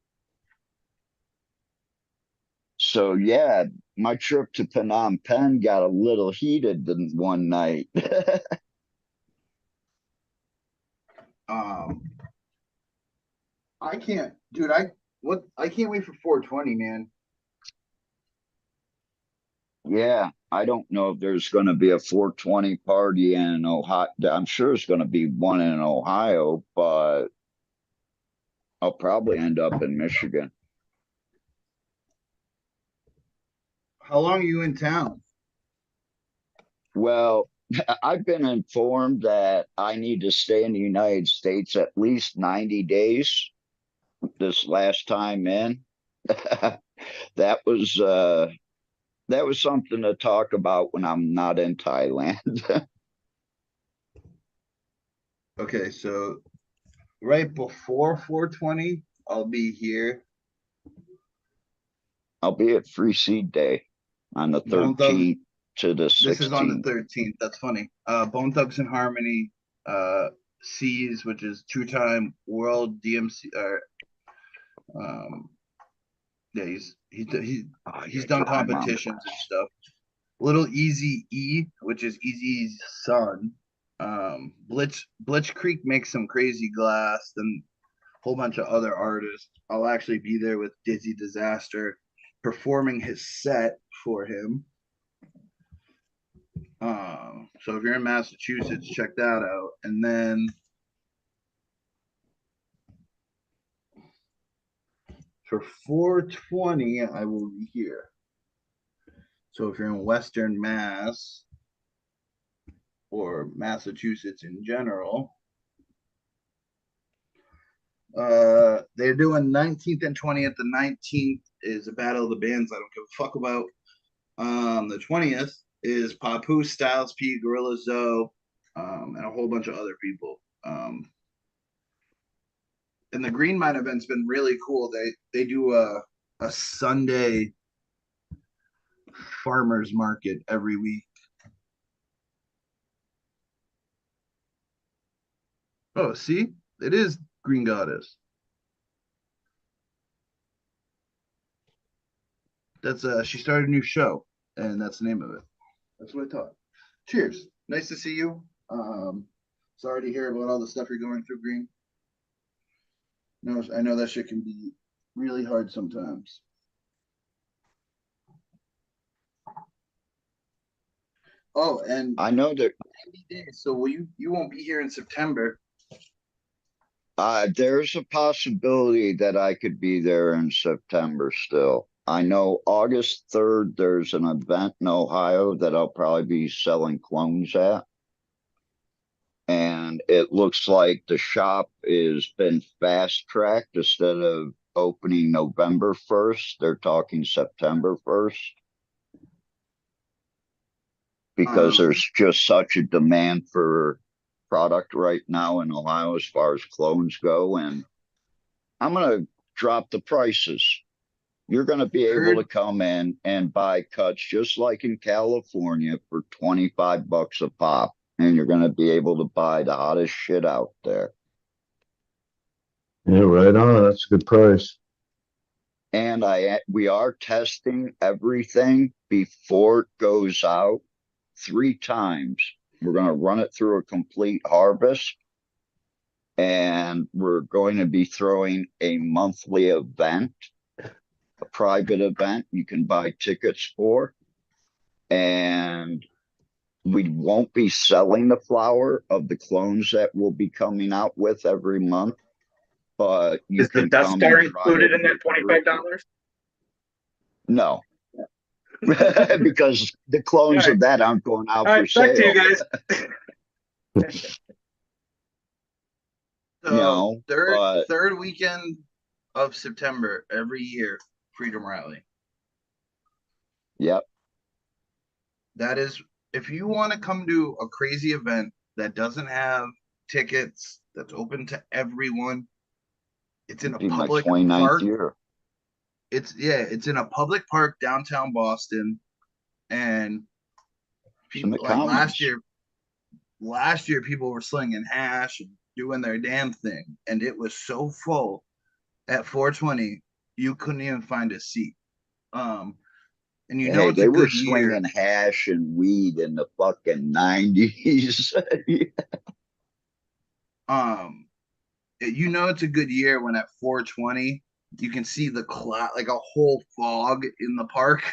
So yeah, my trip to Phnom Penh got a little heated one night. Um, I can't, dude. I can't wait for 420, man. Yeah, I don't know if there's going to be a 420 party in Ohio. I'm sure there's going to be one in Ohio, but I'll probably end up in Michigan. How long are you in town? Well, I've been informed that I need to stay in the United States at least 90 days this last time in. That was that was something to talk about when I'm not in Thailand. Okay, so right before 420, I'll be here. I'll be at Free Seed Day on the Bone Thugs. 13th to the This is on the 16th. 13th. That's funny. Bone Thugs and Harmony, C's, which is two-time world DMC. Um, yeah, Oh, he's yeah, done I remember. competitions and stuff. Little Easy E, which is Easy's son. Blitz Creek makes some crazy glass. Then a whole bunch of other artists. I'll actually be there with Dizzy Disaster, performing his set for him. So if you're in Massachusetts, check that out. And then for 420, I will be here. So if you're in Western Mass or Massachusetts in general, they're doing 19th and 20th. The 19th is a battle of the bands I don't give a fuck about. The 20th is Papoose, Styles P, Gorilla Zoe, and a whole bunch of other people. And the Green Mine event's been really cool. They do a Sunday farmers market every week. Oh, see, it is Green Goddess. That's she started a new show, and that's the name of it. That's what I thought. Cheers. Nice to see you. Sorry to hear about all the stuff you're going through, Green. No, I know that shit can be really hard sometimes. Oh, and I know that 90 days. So will you won't be here in September. there's a possibility that I could be there in September still. I know August 3rd, there's an event in Ohio that I'll probably be selling clones at. And it looks like the shop has been fast tracked. Instead of opening November 1st, they're talking September 1st because there's just such a demand for product right now in Ohio as far as clones go. And I'm going to drop the prices. You're going to be able to come in and buy cuts just like in California for 25 bucks a pop. And you're going to be able to buy the hottest shit out there. Yeah, right on. That's a good price. And we are testing everything before it goes out 3 times. We're going to run it through a complete harvest, and we're going to be throwing a monthly event, a private event you can buy tickets for. And we won't be selling the flower of the clones that we'll be coming out with every month, but you Is the can Death come Star and try included it in that $25? No, because the clones All right. of that aren't going out All for right, back to you sale. guys. So But third weekend of September every year, Freedom Rally. yep, That is, if you want to come to a crazy event that doesn't have tickets, that's open to everyone, it's in a be my public 29th park. year. It's in a public park downtown Boston, and In the people like Commons. last year people were slinging hash and doing their damn thing, and it was so full. at 420, you couldn't even find a seat. And you know Hey, it's a they were good year. slinging hash and weed in the fucking 90s. You know it's a good year when at 420 you can see the cloud, like a whole fog in the park,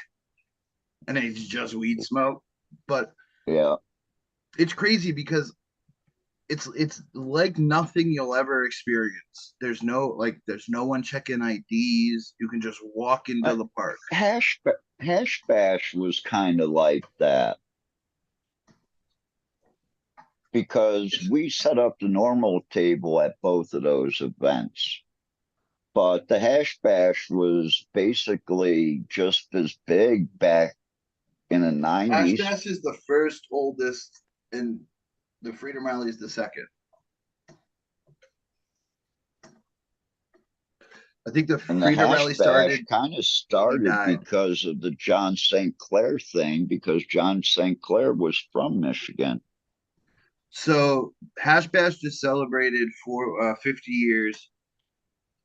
and it's just weed smoke. But Yeah. it's crazy because it's like nothing you'll ever experience. There's no one checking IDs. You can just walk into Uh, the park. Hash Bash was kind of like that because we set up the normal table at both of those events. But the Hash Bash was basically just as big back in the Hash 90s. Bash is the first oldest, and the Freedom Rally is the second. I think the And the Freedom Hash Rally Bash started kind of when he started died. because of the John St. Clair thing, because John St. Clair was from Michigan. So Hash Bash just celebrated for 50 years,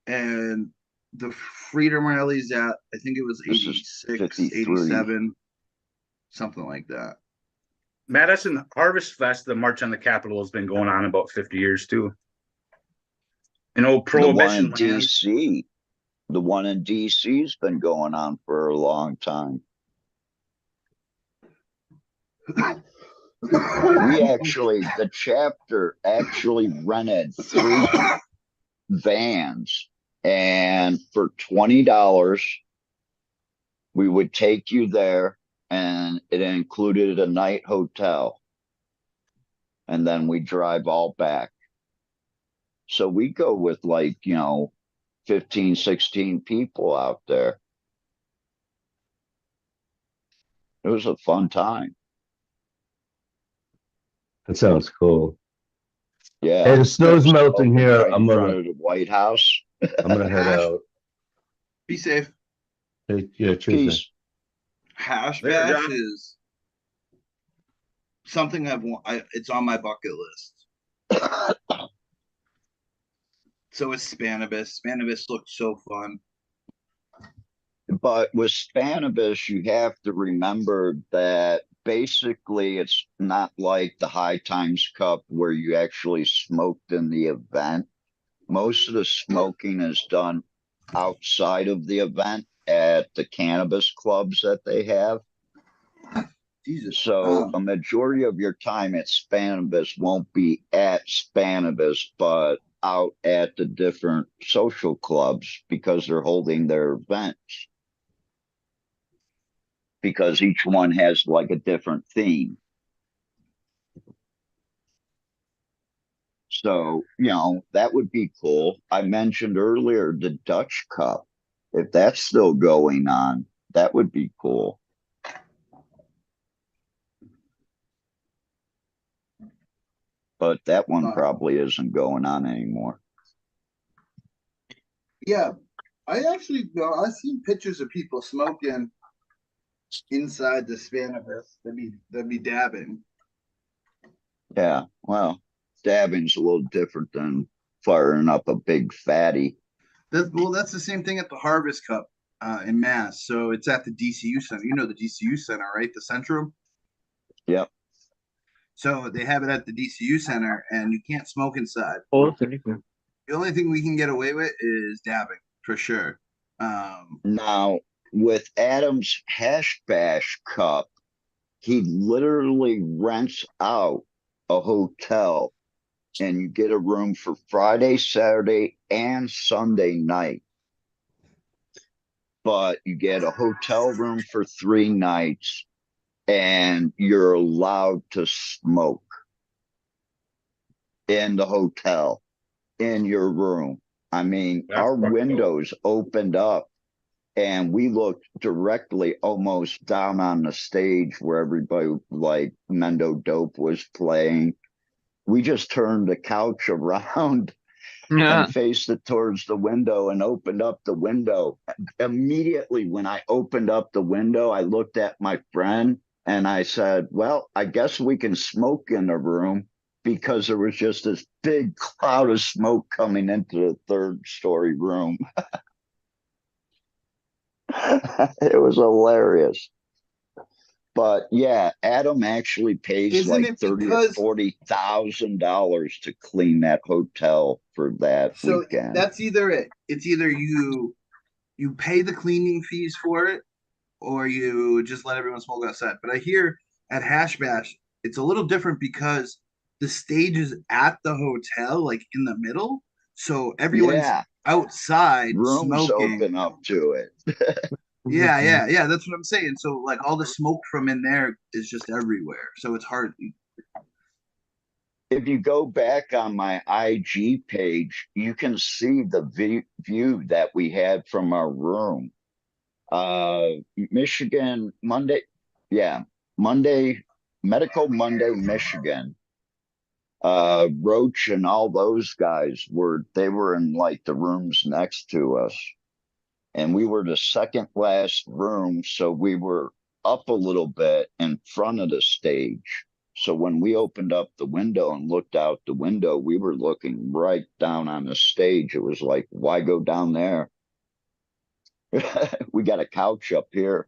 and the Freedom Rally's at, I think it was This is 86, 53. 87, something like that. Madison Harvest Fest, the March on the Capitol, has been going on about 50 years too. In old The one in Prohibition land. DC, the one in DC's been going on for a long time. The chapter actually rented 3 vans, and for $20, we would take you there, and it included a night hotel. And then we drive all back. So we go with 15, 16 people out there. It was a fun time. That sounds cool. Yeah. Hey, the snow's melting Smoking here. right in front of the White House. I'm gonna head Hash, out. be safe. Hey, yeah, cheers, man. Peace. Hash There, Bash John. is something it's on my bucket list. So is Spanibus. Spanibus looks so fun. But with Spanibus, you have to remember that basically it's not like the High Times Cup where you actually smoked in the event. Most of the smoking is done outside of the event at the cannabis clubs that they have. Jesus. So a majority of your time at Spanibus won't be at Spanibus, but out at the different social clubs because they're holding their events. Because each one has like a different theme. So, that would be cool. I mentioned earlier the Dutch Cup. If that's still going on, that would be cool. But that one probably isn't going on anymore. Yeah, I've seen pictures of people smoking inside the Spanibus. They'd be dabbing. Yeah, well, dabbing's a little different than firing up a big fatty. That's the same thing at the Harvest Cup in Mass. So it's at the DCU Center. You know the DCU Center, right? The Centrum. Yep. So they have it at the DCU Center, and you can't smoke inside. Oh, that's anything. The only thing we can get away with is dabbing, for sure. Now, with Adam's Hash Bash Cup, he literally rents out a hotel and you get a room for Friday, Saturday, and Sunday night. But you get a hotel room for 3 nights and you're allowed to smoke in the hotel, in your room. I mean, our windows opened up and we looked directly almost down on the stage where everybody like Mendo Dope was playing. We just turned the couch around Yeah. and faced it towards the window and opened up the window. Immediately when I opened up the window, I looked at my friend and I said, well, I guess we can smoke in the room. because there was just this big cloud of smoke coming into the third story room. It was hilarious. But yeah, Adam actually pays Isn't like it 30 or because $40,000 to clean that hotel for that so weekend. that's either it. It's either you pay the cleaning fees for it or you just let everyone smoke outside. But I hear at Hash Bash, it's a little different because the stage is at the hotel, like in the middle. So everyone's Yeah, outside rooms smoking. open up to it. Yeah. That's what I'm saying. So like all the smoke from in there is just everywhere. So it's hard. If you go back on my IG page, you can see the view that we had from our room. Michigan Monday, yeah, Monday, Medical Monday, Michigan. Roach and all those guys were in like the rooms next to us, and we were the second last room, so we were up a little bit in front of the stage. So when we opened up the window and looked out the window, we were looking right down on the stage. It was like, why go down there? We got a couch up here.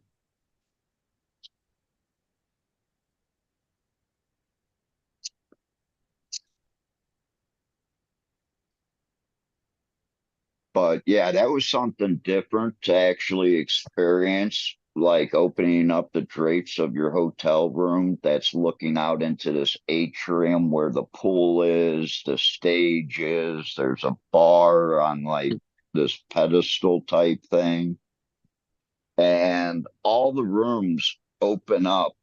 But yeah, that was something different to actually experience, like opening up the drapes of your hotel room that's looking out into this atrium where the pool is, the stage is, there's a bar on like this pedestal type thing. And all the rooms open up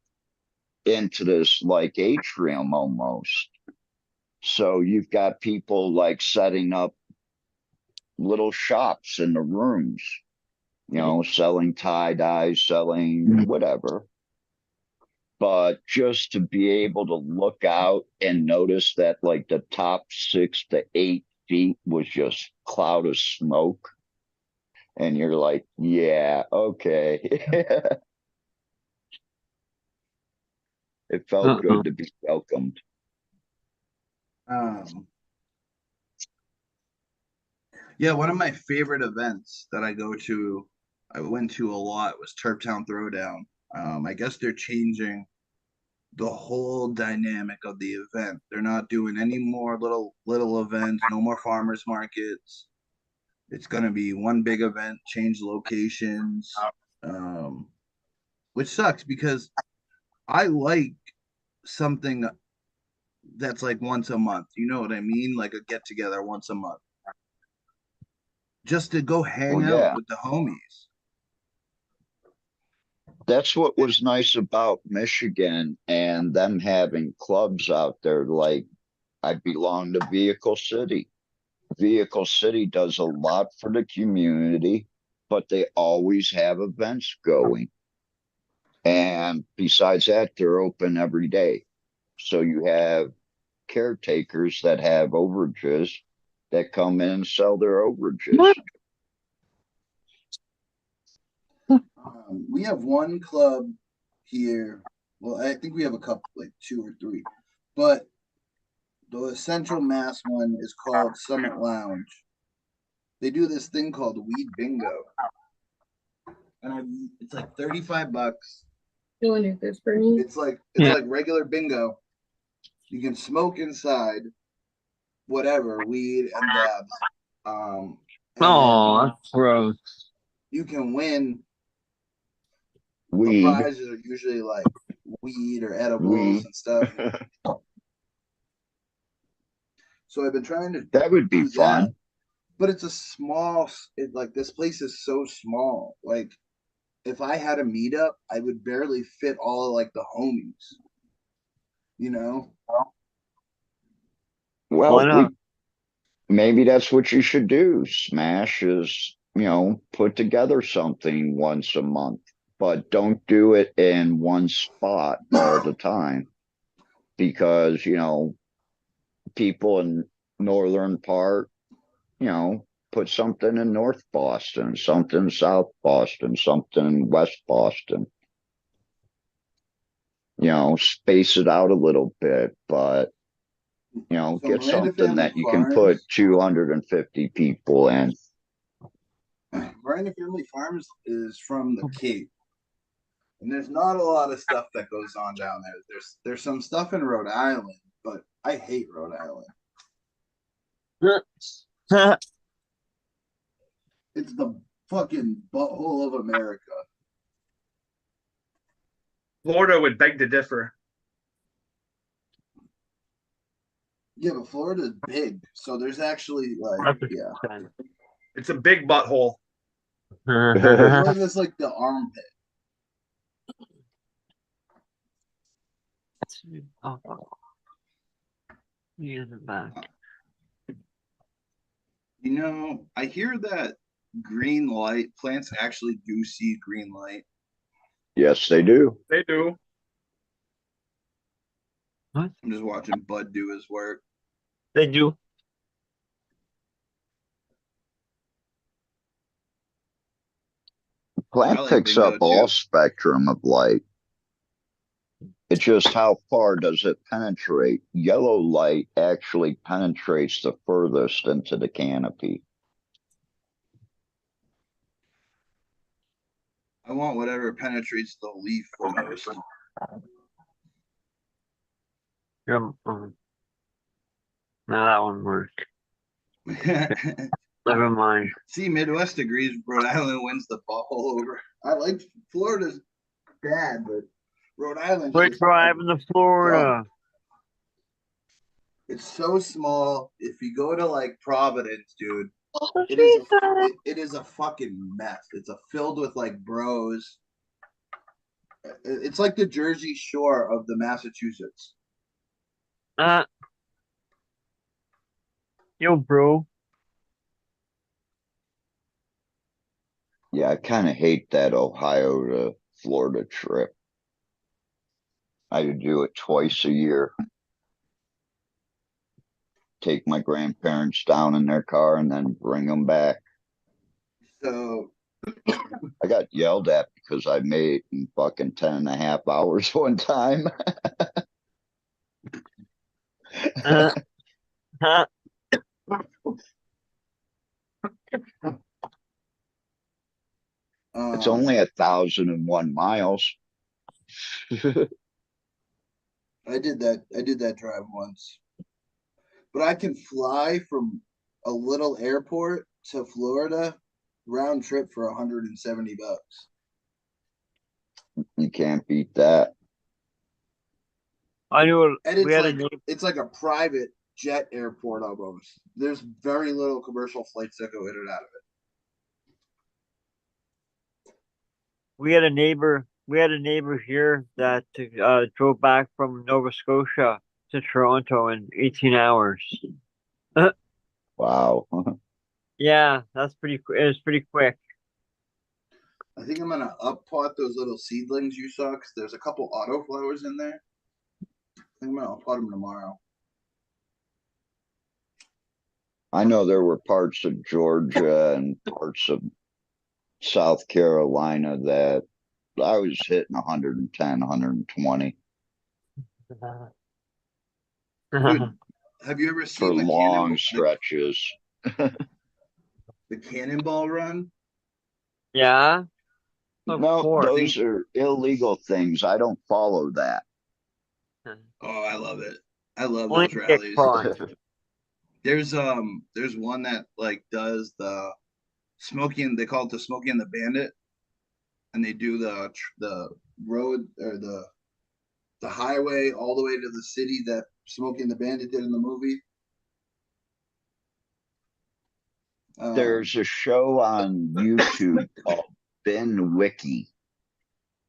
into this like atrium almost. So you've got people like setting up little shops in the rooms, selling tie dye, selling whatever. But just to be able to look out and notice that like the top 6 to 8 feet was just cloud of smoke. And you're like, yeah, okay. It felt Uh-uh. good to be welcomed. Um, yeah, one of my favorite events that I went to a lot was Terp Town Throwdown. I guess they're changing the whole dynamic of the event. They're not doing any more little events, no more farmers markets. It's gonna be one big event, change locations, um, which sucks because I like something that's like once a month. You know what I mean? Like a get together once a month, just to go hang Well, out yeah, with the homies. that's what was nice about Michigan and them having clubs out there. Like, I belong to Vehicle City. Vehicle City does a lot for the community, but they always have events going. And besides that, they're open every day. So you have caretakers that have overages that come in and sell their overages. We have one club here. Well, I think we have a couple, like two or three, but the Central Mass one is called Summit Lounge. They do this thing called Weed Bingo, and it's like $35. Doing it this for me. It's like regular bingo. You can smoke inside, whatever weed and dabs. And Oh, that's gross. you can win. The Weed, prizes are usually like weed or edibles weed. and stuff. So I've been trying to That would be do that, fun. but it's a small. Like this place is so small. Like if I had a meetup, I would barely fit all of like the homies. You know? Why Well, not? maybe that's what you should do. Smash is, put together something once a month, but don't do it in one spot all the time because, people in northern part, put something in North Boston, something in South Boston, something in West Boston. Space it out a little bit, but So get Miranda something Family that you can put Farms. 250 people in. Miranda Family Farms is from the Cape, and there's not a lot of stuff that goes on down there. There's some stuff in Rhode Island, but I hate Rhode Island. It's the fucking butthole of America. Florida would beg to differ. Yeah, but Florida's big, so there's actually like, yeah, It's a big butthole. Florida's like the armpit. I hear that green light plants actually do see green light. Yes, they do. They do. I'm just watching Bud do his work. They do. Plant I like picks up bingo all too. spectrum of light. It's just how far does it penetrate? Yellow light actually penetrates the furthest into the canopy. I want whatever penetrates the leaf the most. Now that one worked. Never mind. See, Midwest agrees Rhode Island wins the ball over. I like Florida's bad, but Rhode Island's We're just driving to Florida. dumb. It's so small. If you go to like Providence, dude, it is a fucking mess. It's filled with like bros. It's like the Jersey Shore of the Massachusetts. Yo, bro. Yeah, I kind of hate that Ohio to Florida trip. I could do it twice a year. Take my grandparents down in their car and then bring them back. So I got yelled at because I made it in fucking 10 and a half hours one time. It's only 1,001 miles. I did that drive once. But I can fly from a little airport to Florida round trip for $170. You can't beat that. I knew And it. it's like a private jet airport almost. There's very little commercial flights that go in and out of it. We had a neighbor. We had a neighbor here that drove back from Nova Scotia to Toronto in 18 hours. Wow. Yeah, that's pretty. It was pretty quick. I think I'm gonna up pot those little seedlings you saw because there's a couple autoflowers in there. I think I'm gonna pot them tomorrow. I know there were parts of Georgia and parts of South Carolina that I was hitting 110, 120 Dude, have you ever for seen long stretches. the cannonball run? Yeah. No, those are illegal things. I don't follow that. Oh, I love it. I love those rallies. There's one that like does the smoking. They call it the Smokey and the Bandit, and they do the road or the highway all the way to the city that Smokey and the Bandit did in the movie. There's a show on YouTube called Ben Wiki,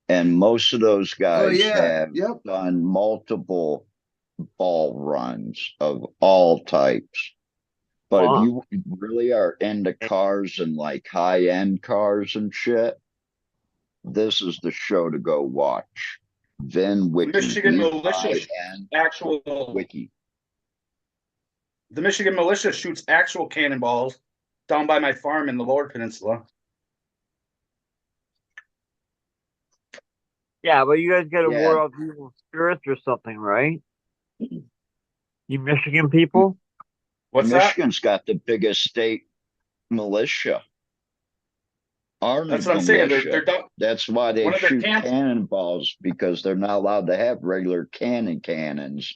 and most of those guys have done multiple ball runs of all types. But if you really are into cars and like high-end cars and shit, this is the show to go watch. Vin Wiki. Michigan militia Wiki. The Michigan militia shoots actual cannonballs down by my farm in the Lower Peninsula. Yeah, but you guys got a war of evil spirits or something, right? You Michigan people? What's that? Michigan's got the biggest state militia, army That's what I'm saying. They're militia. done. That's why they One of their shoot camps. cannonballs, because they're not allowed to have regular cannons.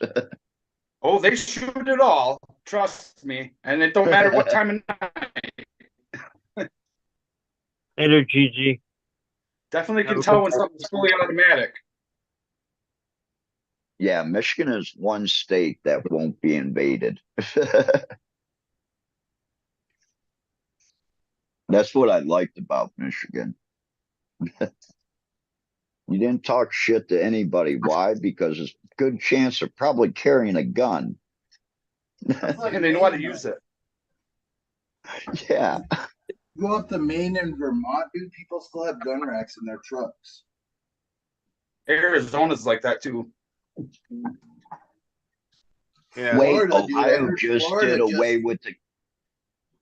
Oh, they shoot it all. Trust me, and it don't matter what time of night. Later, Gigi. Definitely Have can a tell good when something's fully automatic. Yeah, Michigan is one state that won't be invaded. That's what I liked about Michigan. You didn't talk shit to anybody. Why? Because it's a good chance they're probably carrying a gun. And they know how to use it. Yeah. Go up to Maine and Vermont, dude. People still have gun racks in their trucks. Arizona's like that too. Yeah. Wait, Florida, dude. I Ohio heard just Florida did just- away with the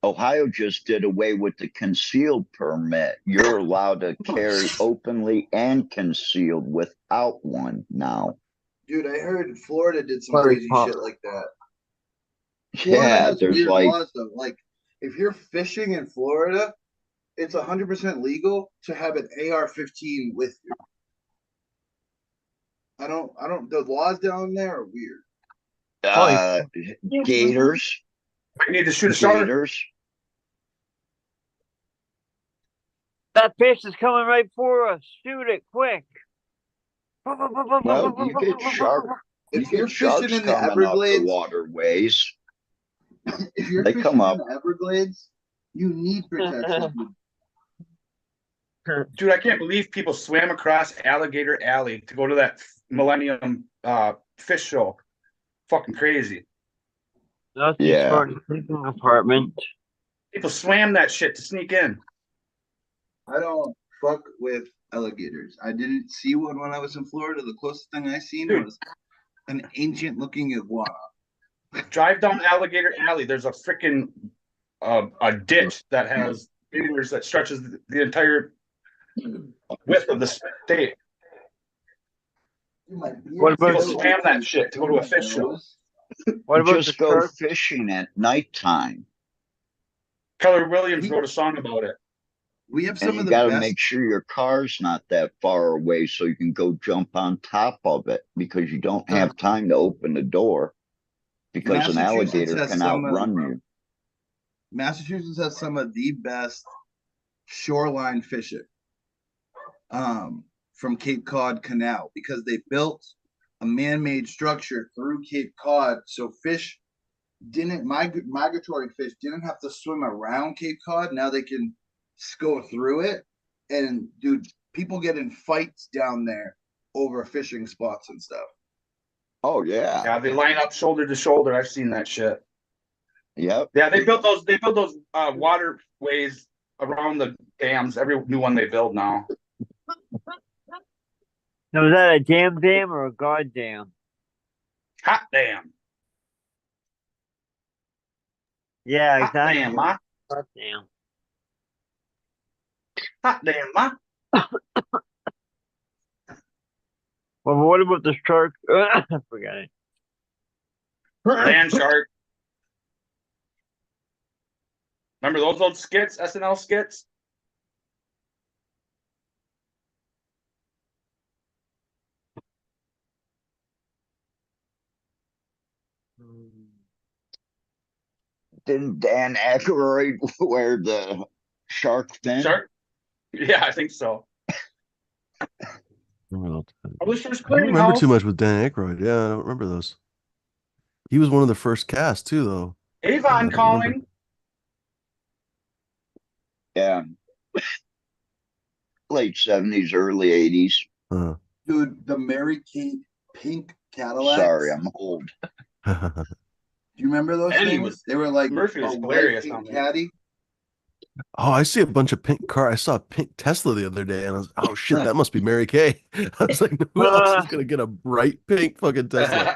Ohio just did away with the concealed permit. You're allowed to carry openly and concealed without one now. Dude, I heard Florida did some Very crazy pop. shit like that. Florida Yeah, has there's weird like laws though. Like if you're fishing in Florida, it's 100% legal to have an AR-15 with you. I don't. The laws down there are weird. uh, gators, We need to shoot a shark. gators. That fish is coming right for us. Shoot it quick. Well, you get shark. You If you're get sharks fishing in the coming up the Everglades, waterways. if you're They fishing come in up. the Everglades, you need protection. Dude, I can't believe people swam across Alligator Alley to go to that Millennium fish show. Fucking crazy. That's Yeah. just for the sleeping apartment. People swam that shit to sneak in. I don't fuck with alligators. I didn't see one when I was in Florida. The closest thing I seen Dude. was an ancient looking iguana. Drive down Alligator Alley. There's a freaking a ditch that has gators that stretches the entire width of the state. What about People the- swam that shit to go to a fish show. What about the Just go shark? fishing at nighttime. Keller Williams wrote a song about it. We have And some you of the got to best. make sure your car's not that far away so you can go jump on top of it, because you don't have time to open the door, because an Massachusetts alligator has can some of- outrun you. Massachusetts has some of the best shoreline fishing from Cape Cod Canal, because they built a man-made structure through Cape Cod, so fish didn't migratory fish didn't have to swim around Cape Cod. Now they can go through it, and dude, people get in fights down there over fishing spots and stuff. Oh yeah. Yeah, they line up shoulder to shoulder. I've seen that shit. Yep. Yeah, they built those waterways around the dams. Every new one they build now. Now, is that a dam or a goddamn? Hot damn. Yeah, Hot exactly. damn, ma. Goddamn. Hot damn, ma. Well, what about the shark? I forgot it. Land shark. Remember those old skits, SNL skits? Didn't Dan Aykroyd wear the shark fin? Shark? Yeah, I think so. Publishers I don't remember Clearinghouse. too much with Dan Aykroyd. Yeah, I don't remember those. He was one of the first cast too, though. Avon I don't calling. remember. Yeah. Late 70s, early 80s. Uh, Dude, the Mary Kate pink Cadillacs. Sorry, I'm old. Do you remember those Eddie things? was- They were like Murphy was a hilarious white on pink that. caddy. Oh, I see a bunch of pink car. I saw a pink Tesla the other day, and I was, oh shit, that must be Mary Kay. I was like, who else is gonna get a bright pink fucking Tesla?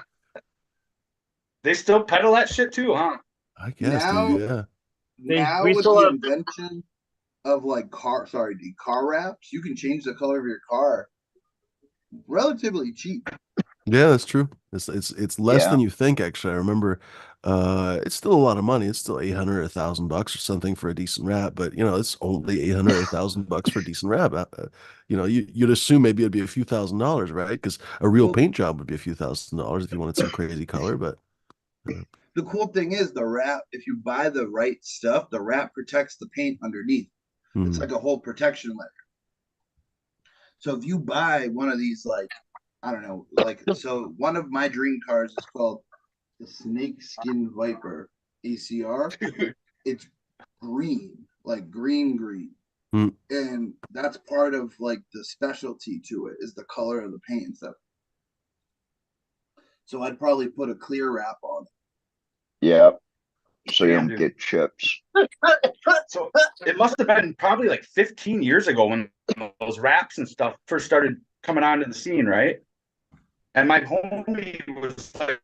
They still peddle that shit too, huh? I guess, Now- dude. Yeah. Now we with still the have- invention of like car wraps, you can change the color of your car relatively cheap. Yeah, that's true. It's less Yeah. than you think, actually. I remember it's still a lot of money. It's still 800 or $1,000 or something for a decent wrap, but it's only 800 or $1,000 for a decent wrap. You'd assume maybe it'd be a few $1,000s, right? Because a real Well, paint job would be a few $1,000s if you wanted some crazy color, but the cool thing is the wrap, if you buy the right stuff, the wrap protects the paint underneath. It's hmm. like a whole protection layer. So if you buy one of these, like, I don't know, like, so one of my dream cars is called the Snake Skin Viper ACR. It's green, like green. Hmm. And that's part of like the specialty to it is the color of the paint and stuff. So I'd probably put a clear wrap on Yeah. So you Yeah, don't dude. get chips. So it must have been probably like 15 years ago when those raps and stuff first started coming onto the scene, right? And my homie was like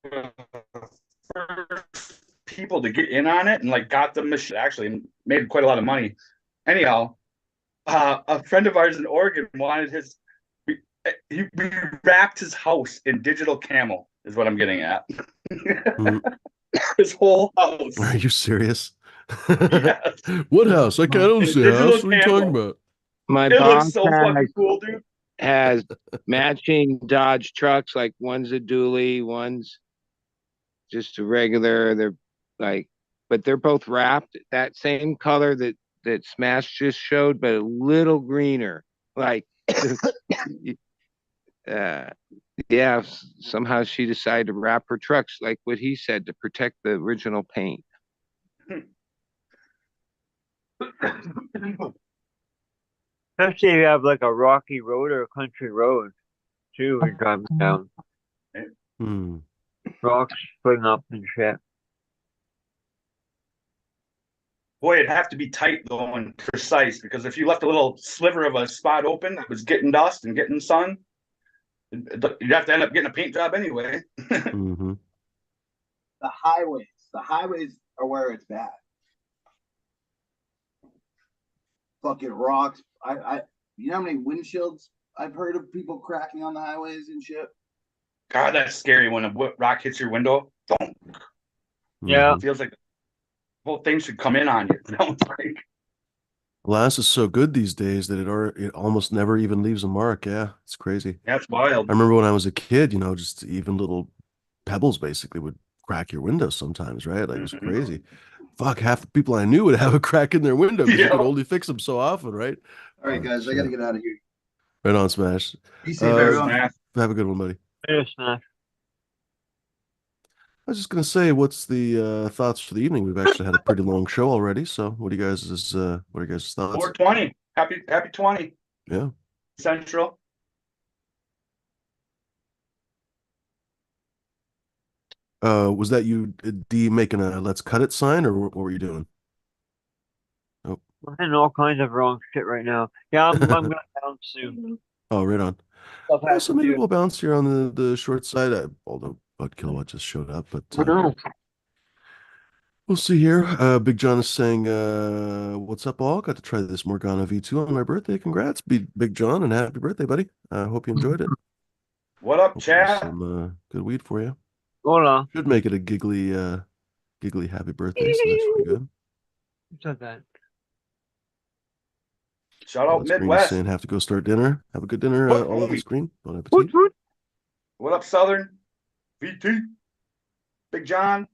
one of the first people to get in on it and like got the machine actually and made quite a lot of money. Anyhow, a friend of ours in Oregon wanted we wrapped his house in digital camo, is what I'm getting at. Hmm. His whole house. Are you serious? Yes. What house? I it. don't In see a digital house. What are you talking camo. about? My It looks boss so fucking cool, dude. has matching Dodge trucks, like one's a dually, one's just a regular. They're like, but they're both wrapped that same color that Smash just showed, but a little greener. Like, uh, yeah. Somehow she decided to wrap her trucks like what he said to protect the original paint. Especially if you have like a rocky road or a country road too, when you're driving down. Hmm. Rocks spring up and shit. Boy, it'd have to be tight though and precise because if you left a little sliver of a spot open that was getting dust and getting sun, you'd have to end up getting a paint job anyway. Hmm. The highways are where it's bad. Fucking rocks. You know how many windshields I've heard of people cracking on the highways and shit? God, that's scary when a rock hits your window. Don't Yeah. feels like the whole thing should come in on you. Like, Glass is so good these days that it almost never even leaves a mark. Yeah, it's crazy. that's I wild. remember when I was a kid, just even little pebbles basically would crack your windows sometimes, right? Like it was crazy. Fuck, half the people I knew would have a crack in their window because you could Yeah. only fix them so often, right? All right, Oh, guys, I got to shit. get out of here. Right on, Smash. Be safe, Uh, everyone. have a good one, buddy. Yes, man. I was just gonna say, what's the thoughts for the evening? We've actually had a pretty long show already, so what are you guys' thoughts? 420. Happy 20. Yeah. Central. Was that you, D, making a let's cut it sign, or what were you doing? Oh. I'm in all kinds of wrong shit right now. Yeah, I'm gonna bounce soon. Oh, right on. Stuff Yeah, has so to maybe do. we'll bounce here on the short side, although Bud Kilowatt just showed up, but I know. we'll see here. Big John is saying, what's up, all? Got to try this Morgana V2 on my birthday. Congrats, Big John, and happy birthday, buddy. I hope you enjoyed it. What up, Hope it was chat? some good weed for you. Hold on. Should make it a giggly happy birthday, so that should be good. Who said that? Shout out Alex Green is Midwest. saying have to go start dinner. Have a good dinner, What, all of homie? us, Green. Bon Woot, appetit. woot. What up, Southern? VT. Big John.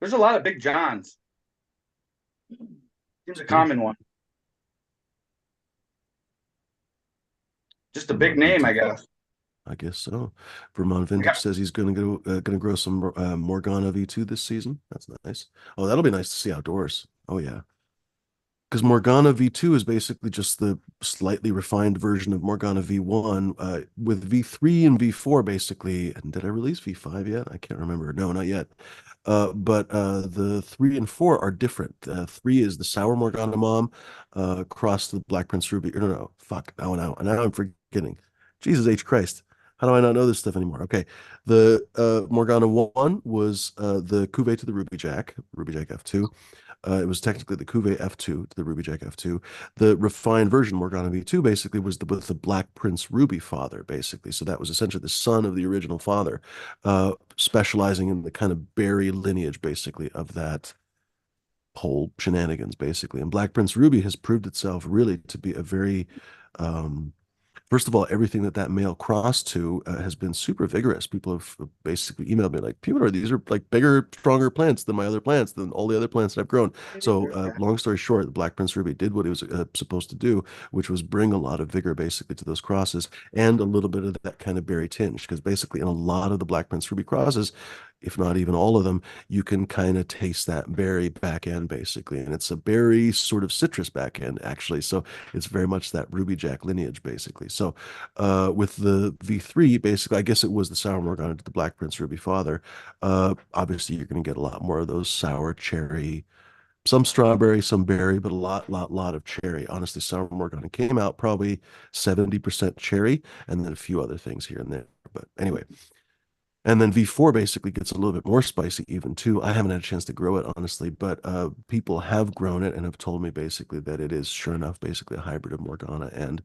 There's a lot of Big Johns. Seems a common one. Just a big name, I guess. I guess so. Vermont Vintage says he's gonna grow some Morgana V2 this season. That's nice. Oh, that'll be nice to see outdoors. Oh yeah. Because Morgana V2 is basically just the slightly refined version of Morgana V1 with V3 and V4 basically. And did I release V5 yet? I can't remember. No, not yet. But the 3 and 4 are different. 3 is the Sour Morgana Mom across the Black Prince Ruby. No, fuck. Now I'm forgetting. Jesus H. Christ. How do I not know this stuff anymore? Okay. The Morgana 1 was the Cuvée to the Ruby Jack F2. It was technically the Cuvée F2, the Ruby Jack F2. The refined version, Morgana V2, basically was with the Black Prince Ruby father, basically. So that was essentially the son of the original father, specializing in the kind of berry lineage, basically, of that whole shenanigans, basically. And Black Prince Ruby has proved itself really to be a very first of all, everything that male crossed to has been super vigorous. People have basically emailed me like, Peter, these are like bigger, stronger plants than my other plants, than all the other plants that I've grown. So long story short, the Black Prince Ruby did what it was supposed to do, which was bring a lot of vigor basically to those crosses and a little bit of that kind of berry tinge. Because basically in a lot of the Black Prince Ruby crosses, if not even all of them, you can kind of taste that berry back end basically. And it's a berry sort of citrus back end actually. So it's very much that Ruby Jack lineage basically. So with the V3, basically, I guess it was the sour Morgana to the Black Prince Ruby father. Obviously, you're going to get a lot more of those sour cherry, some strawberry, some berry, but a lot of cherry. Honestly, sour Morgana came out probably 70% cherry and then a few other things here and there. But anyway, and then V4 basically gets a little bit more spicy even too. I haven't had a chance to grow it honestly, but people have grown it and have told me basically that it is sure enough basically a hybrid of Morgana and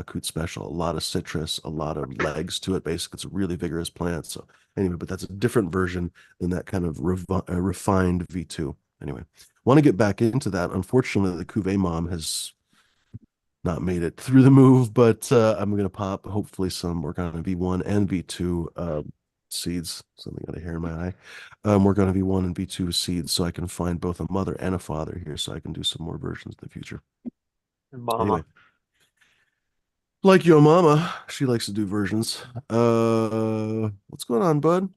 Coot Special. A lot of citrus, a lot of legs to it. Basically, it's a really vigorous plant. So anyway, but that's a different version than that kind of refined V2. Anyway, want to get back into that. Unfortunately, the Cuvée mom has not made it through the move, but I'm going to pop hopefully some Morgana V1 and V2 seeds. Something got a hair in my eye. Morgana V1 and V2 seeds so I can find both a mother and a father here so I can do some more versions in the future. Mama. Anyway. Like your mama, she likes to do versions. What's going on, bud?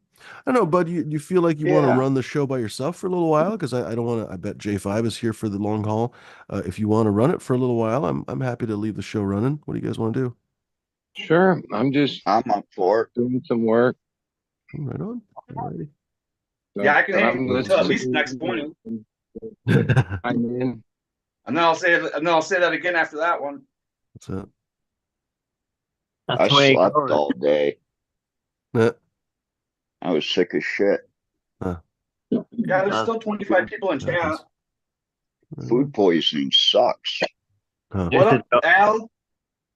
I know, bud, you feel like you want to Yeah, run the show by yourself for a little while? Because I don't want to, I bet J5 is here for the long haul. If you want to run it for a little while, I'm happy to leave the show running. What do you guys want to do? Sure. I'm just I'm up for it. doing some work. Right on. Alrighty. So Yeah, I can hang I'm until at listening. least next one, I'm in. and then I'll say that again after that one. What's that? I That's the way it slept goes. all day. Nah. I was sick as shit. Yeah, there's still 25 people in chat. Happens. Food poisoning sucks. Huh. What up, Al?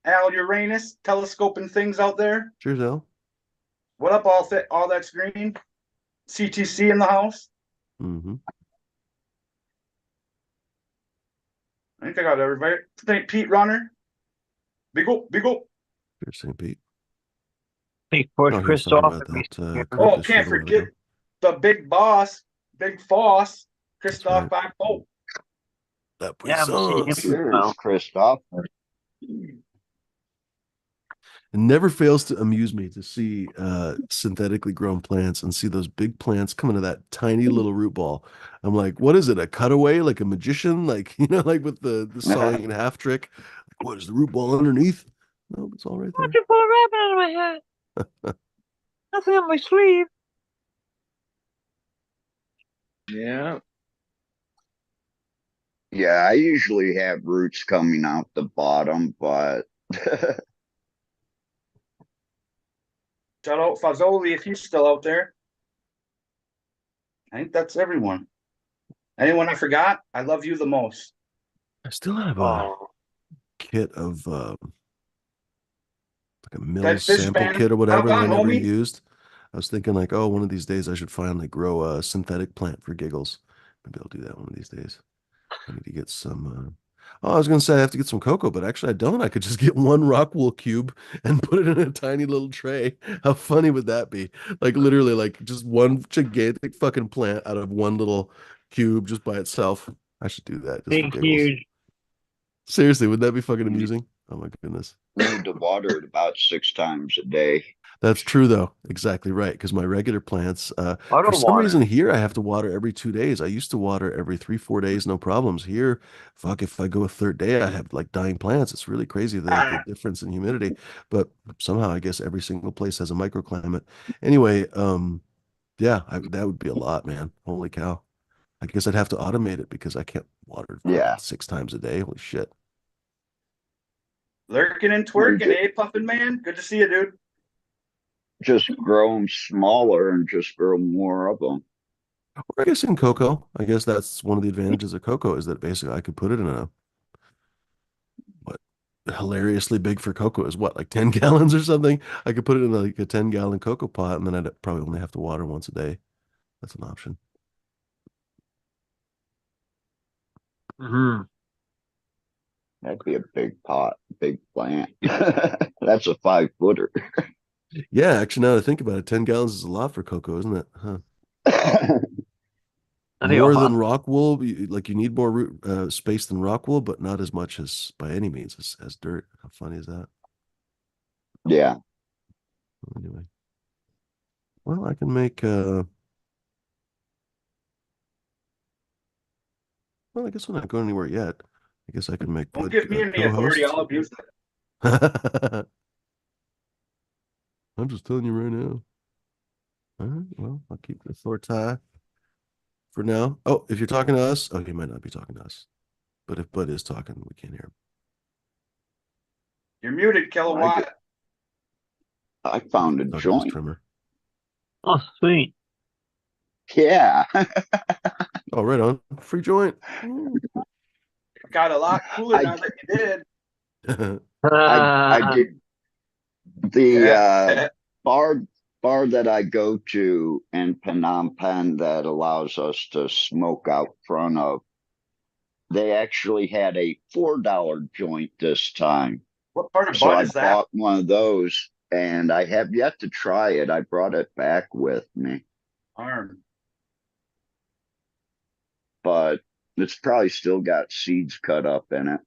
Al Uranus, telescoping things out there. Cheers, Al. What up, all that screen? CTC in the house. Mm-hmm. I think I got everybody. St. Pete Runner. Big ol'. Cheers, St. Pete. Big push, Oh, he was talking Christoph. about that Oh, Kirkus shit can't a while forget ago. the big boss, Big Foss, Christoph right. Backbolt. La Yeah, I'm seeing him. puissance. Cheers, Christoph. It never fails to amuse me to see synthetically grown plants and see those big plants come into that tiny little root ball. I'm like, what is it? A cutaway, like a magician, like like with the sawing in half trick. Like, what is the root ball underneath? No, it's all right Why'd there. you pull a rabbit out of my hat? Nothing on my sleeve. Yeah. Yeah, I usually have roots coming out the bottom, but Shout out Fazoli if he's still out there. I think that's everyone. Anyone I forgot? I love you the most. I still have a kit of like a mill That fish sample fan. kit or whatever Hop that I on, never homie. used. I was thinking like, oh, one of these days I should finally grow a synthetic plant for giggles. Maybe I'll do that one of these days. I need to get some. Oh, I was gonna say I have to get some cocoa, but actually I don't. I could just get one rock wool cube and put it in a tiny little tray. How funny would that be? Like literally, like just one gigantic fucking plant out of one little cube just by itself. I should do that just for Big, giggles. huge. Seriously, would that be fucking amusing? Oh my goodness. need to water it about 6 times a day. That's true though. Exactly right. Because my regular plants, Auto for some water. reason here I have to water every 2 days. I used to water every 3, 4 days, no problems. Here, fuck, if I go a third day, I have like dying plants. It's really crazy the difference in humidity. But somehow I guess every single place has a microclimate. Anyway, yeah, that would be a lot, man. Holy cow. I guess I'd have to automate it because I can't water fucking Yeah. 6 times a day. Holy shit. Lurking and twerking, eh, Puffin Man? Good to see you, dude. Just grow them smaller and just grow more of them. Or I guess in cocoa. I guess that's one of the advantages of cocoa is that basically I could put it in a what hilariously big for cocoa is what, like 10 gallons or something. I could put it in like a 10-gallon cocoa pot and then I'd probably only have to water once a day. That's an option. Hmm. That'd be a big pot, big plant. That's a 5-footer. Yeah, actually, now that I think about it, 10 gallons is a lot for cocoa, isn't it? Huh. I think More than rock wool, like you need more space than rock wool, but not as much as by any means as dirt. How funny is that? Yeah. Anyway, well, I can make well, I guess we're not going anywhere yet. I guess I can make Don't give me any authority. co-host. I'll abuse it. I'm just telling you right now. All right, well, I'll keep the authority for now. Oh, if you're talking to us, oh, he might not be talking to us. But if Bud is talking, we can't hear him. You're muted, Kilowatt. I found a Talking to his joint. trimmer. Oh, sweet. Yeah. Oh, right on. Free joint. Got a lot cooler now that you did. I did the Yeah. bar that I go to in Phnom Penh that allows us to smoke out front of. They actually had a $4 joint this time. What part of So Bud I is that? bought one of those and I have yet to try it. I brought it back with me, Arm. but it's probably still got seeds cut up in it.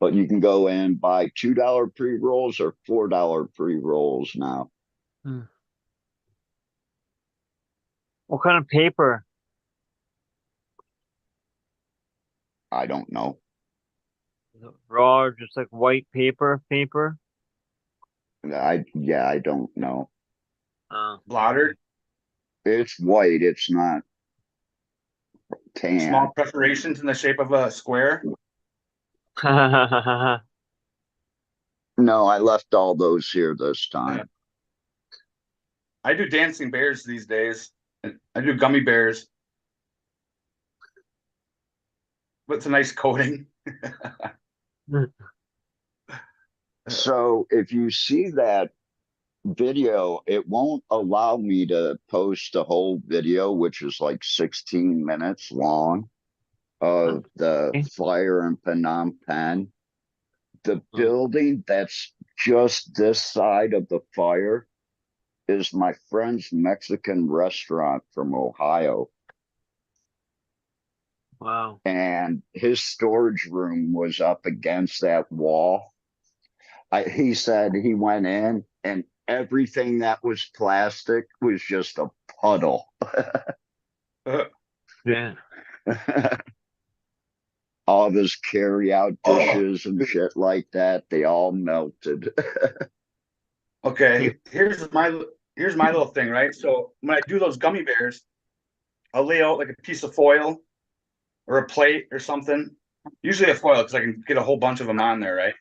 But you can go and buy $2 pre-rolls or $4 pre-rolls now. What kind of paper? I don't know. Is it raw or just like white paper? Paper? I don't know. Blotter. It's white. It's not tan. Small perforations in the shape of a square. No, I left all those here this time. I do dancing bears these days. I do gummy bears. With a nice coating. So if you see that video, it won't allow me to post a whole video, which is like 16 minutes long, of the fire in Phnom Penh. The building that's just this side of the fire is my friend's Mexican restaurant from Ohio. Wow. And his storage room was up against that wall. He said he went in and everything that was plastic was just a puddle. Yeah. All of his carry-out dishes and shit like that, they all melted. Okay, here's my little thing, right? So when I do those gummy bears, I'll lay out like a piece of foil or a plate or something. Usually a foil because I can get a whole bunch of them on there, right?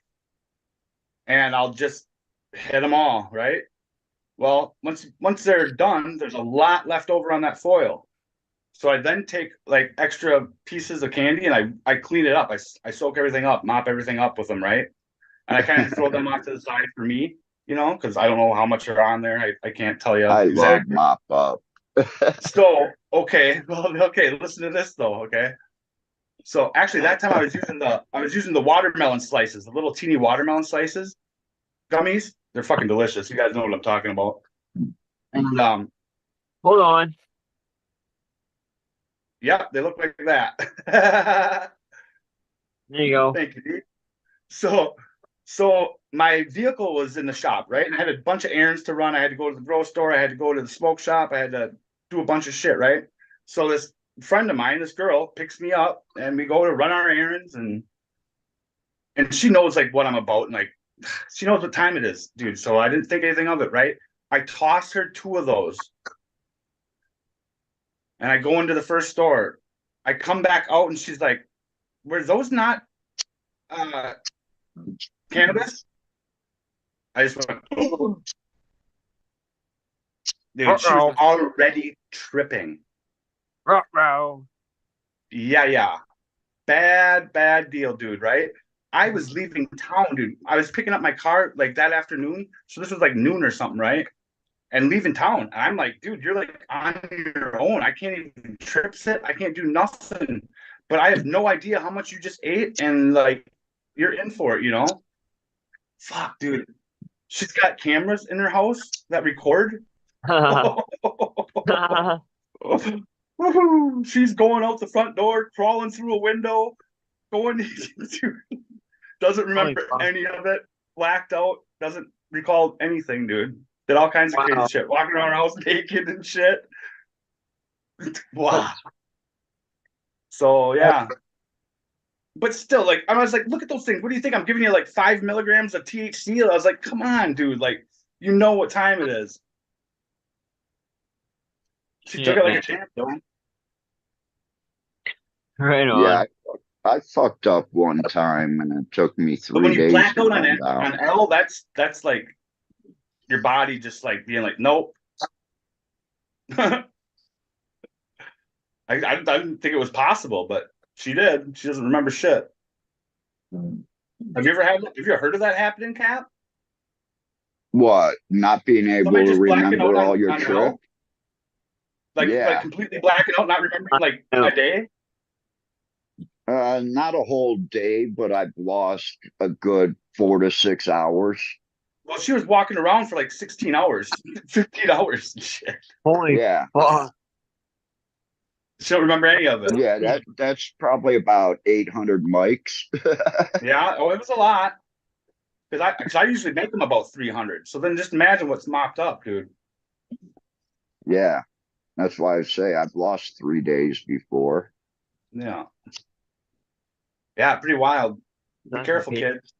And I'll just hit them all, right? Well, once they're done, there's a lot left over on that foil. So I then take like extra pieces of candy and I clean it up. I soak everything up, mop everything up with them, right? And I kind of throw them off to the side for me, because I don't know how much are on there. I can't tell you I love exactly. mop up. So, okay, listen to this though, okay? So actually that time I was using the watermelon slices, the little teeny watermelon slices, gummies. They're fucking delicious. You guys know what I'm talking about. And Hold on. yeah, they look like that. There you go. Thank you, dude. So my vehicle was in the shop, right? And I had a bunch of errands to run. I had to go to the grocery store. I had to go to the smoke shop. I had to do a bunch of shit, right? So this friend of mine, this girl, picks me up and we go to run our errands and she knows like what I'm about and like she knows what time it is, dude. So I didn't think anything of it, right? I tossed her 2 of those. And I go into the first store. I come back out and she's like, were those not cannabis? I just went, dude, she was already tripping. Ruh-roh. Yeah. Bad deal, dude, right? I was leaving town, dude. I was picking up my car like that afternoon. So this was like noon or something, right? And leaving town. And I'm like, dude, you're like on your own. I can't even trip sit. I can't do nothing. But I have no idea how much you just ate. And like, you're in for it, you know? Fuck, dude. She's got cameras in her house that record. Woohoo! She's going out the front door, crawling through a window, going to, doesn't remember any of it, blacked out, doesn't recall anything, dude. Did all kinds of crazy shit, walking around our house naked and shit. Wow. So yeah. But still, like, I was like, look at those things. What do you think? I'm giving you like 5 milligrams of THC. I was like, come on, dude. Like, you know what time it is. She took it like a champ, though. Right on. Yeah, I fucked up one time, and it took me But when 3 you days black to out come down. on L, that's like your body just like being like, nope. I didn't think it was possible, but she did. She doesn't remember shit. Have you ever heard of that happening, Cap? What? Not being able Somebody to just blacking out remember all your on trips? L? Like Yeah. completely blacking out, not remembering like a day? Not a whole day, but I've lost a good 4 to 6 hours. Well, she was walking around for like 16 hours, 15 hours and shit. Holy Yeah. fuck. She don't remember any of it. Yeah, that's probably about 800 mics. Yeah, oh, it was a lot. Because I usually make them about 300. So then just imagine what's mopped up, dude. Yeah, that's why I say I've lost 3 days before. Yeah. Yeah, pretty wild. Be careful, kids.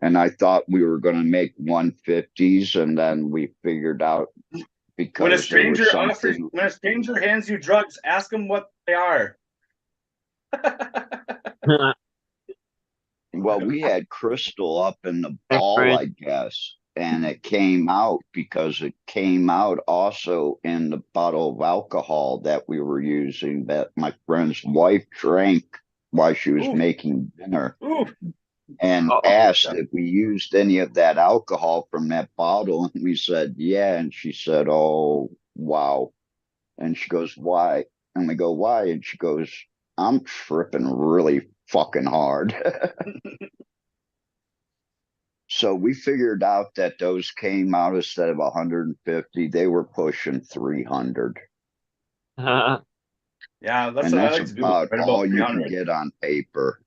And I thought we were going to make 150s, and then we figured out because when a stranger hands you drugs, ask them what they are. Well, we had crystal up in the ball, I guess, and it came out because it came out also in the bottle of alcohol that we were using that my friend's wife drank while she was making dinner. And asked if we used any of that alcohol from that bottle. And we said, yeah. And she said, oh, wow. And she goes, why? And we go, why? And she goes, I'm tripping really fucking hard. So we figured out that those came out instead of 150, they were pushing 300. Yeah, that's and what I that's like to do. about Right all about you can get on paper.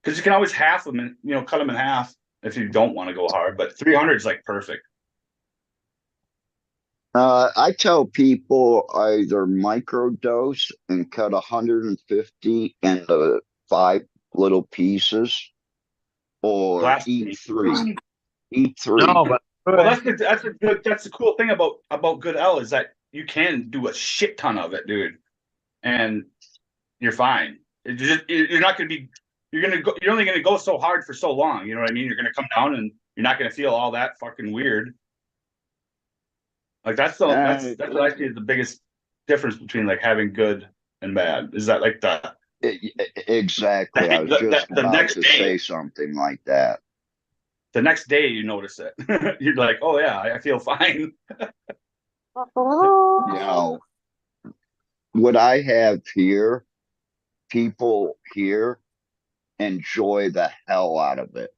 Because you can always half them and cut them in half if you don't want to go hard. But 300 is like perfect. I tell people either microdose and cut 150 into 5 little pieces, or eat 3. Eat 3. No, but well, that's the cool thing about good L is that you can do a shit ton of it, dude, and you're fine. You're not going to be. You're only going to go so hard for so long. You know what I mean? You're going to come down and you're not going to feel all that fucking weird. Like that's what I see is the biggest difference between like having good and bad. Is that like the exactly? I was just about to say something like that. The next day you notice it. You're like, oh yeah, I feel fine. What I have here, people here enjoy the hell out of it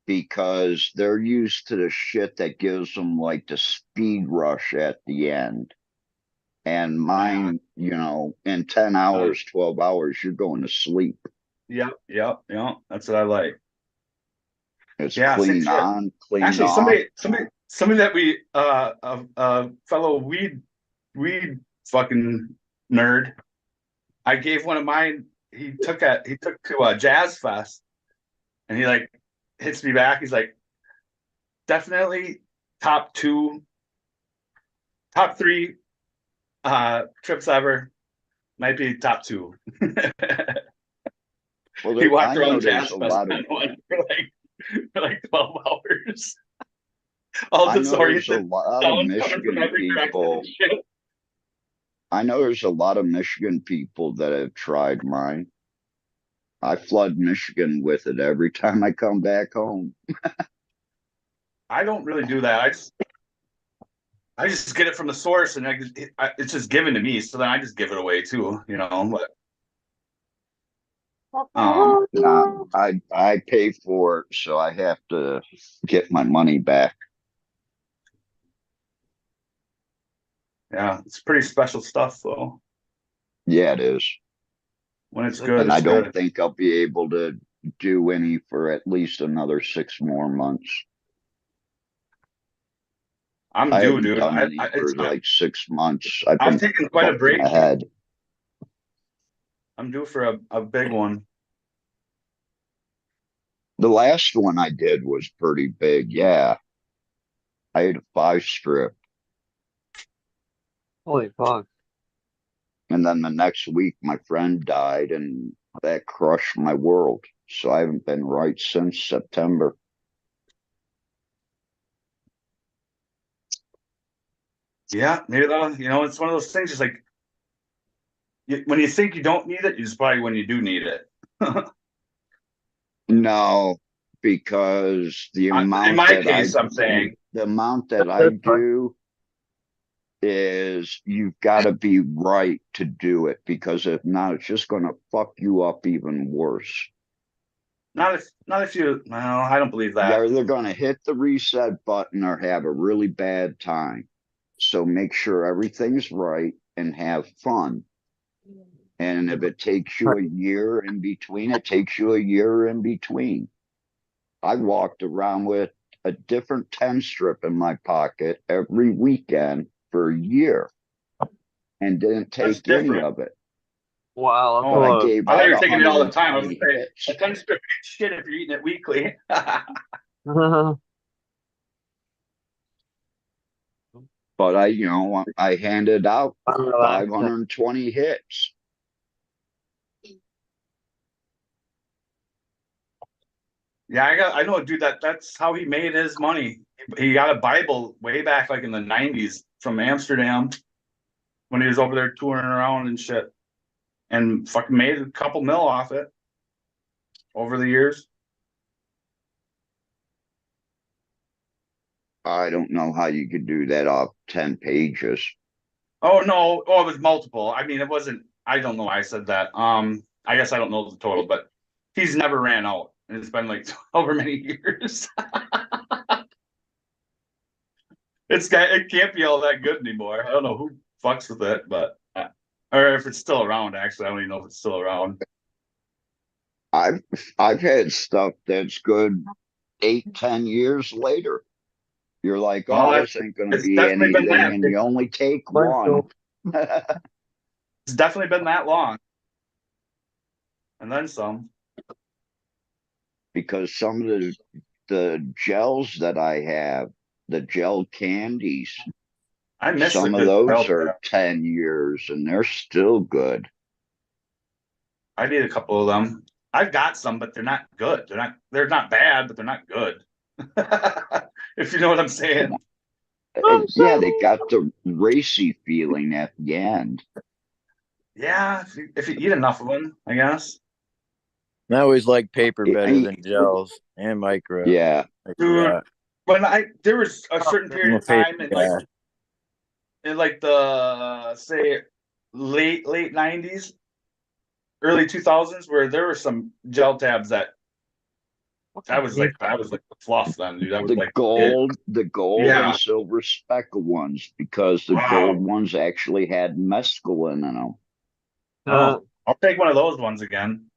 because they're used to the shit that gives them like the speed rush at the end. And mine, in 10 hours, 12 hours, you're going to sleep. Yep. That's what I like. It's clean on, clean off. Actually, somebody that we a fellow weed fucking nerd. I gave one of mine. He took to a jazz fest, and he like hits me back. He's like, definitely top 3 trips ever. Might be top 2. Well, he walked around jazz fest. for like 12 hours. All I know there's a disoriented, lot of sounds coming from Michigan every direction and people. shit. I know there's a lot of Michigan people that have tried mine. I flood Michigan with it every time I come back home. I don't really do that. I just get it from the source, and it's just given to me. So then I just give it away too, you know. But Not I pay for it, so I have to get my money back. yeah, it's pretty special stuff though. Yeah, it is. When it's good, And I it's don't good. think I'll be able to do any for at least another 6 more months. I'm I due, haven't dude. done any for like 6 months. I've I've been taken quite a fucking break. ahead. I'm due for a big one. The last one I did was pretty big. Yeah. I had a 5 strip. Holy fuck. And then the next week, my friend died, and that crushed my world. So I haven't been right since September. Yeah, maybe that. You know, it's one of those things. It's like when you think you don't need it, it's probably when you do need it. No, because the In amount my that case, I'm saying. the amount that I do is you've got to be right to do it, because if not, it's just going to fuck you up even worse. Not if you. Well, I don't believe that. You're either going to hit the reset button or have a really bad time. So make sure everything's right and have fun. And if it takes you a year in between, it takes you a year in between. I walked around with a different 10 strip in my pocket every weekend for a year and didn't That's take any different. of it. Wow. Oh, But I gave I thought out you were taking it all the time. I was 120 saying, hits. a 10 strip shit if you're eating it weekly. But I handed out 520 hits. Yeah, I know a dude that's how he made his money. He got a Bible way back like in the 90s from Amsterdam when he was over there touring around and shit. And fucking made a couple mil off it over the years. I don't know how you could do that off 10 pages. Oh no, oh it was multiple. I mean it wasn't I don't know why I said that. I guess I don't know the total, but he's never ran out. And it's been like over many years. It can't be all that good anymore. I don't know who fucks with it, but or if it's still around. Actually, I don't even know if it's still around. I've had stuff that's good 8, 10 years later. You're like, Well, oh, this ain't gonna it's be definitely been anything, that. and you only take one. It's definitely been that long, and then some. Because some of the gels that I have, the gel candies, I miss the some of good those gel. are 10 years and they're still good. I need a couple of them. I've got some, but they're not good. They're not bad, but they're not good. If you know what I'm saying. Yeah, they got the racy feeling at the end. Yeah, if you eat enough of them, I guess. I always like paper better I- than gels and micro. Yeah, Dude, there was a certain I'm period a of time paper guy. in like the say late 90s, early 2000s, where there were some gel tabs that I was like fluff then, dude. I was the like gold, the gold Yeah. and silver speckle ones, because the Wow. gold ones actually had mescaline in them. Oh, I'll take one of those ones again.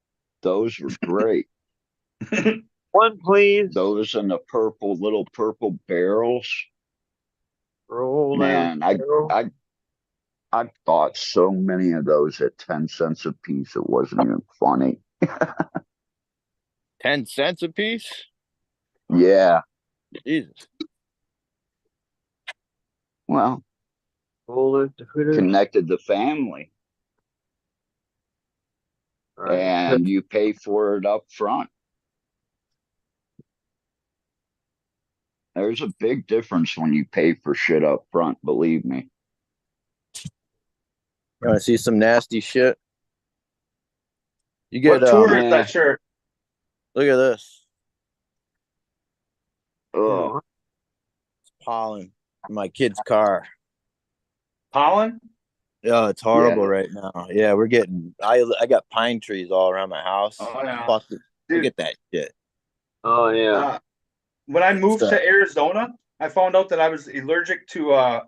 Those were great. One, please. Those and the little purple barrels. Roll Man, down. I bought so many of those at 10 cents a piece. It wasn't even funny. 10 cents a piece? Yeah. Jesus. Well, Roll it. connected the family. Right. And you pay for it up front. There's a big difference when you pay for shit up front, believe me. You want to see some nasty shit? You What get tour is Eh, that shirt? look at this. ugh. It's pollen in my kid's car. Pollen? Yeah, it's Yeah. horrible right now. Yeah, we're getting. I got pine trees all around my house. Oh yeah. Fuck it. Look Dude, at that shit. Oh yeah. when I moved Stuff. to Arizona, I found out that I was allergic to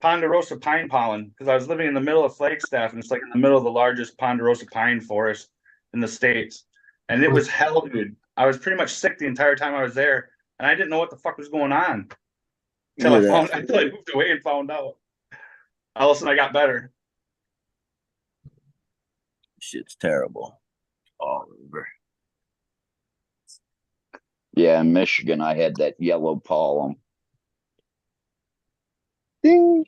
ponderosa pine pollen because I was living in the middle of Flagstaff, and it's like in the middle of the largest ponderosa pine forest in the States. And it was hell, dude. I was pretty much sick the entire time I was there, and I didn't know what the fuck was going on Look at that. until I moved away and found out. All of a sudden, I got better. Shit's terrible. All over. Yeah, in Michigan, I had that yellow pollen. Ding.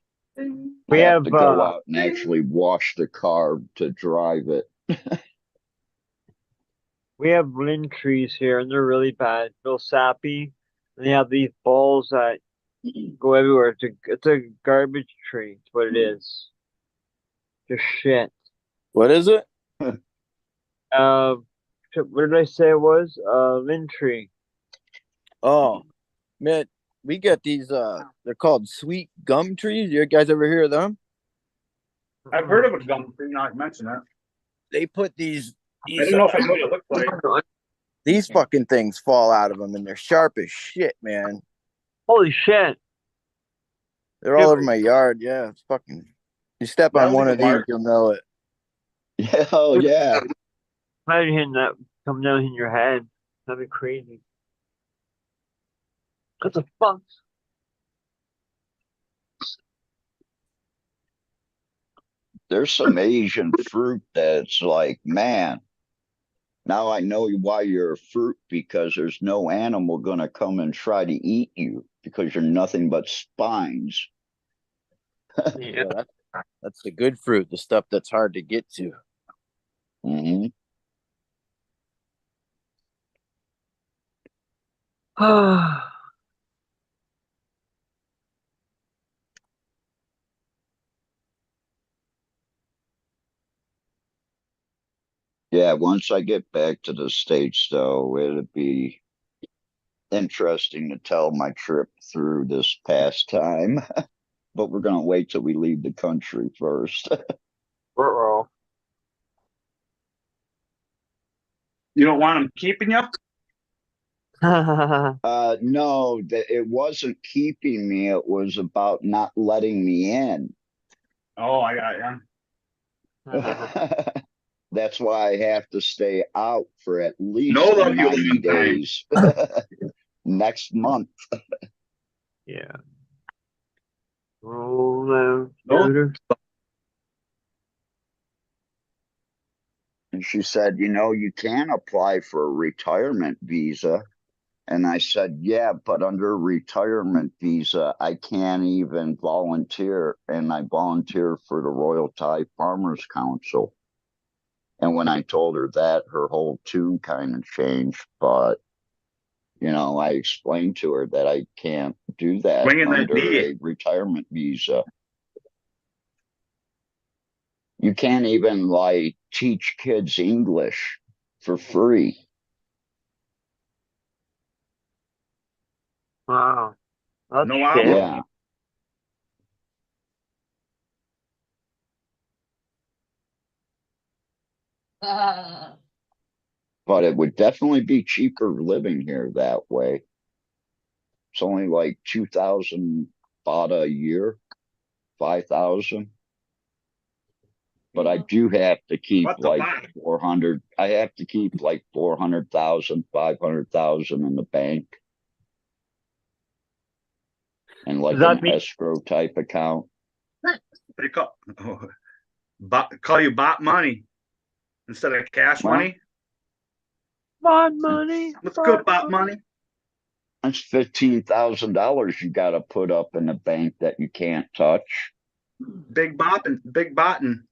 We I have have to go out and actually wash the car to drive it. we have lint trees here, and they're really bad, real sappy. And they have these balls that go everywhere. It's a garbage tree. It's what it is. Just shit. What is it? What did I say it was? Lint tree. Oh, man, we got these. They're called sweet gum trees. You guys ever hear of them? I've heard of a gum tree, now I mention that. They put these. I didn't know if I knew what it looked like. These fucking things fall out of them, and they're sharp as shit, man. Holy shit! They're all over my yard. Yeah, it's fucking. You step on That'll one leave of a these, mark. you'll know it. Yeah, oh yeah. Imagine hitting that come down in your head. That'd be crazy. What the fuck? There's some Asian fruit that's like, man, now I know why you're a fruit because there's no animal gonna come and try to eat you because you're nothing but spines. Yeah. Yeah, that's the good fruit, the stuff that's hard to get to. Hmm. Yeah, once I get back to the States, though, it'll be interesting to tell my trip through this past time. But we're gonna wait till we leave the country first. Uh-oh. You don't want them keeping you? No, that it wasn't keeping me. It was about not letting me in. Oh, I got you. That's why I have to stay out for at least No love you 90 one time. days next month. Yeah. Roll out. No. Shooter. And she said, you can apply for a retirement visa. And I said, yeah, but under a retirement visa, I can't even volunteer. And I volunteer for the Royal Thai Farmers Council. And when I told her that, her whole tune kind of changed. But, I explained to her that I can't do that Swinging that under knee. a retirement visa. You can't even like teach kids English for free. Wow. That's No shit. album. Yeah. But it would definitely be cheaper living here that way. It's only like 2,000 baht a year, 5,000. But I do have to keep What the like fuck? 400. I have to keep like 400,000, 500,000 in the bank. And like Does that an mean escrow type account. They call you bot money instead of cash Well, money. bond money? What's good, bot money? That's $15,000 you got to put up in the bank that you can't touch. Big bopping, big botting.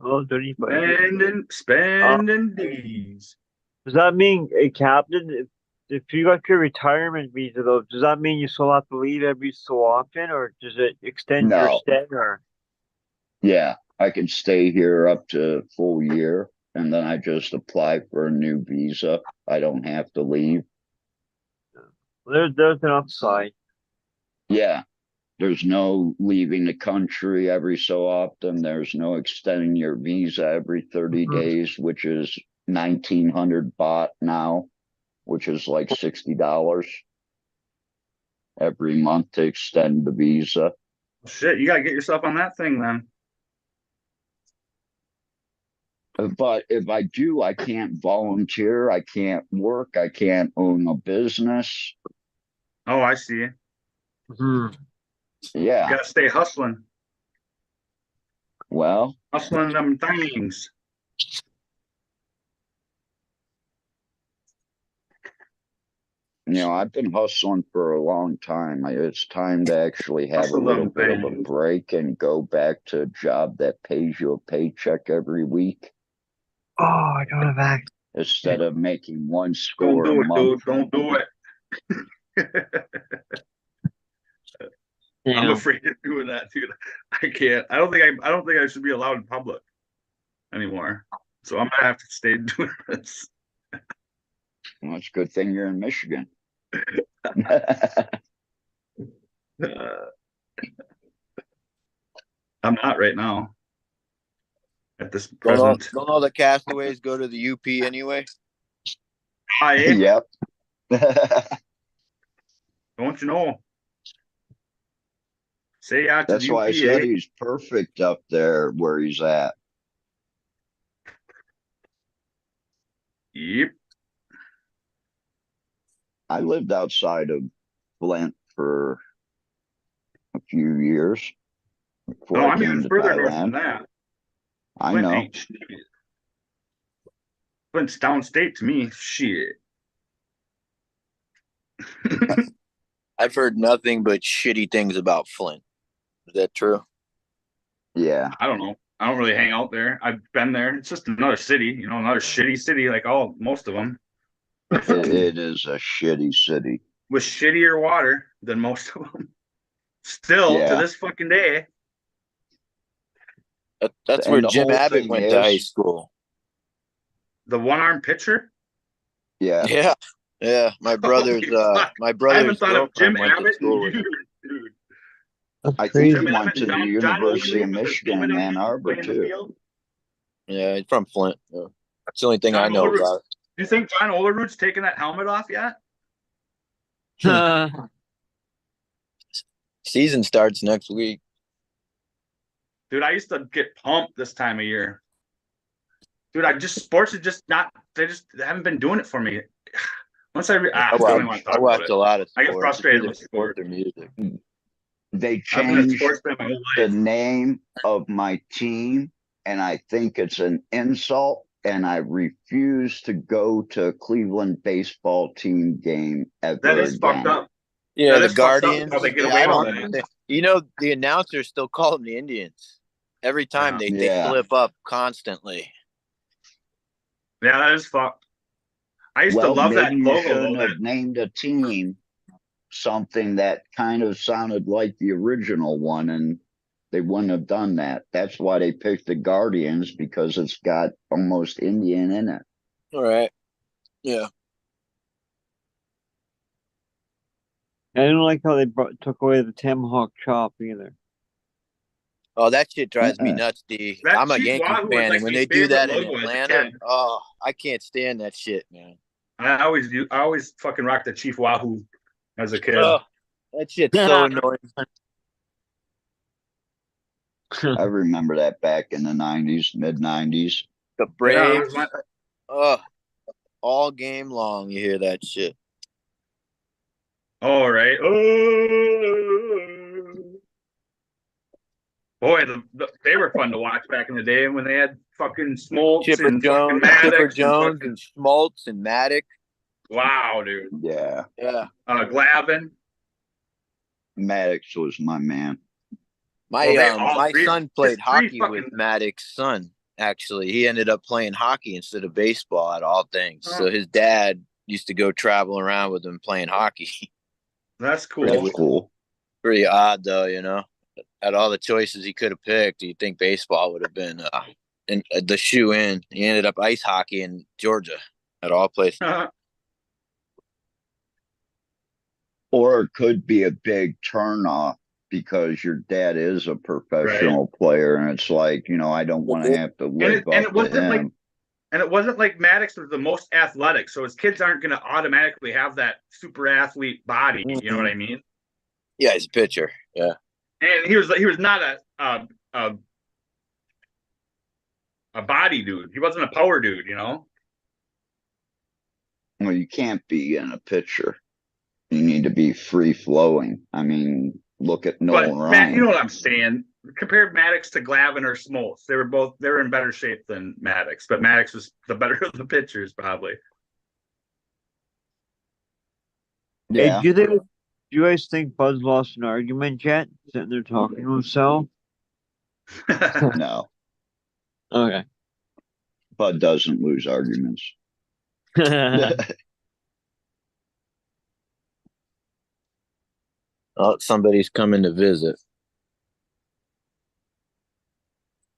Oh, 35. Spending these. Does that mean a captain? if you got your retirement visa though, does that mean you still have to leave every so often, or does it extend your No, stay? Or yeah, I can stay here up to a full year, and then I just apply for a new visa. I don't have to leave. there's an upside. Yeah, there's no leaving the country every so often. There's no extending your visa every 30 Mhm. days, which is 1,900 baht now, which is like $60 every month to extend the visa. Shit, you gotta get yourself on that thing then. But if I do, I can't volunteer, I can't work, I can't own a business. Oh, I see. You Mhm. Yeah, gotta stay hustling. well, Hustling them things. I've been hustling for a long time. It's time to actually have a Hustle little them bit of a things. break and go back to a job that pays you a paycheck every week Oh, I don't have access. instead of making one Don't score a do it, month. dude. Don't do it. I'm afraid of doing that, dude. I can't. I don't think I should be allowed in public anymore. So I'm gonna have to stay doing this. Well, it's a good thing you're in Michigan. Uh, I'm not right now. At this present. Don't all the castaways go to the UP anyway? Hi, Yep. don't you know? Say out to That's the why I UP, said eh? he's perfect up there where he's at. Yep. I lived outside of Flint for a few years before No, I I'm came even to further north than Thailand. that. I Flint know. ain't shit. Flint's downstate to me. Shit. I've heard nothing but shitty things about Flint. Is that true? Yeah, I don't know. I don't really hang out there. I've been there. It's just another city, another shitty city like most of them. it is a shitty city. With shittier water than most of them. Still to Yeah. this fucking day. That's And where the Jim whole Abbott thing went to high is, school. The one-armed pitcher? yeah, Yeah, yeah. My brother's Holy fuck. I haven't thought of Jim girlfriend went to Abbott in school with him. years, dude. That's I think crazy. he Jim went Abbott to and the John University of Olerud with his Michigan helmet in on Ann Arbor playing the too. field. Yeah, he's from Flint. Yeah. That's the only thing I John know Olerud. about Do you think John Olerud's taken that helmet off yet? it. Season starts next week. Dude, I used to get pumped this time of year. Dude, sports are just not, they haven't been doing it for me. Once I don't even want to talk I about watched it. a lot of I sports. get frustrated Either with sports sport. or music. They I've been a changed sports fan my whole the life. name of my team, and I think it's an insult. And I refuse to go to a Cleveland baseball team game ever That is fucked again. up. Yeah, That the is fucked up Guardians. how they get Yeah, away I with don't that. understand. The announcers still call them the Indians. Every time they Yeah. slip up constantly. Yeah, that is fucked. I used to Well, love that maybe you logo shouldn't though. have named a team something that kind of sounded like the original one, and they wouldn't have done that. That's why they picked the Guardians, because it's got almost Indian in it. All right. Yeah. I don't like how they took away the tomahawk chop either. Oh, that shit drives me Uh-uh. nuts, D. That I'm a Chief Yankees Wahoo was fan, like and when my they do favorite that in logo as a Atlanta, kid. oh, I can't stand that shit, man. I always fucking rocked the Chief Wahoo as a kid. Oh, that shit's so annoying. I remember that back in the 90s, mid 90s. The Yeah, Braves, all game long, you hear that shit. all right. Boy, they were fun to watch back in the day when they had fucking Smoltz Chipper and Jones, fucking Chipper Maddox Jones, and Schmaltz and Maddox. Wow, dude. Yeah. Yeah. Glavin. Maddox was my man. My Well, son played hockey with Maddox's son. Actually, he ended up playing hockey instead of baseball, at all things. So his dad used to go traveling around with him playing hockey. That's cool. That's cool. Pretty odd though, you know. At all the choices he could have picked, you'd think baseball would have been in the shoe in. He ended up ice hockey in Georgia, at all places. Or it could be a big turnoff because your dad is a professional player, and it's like, I don't want to have to live up to him. And it wasn't like Maddox was the most athletic, so his kids aren't going to automatically have that super athlete body. You know what I mean? Yeah, he's a pitcher. Yeah, and he was not a body dude. He wasn't a power dude. Well, you can't be in a pitcher. You need to be free flowing. I mean, look at Nolan Ryan. Matt, you know what I'm saying? Compared Maddox to Glavine or Smoltz, they were in better shape than Maddox, but Maddox was the better of the pitchers, probably. Yeah. Hey, do you guys think Bud's lost an argument yet? Sitting there talking to himself? No. Okay. Bud doesn't lose arguments. Oh, somebody's coming to visit.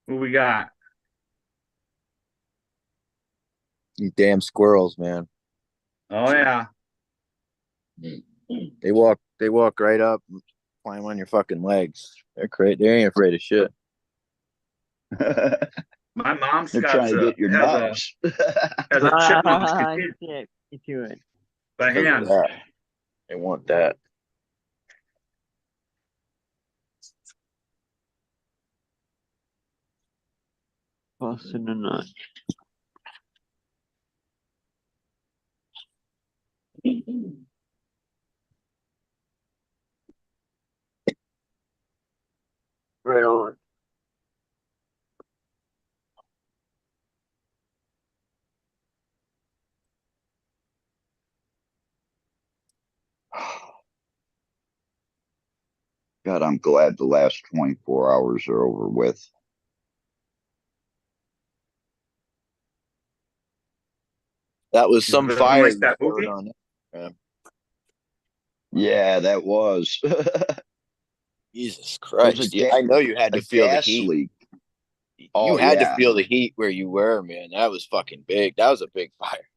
Who we got? You damn squirrels, man. Oh yeah. They walk right up and climb on your fucking legs. They're crazy. They ain't afraid of shit. My mom's They're trying to get your nuts. Has a chipmunk by hand. They want that. Busting a nut. Right on. God, I'm glad the last 24 hours are over with. That was some Doesn't fire like that movie? on it. Yeah, that was. Jesus Christ. Yeah, I know you had to feel the heat. Leak. You had to feel the heat where you were, man. That was fucking big. That was a big fire.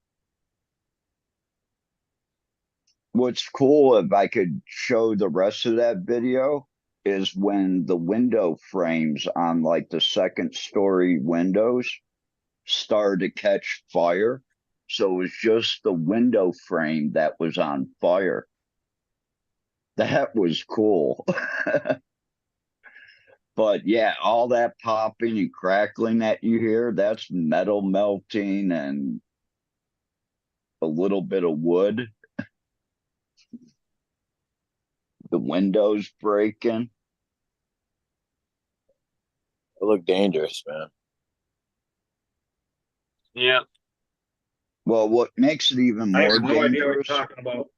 What's cool, if I could show the rest of that video, is when the window frames on like the second story windows started to catch fire. So it was just the window frame that was on fire. That was cool. But yeah, all that popping and crackling that you hear, that's metal melting and a little bit of wood. The windows breaking. It looked dangerous, man. Yeah. Well, what makes it even more I have no idea what you're dangerous talking about.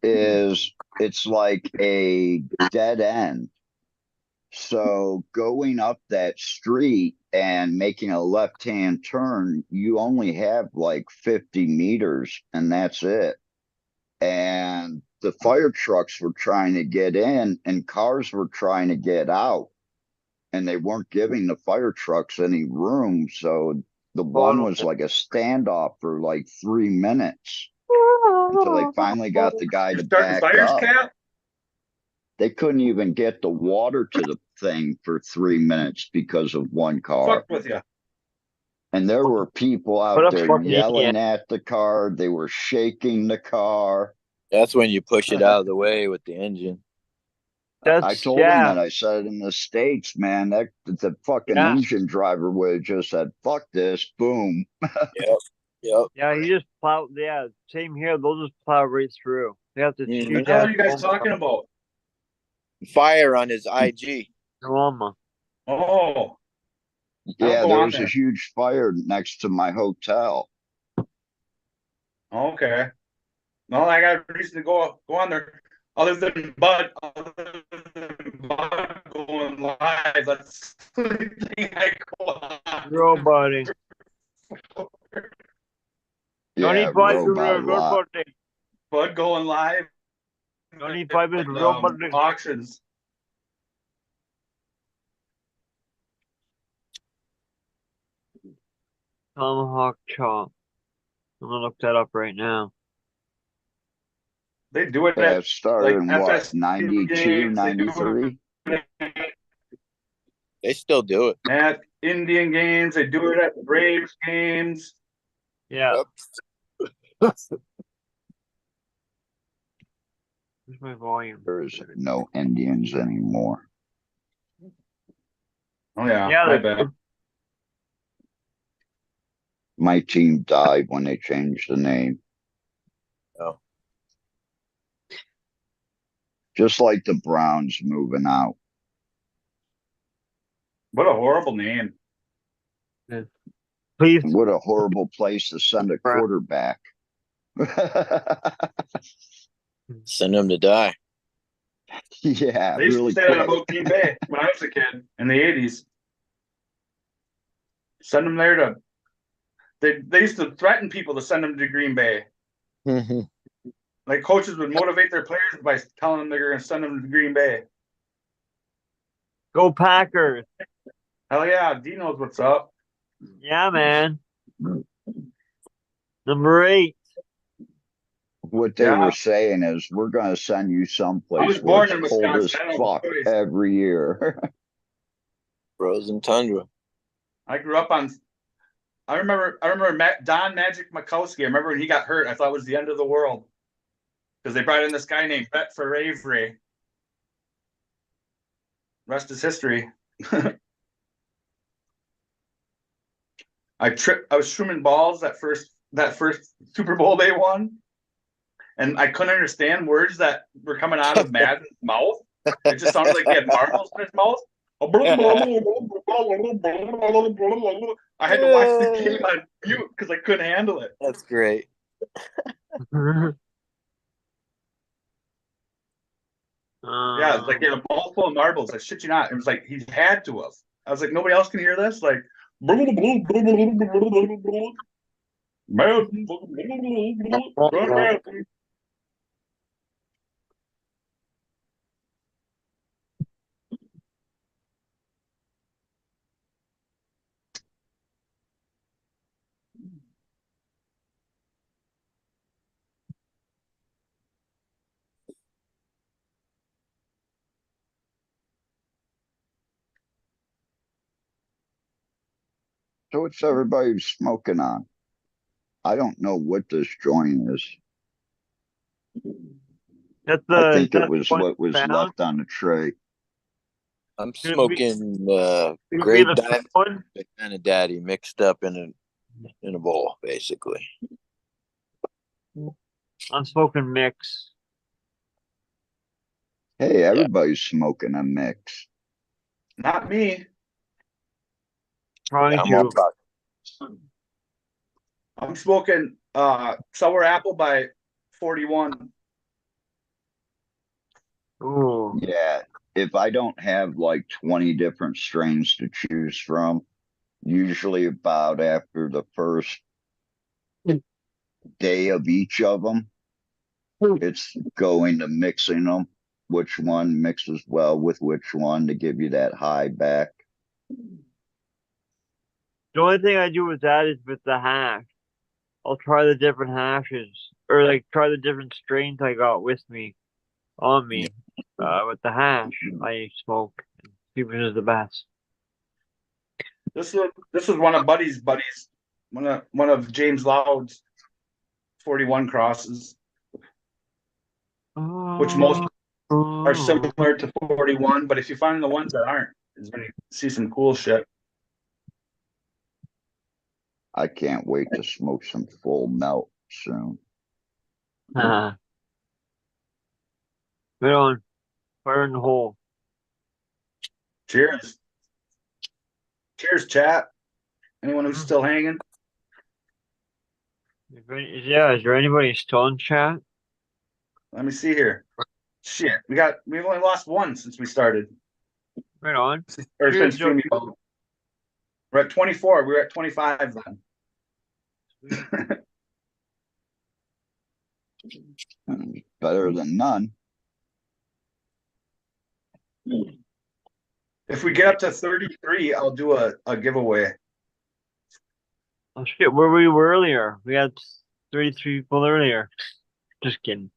is it's like a dead end. So going up that street and making a left-hand turn, you only have like 50 meters and that's it. And the fire trucks were trying to get in and cars were trying to get out. And they weren't giving the fire trucks any room. So the one was like a standoff for like 3 minutes until they finally got the guy to back fires, up. Cap? They couldn't even get the water to the thing for 3 minutes because of one car. Fuck with you. And there were people out there yelling at the car. They were shaking the car. That's when you push it out of the way with the engine. I told him that. I said it in the States, man, that the fucking engine driver would have just said, fuck this, boom. Yep. Yeah, he just plowed. Yeah, same here. They'll just plow right through. They have to shoot. What the hell are you guys talking about? Fire on his IG. Drama. Oh. Yeah, there was a huge fire next to my hotel. Okay. No, I got a reason to go on there. Other than Bud going live, that's the only thing I go on. Real buddy. Yeah, 25 to robot road lot. birthday. Bud going live. 25 is and, road birthday. auctions. Tomahawk chop. I'm gonna look that up right now. They do it Yeah, at it started like in what, FS 92, games. They do 93? it They still do it. at Indian games. They do it at Braves games. Yeah. Yep. Where's my volume? There is no Indians anymore. Oh yeah, Yeah, I they bet. My team died when they changed the name. Oh. Just like the Browns moving out. What a horrible name. Please. What a horrible place to send a quarterback. Send them to die. Yeah, They used really to say that quick. about Green Bay when I was a kid in the 80s. Send them there to. They used to threaten people to send them to Green Bay. Like coaches would motivate their players by telling them they're going to send them to Green Bay. Go Packers. Hell yeah, D knows what's up. Yeah, man. Number 8. What they Yeah. were saying is, we're going to send you I someplace was where born in it's cold as Wisconsin. I don't fuck have a choice. every year. Frozen tundra. I grew up on. I remember Don Magic Mikowski. I remember when he got hurt. I thought it was the end of the world because they brought in this guy named Bet for Avery. Rest is history. I was shrooming balls that first Super Bowl they won, and I couldn't understand words that were coming out of Madden's mouth. It just sounded like he had marbles in his mouth. I had to watch the game on mute because I couldn't handle it. That's great. Yeah, it's like he had a bowl full of marbles. I shit you not. It was like he had to have. I was like, nobody else can hear this. Like, So what's everybody smoking on? I don't know what this joint is. That's I think it that's was one what was found. left on the tray. I'm Could it be- smoking Could it be Great the Diamond one? and a Daddy mixed up in a bowl, basically. I'm smoking mix. Hey, everybody's smoking a mix. not me. Trying I'm all to. about I'm smoking sour apple by 41. Ooh. Yeah, if I don't have like 20 different strains to choose from, usually about after the first day of each of them, it's going to mixing them, which one mixes well with which one to give you that high back. The only thing I do with that is with the hash. I'll try the different hashes, or like try the different strains I got with me, on me. With the hash, I smoke. See which is the best. This is one of Buddy's buddies, one of James Loud's 41 crosses, which most are similar to 41. But if you find the ones that aren't, is when you see some cool shit. I can't wait to smoke some full melt soon. Right on. Fire in the hole. Cheers. Cheers, chat. Anyone who's still hanging? Yeah, is there anybody still in chat? Let me see here. Shit, we've only lost one since we started. Right on. Or Cheers, since streaming. We're at 24. We were at 25 then. Better than none. If we get up to 33, I'll do a giveaway. Oh shit, where we were earlier? We had 33 people earlier. Just kidding.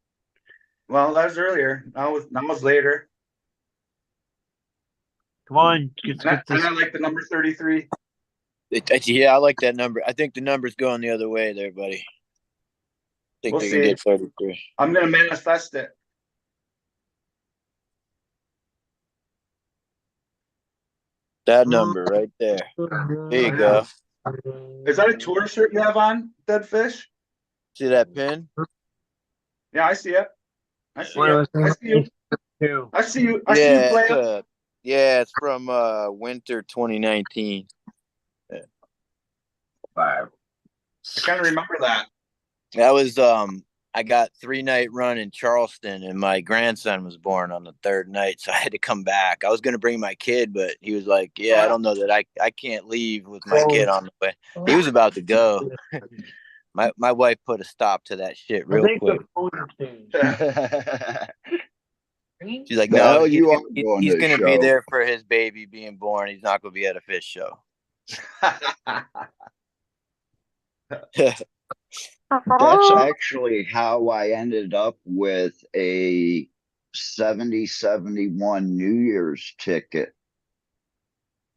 Well, that was earlier. Now it's later. Come on, let's get And this. I like the number 33. Yeah, I like that number. I think the number's going the other way there, buddy. I think We'll they see. can get 33. I'm gonna manifest it. That number right there. There you go. Is that a tour shirt you have on, Dead Fish? See that pin? Yeah, I see it. I see One of it. us I see you. too. I see you. I see you play. Yeah, it's from winter 2019. I kind of remember that. That was I got 3-night run in Charleston, and my grandson was born on the third night, so I had to come back. I was gonna bring my kid, but he was like, "Yeah, I don't know that I can't leave with my kid on the way." He was about to go. My wife put a stop to that shit real quick. She's like, The "No, hell you are going he's to the gonna be show. there for his baby being born. He's not gonna be at a fish show." That's actually how I ended up with a 70-71 New Year's ticket.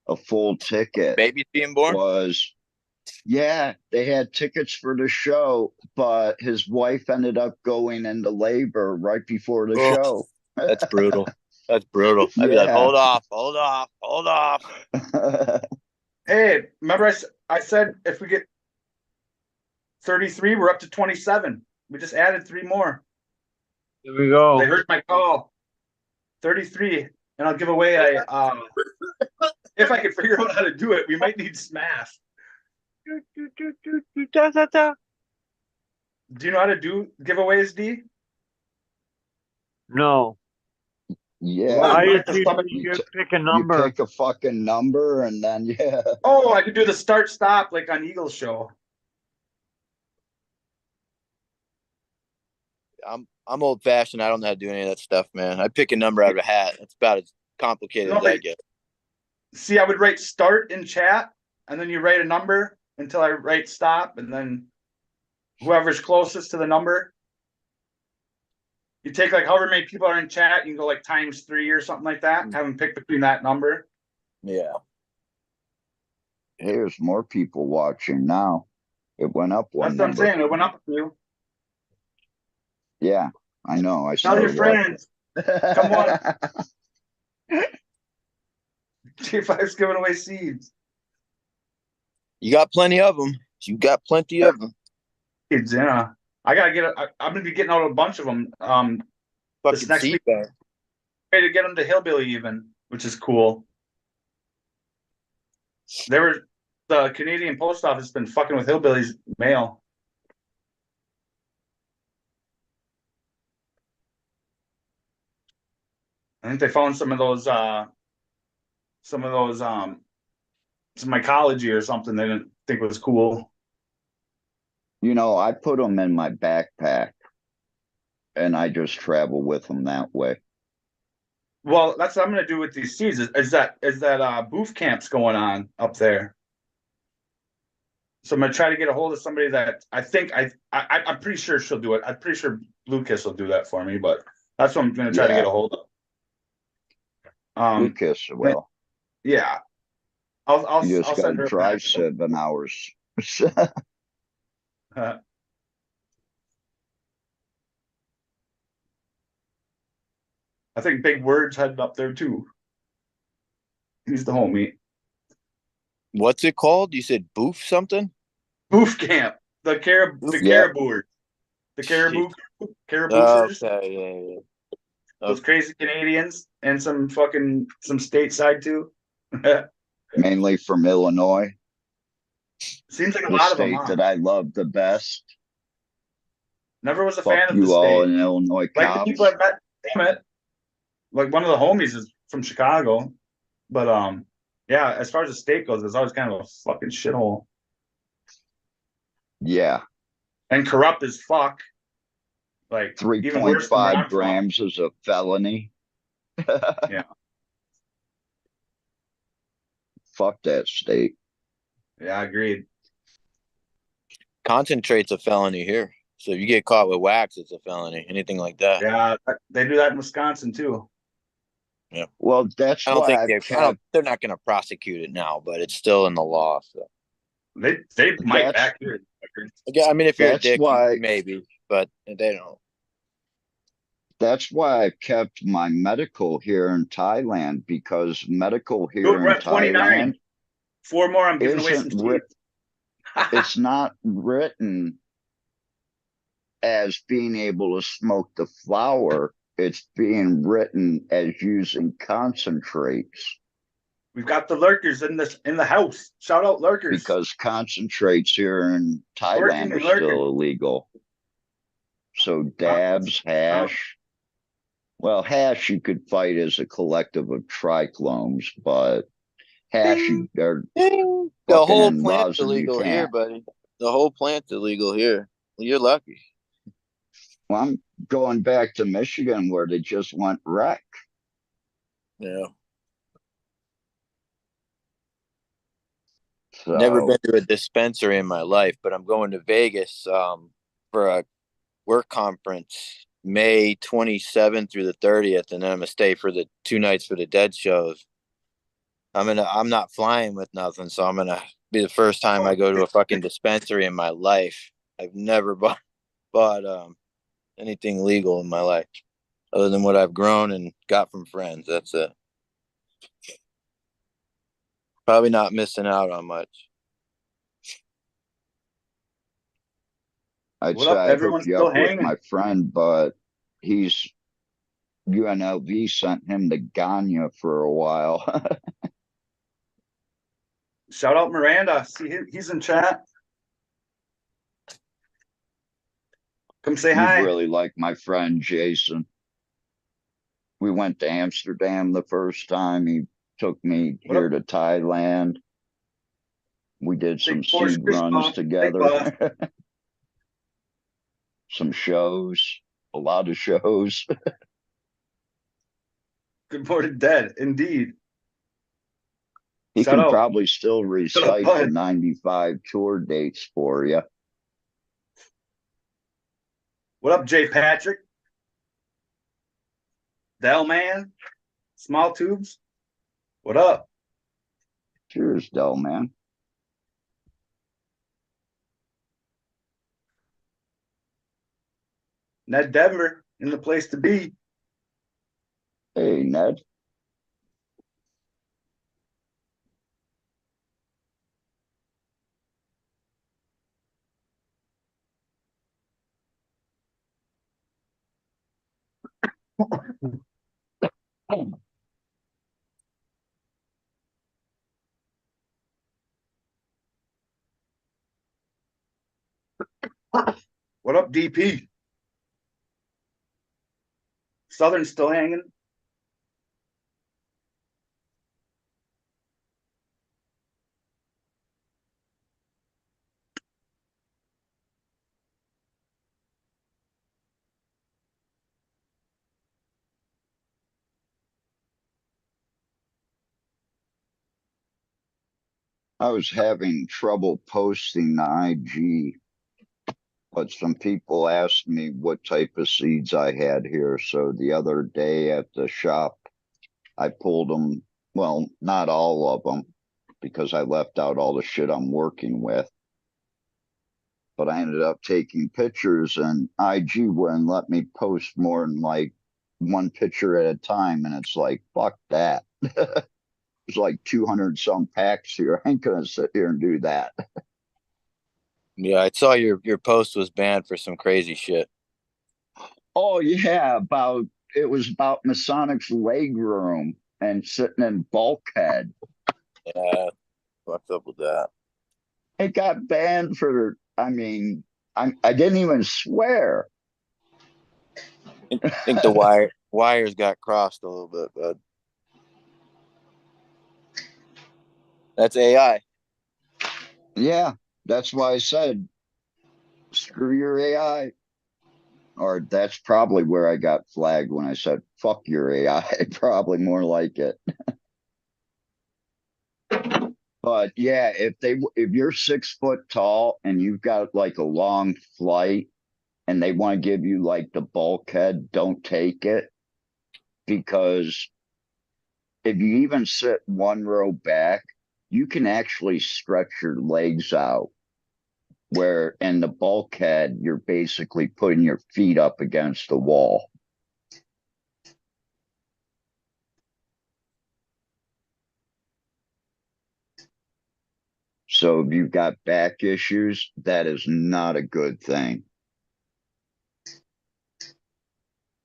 A full ticket. Baby's being born? Yeah, they had tickets for the show, but his wife ended up going into labor right before the show. That's brutal. That's brutal. I'd be like, hold off. Hey, remember I said if we get 33, we're up to 27. We just added 3 more. Here we go. They heard my call. 33, and I'll give away a if I can figure out how to do it, we might need Smash. Do you know how to do giveaways, D? No. Yeah. Well, You pick a number. You pick a fucking number and then yeah. Oh, I could do the start stop like on Eagle's show. I'm old fashioned. I don't know how to do any of that stuff, man. I pick a number out of a hat. It's about as complicated as I get. See, I would write start in chat, and then you write a number until I write stop, and then whoever's closest to the number. You take like however many people are in chat, you can go like ×3 or something like that. Have them pick between that number. Yeah. Hey, there's more people watching now. It went up one. That's what I'm saying. It went up a few. Yeah, I know. Tell your friends. Come on. G5's giving away seeds. You got plenty of them. Kids, yeah. I gotta get. I'm gonna be getting out a bunch of them. This next week. Ready to get them to Hillbilly even, which is cool. The Canadian Post Office has been fucking with Hillbilly's mail. I think they found some of those some mycology or something they didn't think was cool. You know, I put them in my backpack and I just travel with them that way. Well, that's what I'm gonna do with these seeds. Is that booth camps going on up there? So I'm gonna try to get a hold of somebody that I'm pretty sure she'll do it. I'm pretty sure Lucas will do that for me, but that's what I'm gonna try to get a hold of. Lucas will. Yeah. I'll send her drive 7 hours. I think Big Word's headed up there too. He's the homie. What's it called? You said boof something? Boof camp. The caribou. The caribou. Caraboosers. Okay, yeah. Those crazy Canadians and some stateside too. Mainly from Illinois. Seems like a the lot of state them. That I love the best. Never was a Fuck fan of you the all state. in Illinois. Like the people I've met, damn it. Like one of the homies is from Chicago, but yeah. As far as the state goes, it's always kind of a fucking shithole. Yeah. And corrupt as fuck. Like even worse than where 3.5 I'm from. grams is a felony. Yeah. Fuck that state. Yeah, agreed. Concentrate's a felony here. So if you get caught with wax, it's a felony. Anything like that. Yeah, they do that in Wisconsin too. Yeah. Well, that's I don't think why I've I don't. kept. They're not going to prosecute it now, but it's still in the law. So They might That's back here. yeah, I mean, if you're a that's dick, why maybe, but they don't. that's why I've kept my medical here in Thailand, because medical Dude, here we're in at 29. Thailand 4 more. I'm giving away isn't some teeth. it's not written as being able to smoke the flower. It's being written as using concentrates, We've got the lurkers in the house. Shout out lurkers. because concentrates here in Working Thailand are and lurking. still illegal. So dabs, hash. Well, hash you could fight as a collective of triclones, but hash Ding, or ding. The fucking whole in plant's rosin you illegal here, can't. buddy. The whole plant's illegal here. Well, you're lucky. Well, I'm going back to Michigan where they just went wreck. Yeah. Never So been to a dispensary in my life, but I'm going to Vegas for a work conference May 27th through the 30th, and then I'm gonna stay for the 2 nights for the Dead shows. I'm not flying with nothing, so I'm gonna be the first time I go to a fucking dispensary in my life. I've never bought anything legal in my life other than what I've grown and got from friends. That's it. Probably not missing out on much. I'd What say up? I hook Everyone's you still up with hanging. my friend, but he's UNLV sent him to Ganya for a while. Shout out Miranda. See, he's in chat. Come say You'd hi. really like my friend Jason. We went to Amsterdam the first time. He took me What here up? to Thailand. We did some Big Porsche seed Chris runs Bob. Big boss. together, some shows, a lot of shows. Good morning, Dead. Indeed. He Shout can out. probably still Shout out, recite the bud. 95 tour dates for you. What up, Jay Patrick? Dell Man. Small tubes. What up? Cheers, Del, man. Ned Denver in the place to be. Hey, Ned. What up, DP? Southern still hanging. I was having trouble posting the IG, but some people asked me what type of seeds I had here. So the other day at the shop, I pulled them. Well, not all of them, because I left out all the shit I'm working with. But I ended up taking pictures, and IG wouldn't let me post more than like one picture at a time. And it's like, fuck that. There's like 200 some packs here. I ain't gonna sit here and do that. Yeah, I saw your post was banned for some crazy shit. Oh yeah, it was about Masonic's leg room and sitting in bulkhead. Yeah, fucked up with that. It got banned for. I mean, I didn't even swear. I think the wires got crossed a little bit, but that's AI. Yeah, that's why I said screw your AI. Or that's probably where I got flagged when I said, fuck your AI. Probably more like it. But yeah, if you're 6 foot tall and you've got like a long flight and they want to give you like the bulkhead, don't take it, because if you even sit one row back, you can actually stretch your legs out. Where in the bulkhead, you're basically putting your feet up against the wall. So if you've got back issues, that is not a good thing,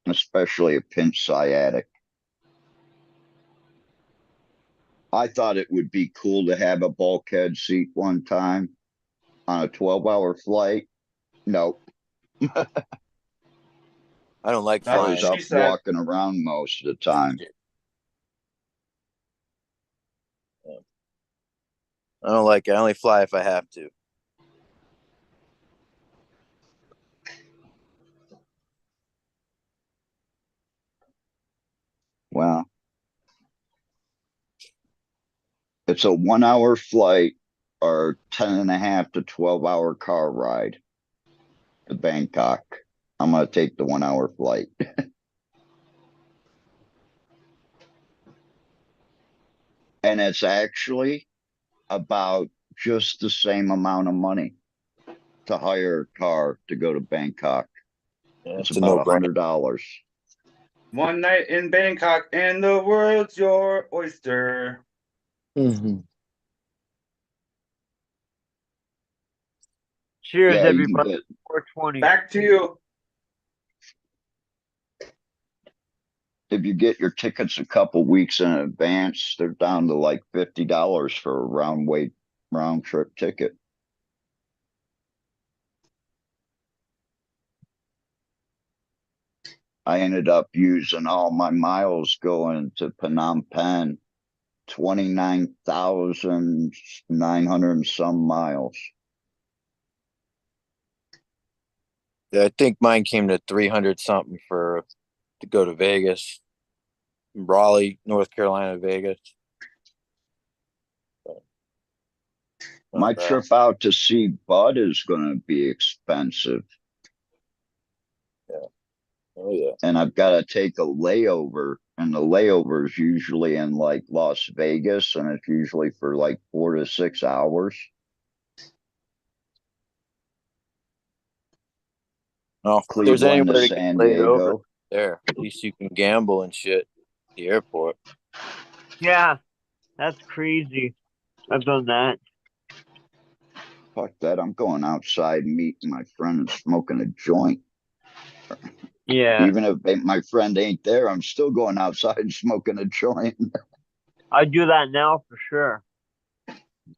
especially a pinch sciatic. I thought it would be cool to have a bulkhead seat one time on a 12-hour flight. Nope. I don't like That's I what flying. was she up said. walking around most of the time. I don't like it. I only fly if I have to. Well, it's a 1 hour flight or 10.5 to 12-hour car ride to Bangkok. I'm going to take the 1 hour flight. And it's actually about just the same amount of money to hire a car to go to Bangkok. Yeah, It's it's a about no-brainer. $100. One night in Bangkok and the world's your oyster. Mm-hmm. Cheers, Yeah, you can everybody. get 420. Back to you. if you get your tickets a couple weeks in advance, they're down to like $50 for a round trip ticket. I ended up using all my miles going to Phnom Penh, 29,900 and some miles. Yeah, I think mine came to 300 something to go to Vegas, Raleigh, North Carolina, Vegas. But My trip out to see Bud is going to be expensive. Yeah. Oh yeah. And I've got to take a layover, and the layover is usually in like Las Vegas, and it's usually for like 4 to 6 hours. Oh, if there's Cleveland to anywhere to get San laid over Diego. there, at least you can gamble and shit at the airport. Yeah, that's crazy. I've done that. Fuck that. I'm going outside and meeting my friend and smoking a joint. Yeah, Even if my friend ain't there, I'm still going outside and smoking a joint. I do that now for sure.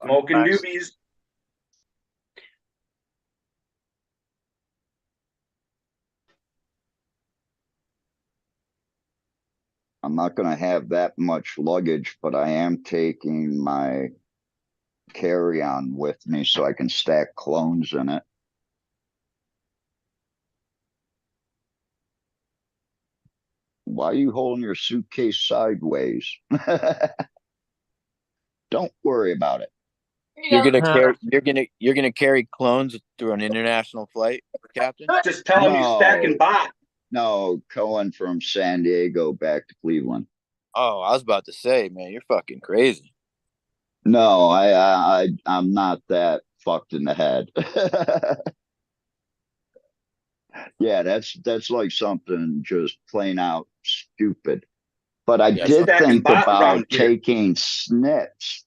Smoking Right. doobies. I'm not going to have that much luggage, but I am taking my carry-on with me so I can stack clones in it. Why are you holding your suitcase sideways? Don't worry about it. You're gonna carry clones through an international flight, Captain? Just tell him you stacking bot. No, going from San Diego back to Cleveland. Oh, I was about to say, man, you're fucking crazy. No, I'm not that fucked in the head. Yeah, that's like something just plain out stupid. But I Yeah, did Stacking think bot around about here. taking snips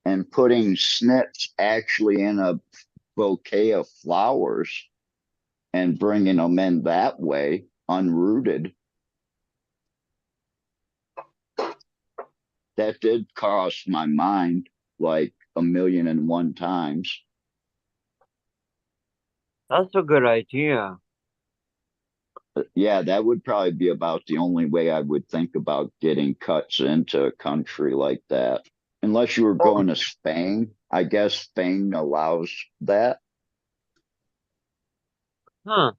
and putting snips actually in a bouquet of flowers and bringing them in that way, unrooted. That did cross my mind like 1,000,001 times. That's a good idea. Yeah, that would probably be about the only way I would think about getting cuts into a country like that. Unless you were Oh, going to Spain. I guess Spain allows that. huh.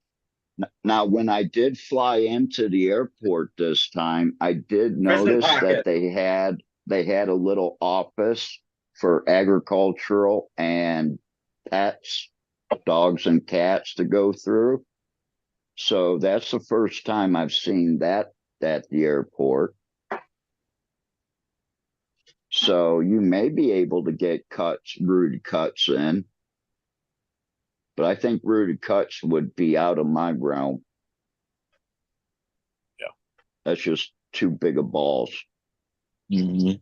Now, when I did fly into the airport this time, I did Christmas notice that pocket. they had a little office for agricultural and pets, dogs and cats to go through. So that's the first time I've seen that at the airport. So you may be able to get rooted cuts in, but I think rooted cuts would be out of my realm. Yeah. That's just too big of balls. Mhm.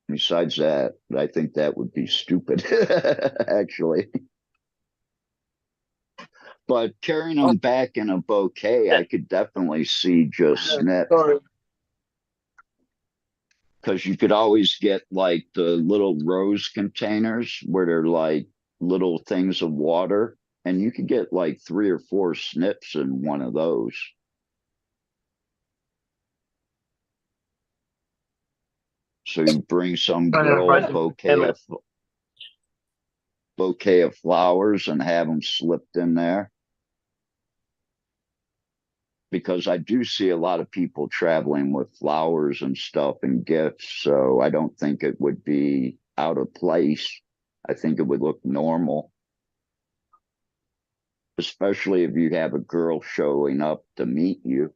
Besides that, I think that would be stupid, actually. But carrying them back in a bouquet, I could definitely see just snip. Sorry. Because you could always get like the little rose containers where they're like little things of water, and you could get like 3 or 4 snips in one of those. So you bring some girl a bouquet of flowers and have them slipped in there. Because I do see a lot of people traveling with flowers and stuff and gifts, so I don't think it would be out of place. I think it would look normal, especially if you have a girl showing up to meet you.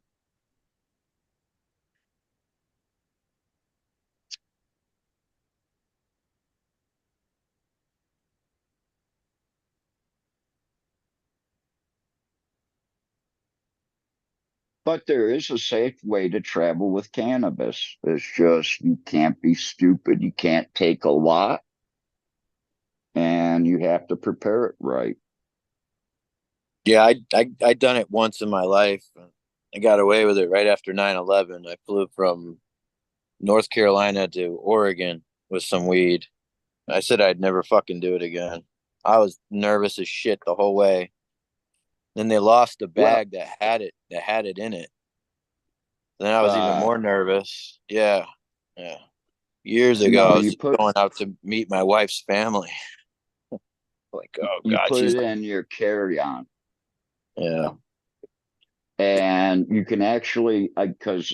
But there is a safe way to travel with cannabis. It's just you can't be stupid. You can't take a lot, and you have to prepare it right. Yeah, I done it once in my life. I got away with it right after 9/11. I flew from North Carolina to Oregon with some weed. I said I'd never fucking do it again. I was nervous as shit the whole way. Then they lost the Well, bag that had it in it. Then I was even uh, more nervous. Yeah. Yeah. Years ago, no, I was just going out to meet my wife's family. Like, oh you God, put she's it in your carry-on, yeah. and you can actually, because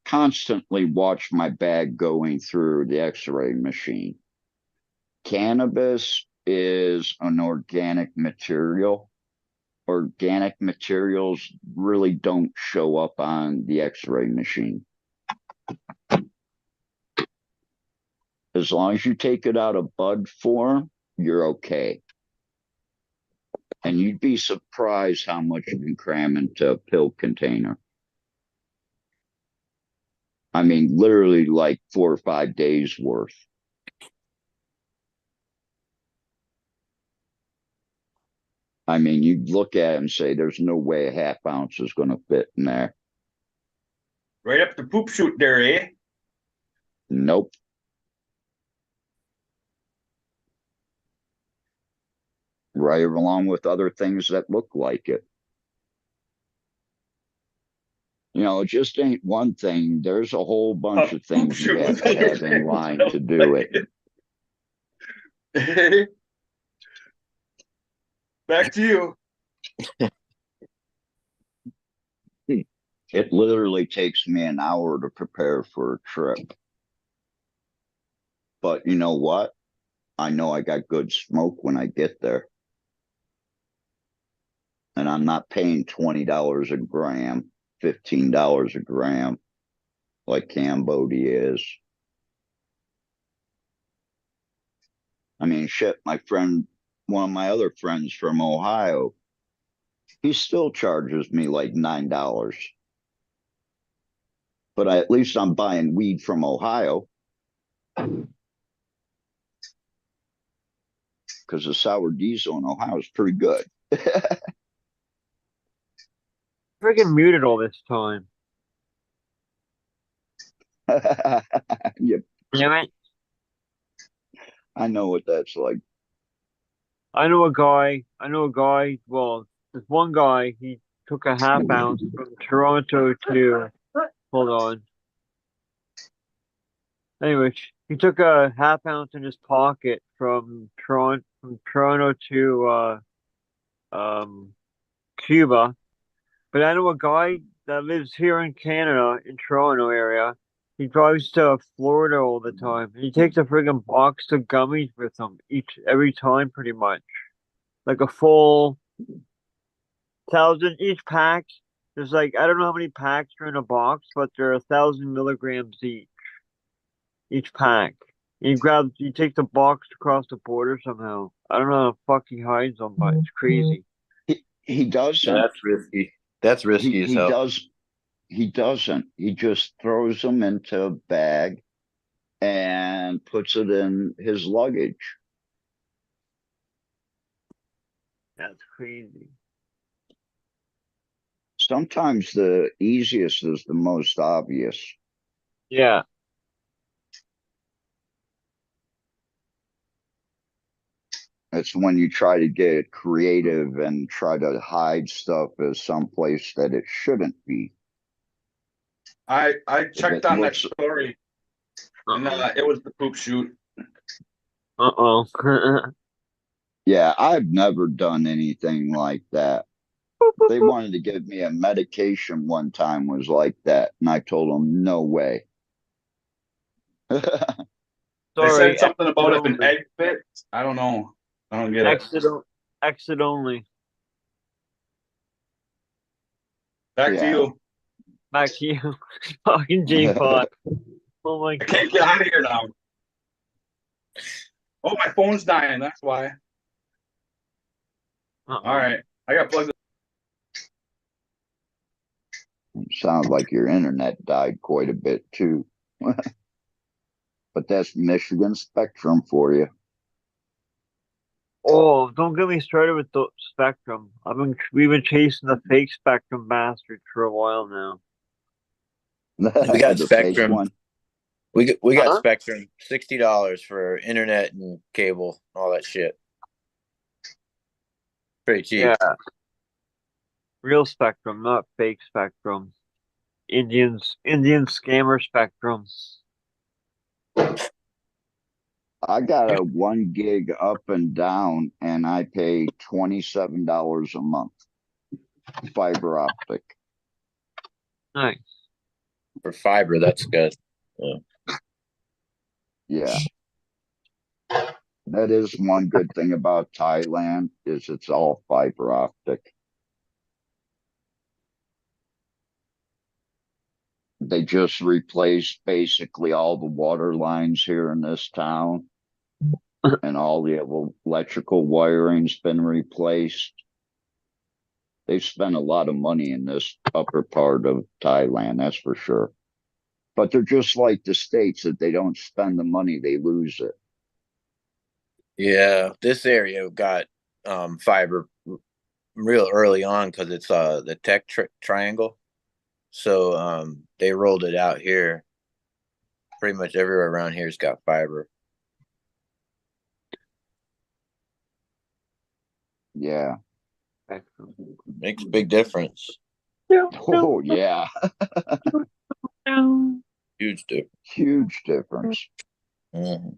constantly watch my bag going through the X-ray machine. Cannabis is an organic material. Organic materials really don't show up on the X-ray machine. As long as you take it out of bud form, you're okay. And you'd be surprised how much you can cram into a pill container. I mean, literally like 4 or 5 days worth. I mean, you look at it and say, there's no way a half ounce is going to fit in there. Right up the poop chute there, eh? Nope. Right along with other things that look like it. You know, it just ain't one thing. There's a whole bunch of things you have to have in line to do it. Back to you. It literally takes me an hour to prepare for a trip. But you know what? I know I got good smoke when I get there. And I'm not paying $20 a gram, $15 a gram like Cambodia is. I mean, shit, my friend, one of my other friends from Ohio, he still charges me like $9. But at least I'm buying weed from Ohio. Because the sour diesel in Ohio is pretty good. Freaking muted all this time. Yep, Damn it. I know what that's like. I know a guy, well, there's one guy, he took a half ounce from Toronto to, hold on. Anyway, he took a half ounce in his pocket from Toronto to Cuba. But I know a guy that lives here in Canada, in Toronto area. He drives to Florida all the time. He takes a friggin' box of gummies with him every time, pretty much. Like a full 1,000 each pack. There's like I don't know how many packs are in a box, but they're 1,000 milligrams each pack. He takes the box across the border somehow. I don't know how the fuck he hides them, but it's crazy. He doesn't. That's risky. That's risky as He hell. does. He doesn't. He just throws them into a bag and puts it in his luggage. That's crazy. Sometimes the easiest is the most obvious. Yeah. It's when you try to get creative and try to hide stuff as someplace that it shouldn't be. I If checked it on that looks, story, and Uh-oh. it was the poop shoot. Uh-oh. yeah, I've never done anything like that. They wanted to give me a medication one time was like that, and I told them no way. They Sorry, said something exit about if an only. egg fits. I don't know. I don't get it. Exit only. Back to Yeah. you. Back to you. Fucking J-Pod. Oh my I god. can't get out of here now. Oh, my phone's dying. That's why. Uh-oh. All right, I got plugged. Sounds like your internet died quite a bit too. But that's Michigan Spectrum for you. Oh, don't get me started with the Spectrum. We've been chasing the fake Spectrum bastard for a while now. We got The fake Spectrum. one. We got Huh? Spectrum, $60 for internet and cable, all that shit. Pretty cheap. Yeah. Real Spectrum, not fake Spectrum. Indian scammer Spectrum. I got a 1 gig up and down, and I pay $27 a month. Fiber optic. Nice. For fiber, that's good. Yeah. That is one good thing about Thailand is it's all fiber optic. They just replaced basically all the water lines here in this town, and all the electrical wiring's been replaced. They've spent a lot of money in this upper part of Thailand, that's for sure. But they're just like the States, that they don't spend the money, they lose it. Yeah, this area got fiber real early on because it's the tech triangle. So they rolled it out here. Pretty much everywhere around here's got fiber. Yeah. Makes a big difference. Oh, yeah. Huge difference. Huge difference. Mhm.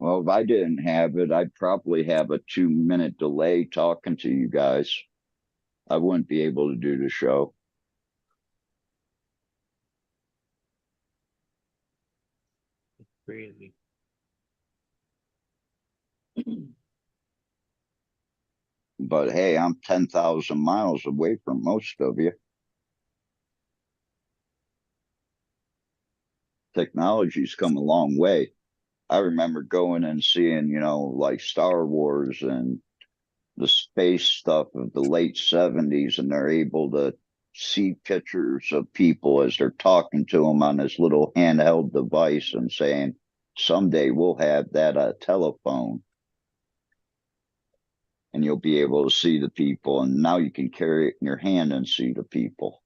Well, if I didn't have it, I'd probably have a 2 minute delay talking to you guys. I wouldn't be able to do the show. Crazy. But hey, I'm 10,000 miles away from most of you. Technology's come a long way. I remember going and seeing, like Star Wars and the space stuff of the late 70s, and they're able to see pictures of people as they're talking to them on this little handheld device and saying, someday we'll have that telephone and you'll be able to see the people. And now you can carry it in your hand and see the people.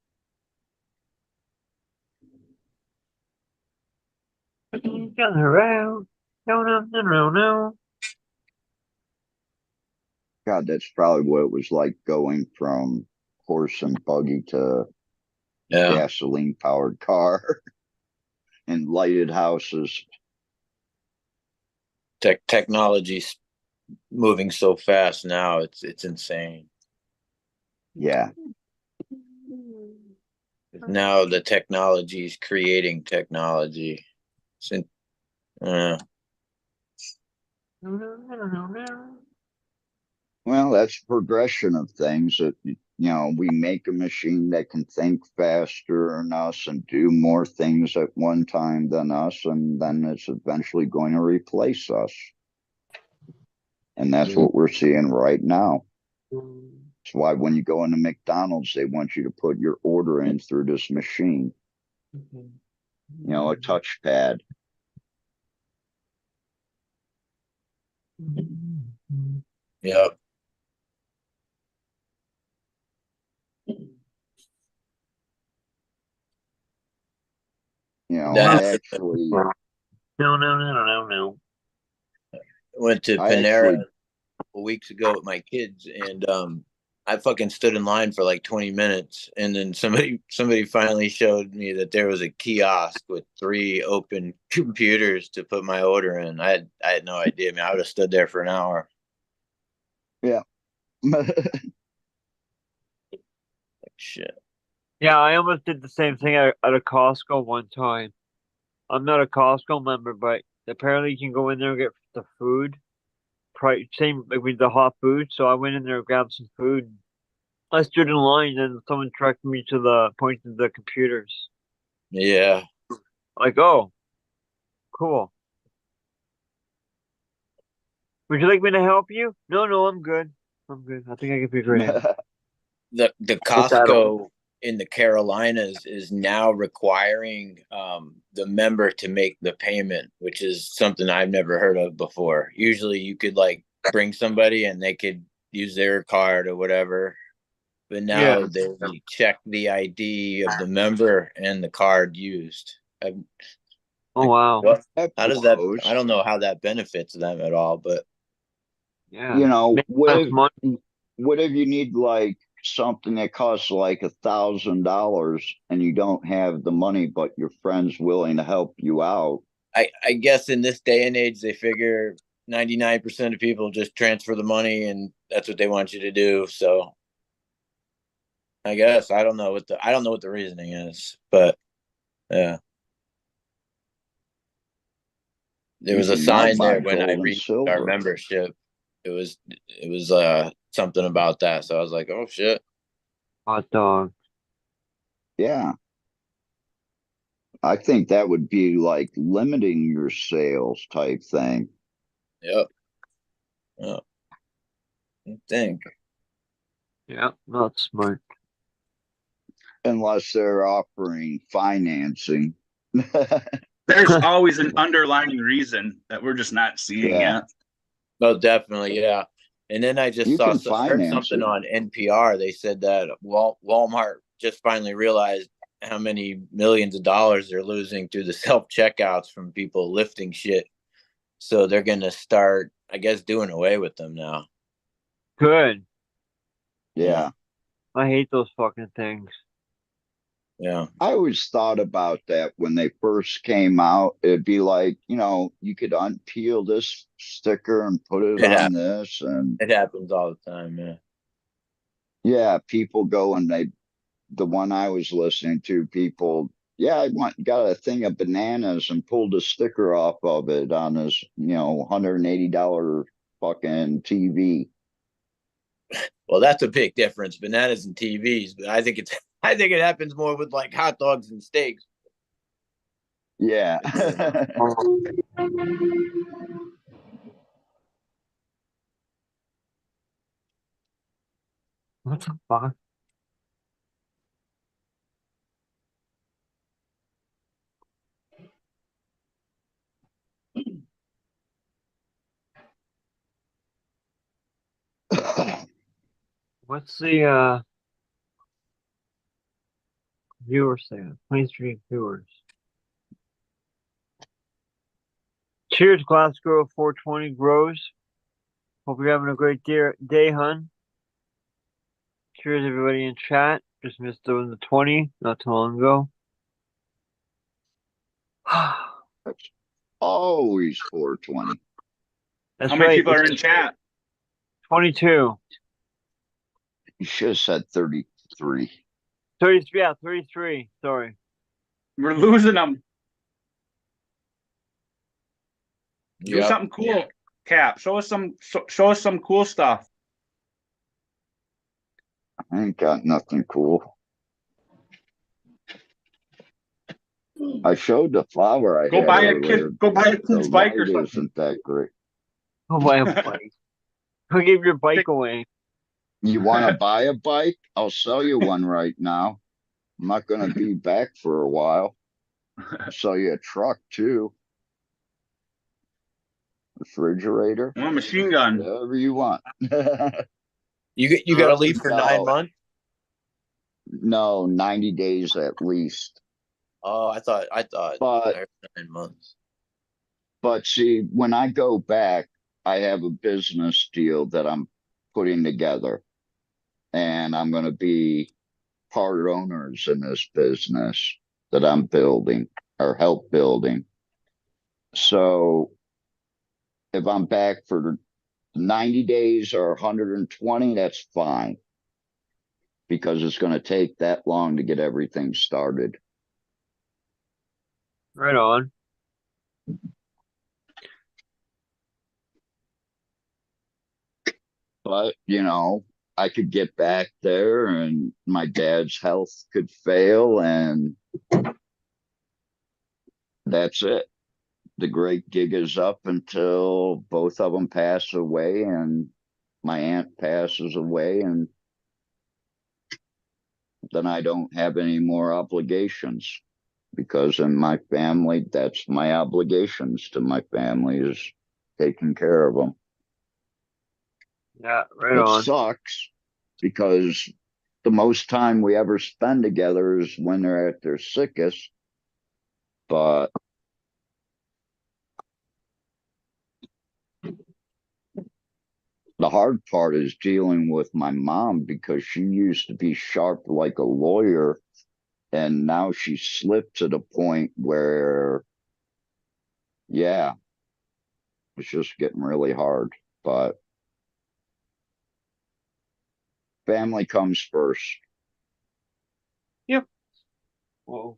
Around. No. God, that's probably what it was like going from horse and buggy to Yeah. gasoline powered car and lighted houses. Technology's moving so fast now. It's insane. Yeah. Now the technology is creating technology. Since, Well, that's progression of things that, we make a machine that can think faster than us and do more things at one time than us, and then it's eventually going to replace us. And that's what we're seeing right now. That's why when you go into McDonald's, they want you to put your order in through this machine, a touchpad. Yep. I actually No. Went to I Panera actually a couple weeks ago with my kids, and I fucking stood in line for like 20 minutes, and then somebody finally showed me that there was a kiosk with 3 open computers to put my order in. I had no idea. I mean, I would have stood there for an hour. yeah. Shit. Yeah, I almost did the same thing at a Costco one time. I'm not a Costco member, but apparently you can go in there and get the food. Same like with the hot food. So I went in there and grabbed some food. I stood in line and someone tracked me to the point of the computers. Yeah. Like, oh, cool. Would you like me to help you? No, I'm good. I'm good. I think I can figure it out. The Costco in the Carolinas is now requiring the member to make the payment, which is something I've never heard of before. Usually you could like bring somebody and they could use their card or whatever. But now they check the ID of the member and the card used. Oh wow. How does that? I don't know how that benefits them at all, but yeah. What if you need like something that costs like $1,000 and you don't have the money, but your friend's willing to help you out? I guess in this day and age, they figure 99% of people just transfer the money and that's what they want you to do. So I guess I don't know what the reasoning is, but yeah. There was a sign there when I renewed our membership. It was something about that. So I was like, oh shit. Hot dog. Yeah. I think that would be like limiting your sales type thing. Yep. Oh, I think. Yeah, not smart. Unless they're offering financing. There's always an underlying reason that we're just not seeing yet. Oh, definitely, yeah. And then I just heard something on NPR. They said that Walmart just finally realized how many millions of dollars they're losing through the self-checkouts from people lifting shit. So they're going to start, I guess, doing away with them now. Good. Yeah. I hate those fucking things. Yeah. I always thought about that when they first came out. It'd be like, you could unpeel this sticker and put it on this. And it happens all the time, yeah. Yeah, people go and the one I was listening to, people, I got a thing of bananas and pulled a sticker off of it on this, $180 fucking TV. Well, that's a big difference, bananas and TVs. But I think it happens more with like hot dogs and steaks. Yeah. What the fuck? What's the viewers saying? 23 viewers. Cheers, Glass Girl 420 grows. Hope you're having a great day, hun. Cheers, everybody in chat. Just missed the 20 not too long ago. That's always 420. That's How many right. people are It's in chat? 22. You should have said 33. 33, yeah, 33. Sorry. We're losing them. Do Yep. something cool, Cap. Show us some cool stuff. I ain't got nothing cool. I showed the flower I Go had buy earlier. Go buy a The kid's bike or light something. isn't that great. Oh, buy a bike. Who gave your bike away? You want to buy a bike? I'll sell you one right now. I'm not going to be back for a while. I'll sell you a truck too. Refrigerator. Oh, machine gun. Whatever you want. You got to leave for 9 months? No, 90 days at least. Oh, I thought But 9 months. But see, when I go back, I have a business deal that I'm putting together, and I'm going to be part owners in this business that I'm building or help building. So if I'm back for 90 days or 120, that's fine because it's going to take that long to get everything started. Right on. But, I could get back there and my dad's health could fail, and that's it. The great gig is up until both of them pass away and my aunt passes away, and then I don't have any more obligations because in my family, that's my obligations to my family is taking care of them. Yeah, right It on. sucks because the most time we ever spend together is when they're at their sickest, but the hard part is dealing with my mom because she used to be sharp like a lawyer, and now she slipped to the point where, yeah, it's just getting really hard. But family comes first. Yep. Well,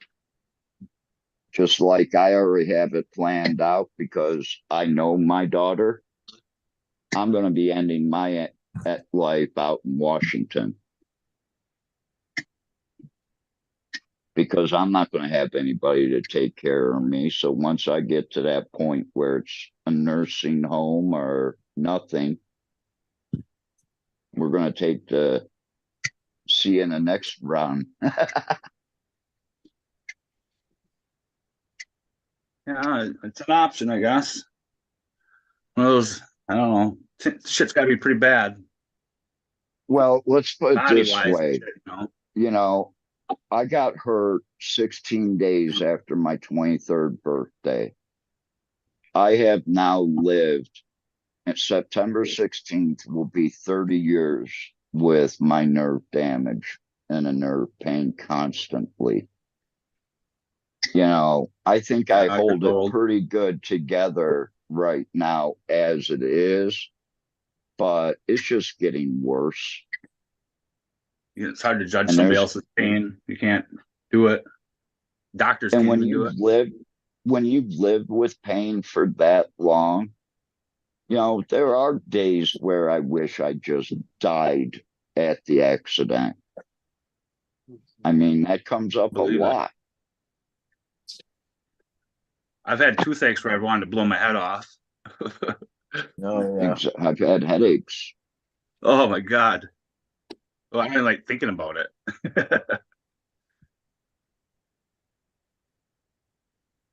Just like I already have it planned out because I know my daughter. I'm going to be ending my life out in Washington because I'm not going to have anybody to take care of me. So once I get to that point where it's a nursing home or nothing, we're going to take the see in the next round. Yeah, it's an option, I guess. One of those, I don't know. Shit's got to be pretty bad. Well, let's put it Body this wise, way. I got hurt 16 days after my 23rd birthday. I have now lived, and September 16th will be 30 years with my nerve damage and a nerve pain constantly. I think I hold it pretty good together right now as it is, but it's just getting worse. It's hard to judge And somebody else's pain. You can't do it. Doctors And can't when even do it. when you've lived with pain for that long, there are days where I wish I just died at the accident. I mean, that comes up a lot. I've had toothaches where I wanted to blow my head off. Oh, yeah. I've had headaches. Oh my God. Well, I didn't like thinking about it.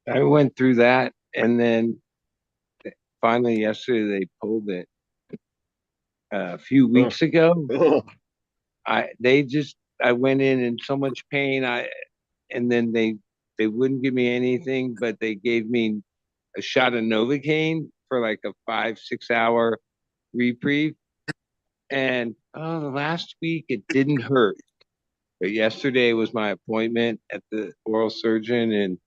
I went through that, and then finally yesterday they pulled it. A few weeks ago, I went in so much pain. And then they wouldn't give me anything, but they gave me a shot of Novocaine for like a 5-6 hour reprieve. And the last week it didn't hurt. But yesterday was my appointment at the oral surgeon, and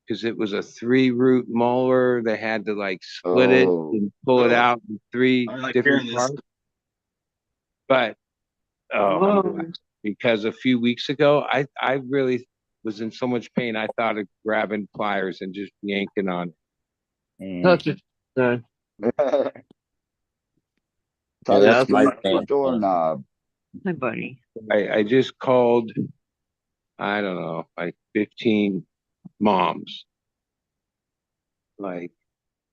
because it was a 3-root molar, they had to like split it and pull it out in 3 different parts. But because a few weeks ago, I really was in so much pain, I thought of grabbing pliers and just yanking on it. Touch it. Tell Yeah, you, that's my squeeze the doorknob. Hi, buddy. I just called, I don't know, like 15 moms. Like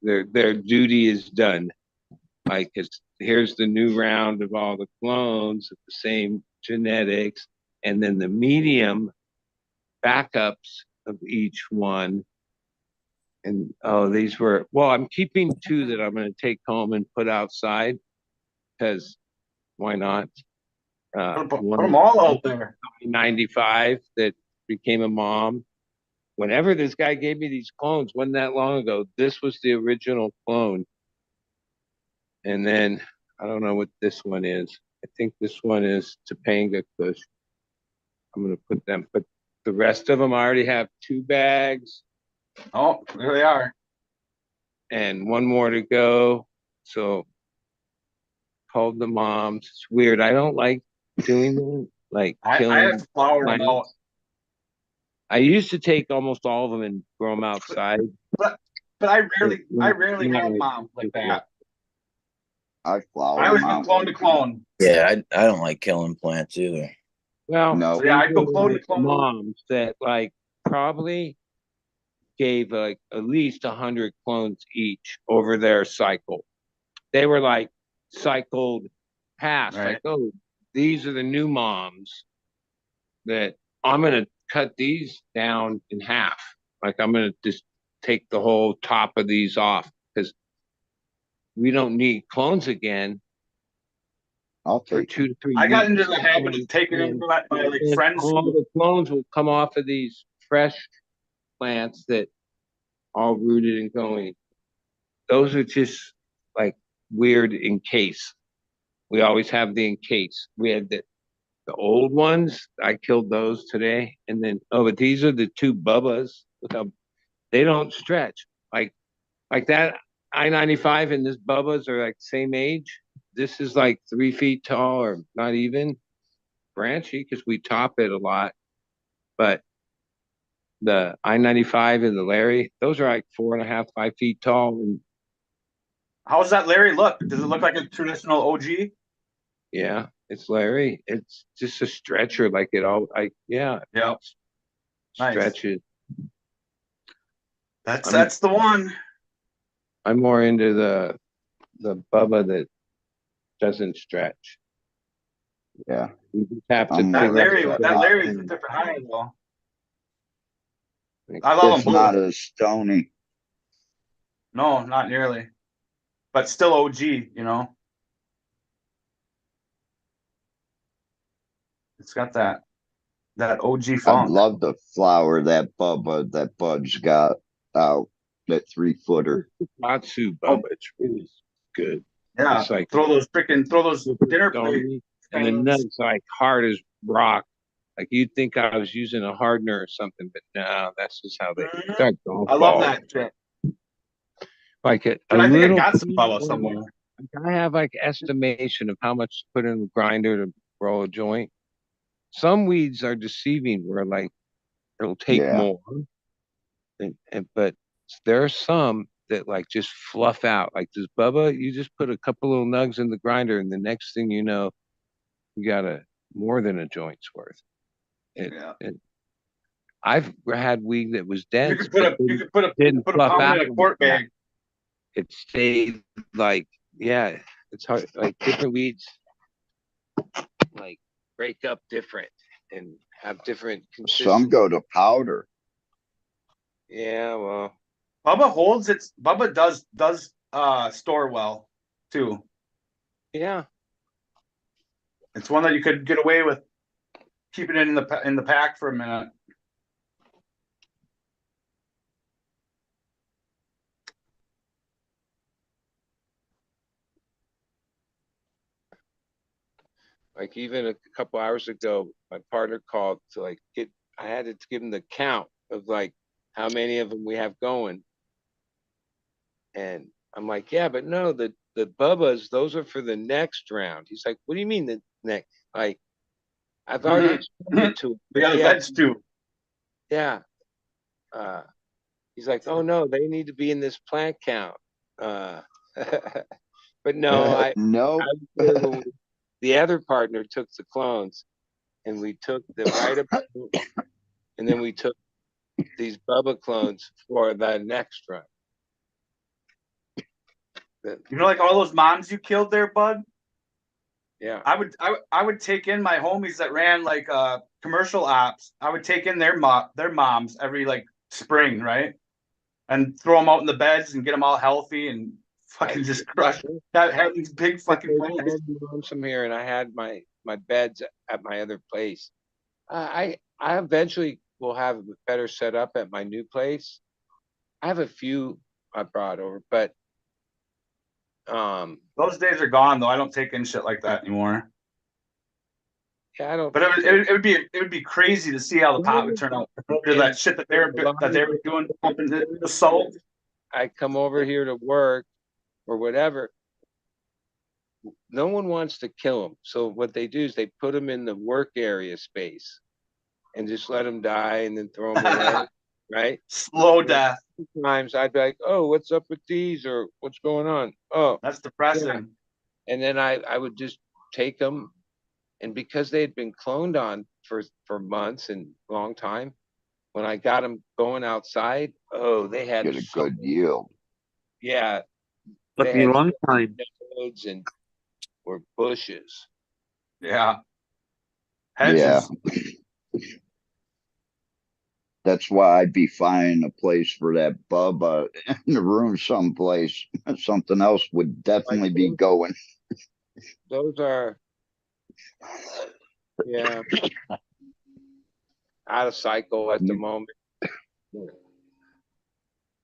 their duty is done. Like here's the new round of all the clones of the same genetics, and then the medium backups of each one. And these were, well, I'm keeping 2 that I'm going to take home and put outside because why not? Put One them all out there. 95 that became a mom. Whenever this guy gave me these clones, wasn't that long ago, this was the original clone. And then I don't know what this one is. I think this one is Topanga Kush. I'm going to put them, but the rest of them I already have 2 bags. Oh, there they are. And 1 more to go. So called the moms. It's weird. I don't like doing them, like killing. I have to flower them out. I used to take almost all of them and grow them outside. But I rarely have moms like that. I flower I always them go out. clone to clone. Yeah, I don't like killing plants either. Well, No. So yeah, I go clone to like clone. moms that like probably gave like at least 100 clones each over their cycle. They were like cycled past, Right. like, oh, these are the new moms that I'm gonna cut these down in half. Like I'm gonna just take the whole top of these off because we don't need clones again I'll for take 2 to 3 I got weeks. into the habit of taking them to my like And friends. all the clones will come off of these fresh plants that all rooted and going. Those are just like weird in case. We always have the in case. We had the old ones. I killed those today. And then but these are the 2 Bubbas. Look how they don't stretch. Like that I-95 and this Bubba's are like same age. This is like 3 feet tall or not even branchy because we top it a lot. But the I-95 and the Larry, those are like 4.5, 5 feet tall. And How's that Larry look? Does it look like a traditional OG? yeah, it's Larry. It's just a stretcher like it all. Yeah, Nice. stretches. That's the one. I'm more into the Bubba that doesn't stretch. Yeah. You just have to I'm That figure Larry, out that Larry's a different high though. I love It's them not both. as stony. No, not nearly. But still OG, you know. It's got that OG I'd funk. love to flower that Bubba that Bud's got out, that 3-footer. Matsu Bubba. It's really good. Yeah, It's like throw those dinner plates. and the nuts like hard as rock. Like you'd think I was using a hardener or something, but no, that's just how they got golf I love that shit. Like a I think I little. got some Bubba somewhere. I have like estimation of how much to put in the grinder to roll a joint. Some weeds are deceiving where like it'll take more, but there are some that like just fluff out. Like this Bubba, you just put a couple little nugs in the grinder, and the next thing you know, you got more than a joint's worth. I've had weed that was dense. You could put a pound in a quart bag. It stayed like, yeah, it's hard. Like different weeds, like break up different and have different consistency. Some go to powder. Yeah, well, Bubba does store well too. Yeah, it's one that you could get away with keeping it in the pack for a minute. Like even a couple hours ago, my partner called to like I had to give him the count of like how many of them we have going. And I'm like, yeah, but no, the Bubbas, those are for the next round. He's like, what do you mean the next? Like, I've already explained it to him. We got Yeah, veg too. yeah. Uh, he's like, oh no, they need to be in this plant count. But no, I No. was there when the other partner took the clones, and we took the right about, and then we took these Bubba clones for the next run. You know, like all those moms you killed there, bud. Yeah, I would take in my homies that ran like commercial apps. I would take in their moms every like spring, right? And throw them out in the beds and get them all healthy and fucking just crush. Have these big fucking plants. From here, and I had my beds at my other place. I eventually will have a better setup at my new place. I have a few I brought over, but those days are gone though. I don't take in shit like that anymore. Yeah, I don't. But it would be crazy to see how the pot would turn out. That shit that they were doing, pumping the salt. I come over here to work or whatever. No one wants to kill them, so what they do is they put them in the work area space and just let them die and then throw them away. Right? Slow death. Sometimes I'd be like, "Oh, what's up with these?" or "What's going on?" Oh, that's depressing. Yeah. And then I would just take them, and because they had been cloned on for months and long time, when I got them going outside, oh, they had get a good yield. Yeah, took me a long time. Woods and or bushes. Yeah. Hedges. Yeah. That's why I'd be finding a place for that Bubba in the room someplace. Something else would definitely be going. Those are, yeah, out of cycle at the moment.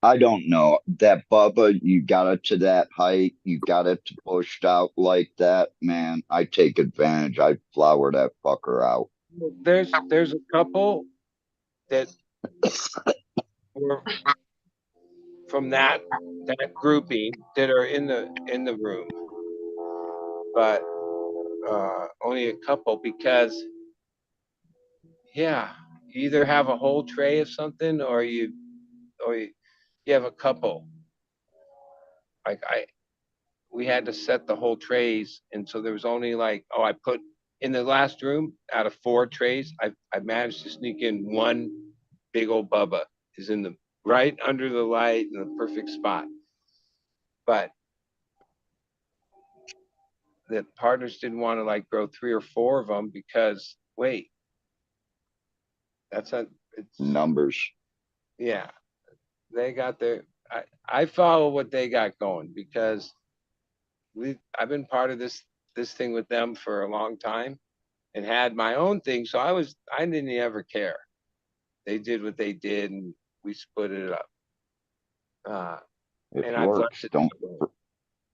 I don't know. That Bubba, you got it to that height, you got it pushed out like that, man. I take advantage. I flower that fucker out. There's a couple that were from that grouping that are in the room, but only a couple because yeah, you either have a whole tray of something or you have a couple. Like we had to set the whole trays, and so there was only like I put in the last room out of 4 trays, I managed to sneak in one big old Bubba is in the right under the light in the perfect spot. But the partners didn't want to like grow 3 or 4 of them because wait, that's not it's numbers. Yeah, they got their. I follow what they got going because I've been part of this thing with them for a long time and had my own thing, so I didn't ever care. They did what they did, and we split it up. It and works. Don't.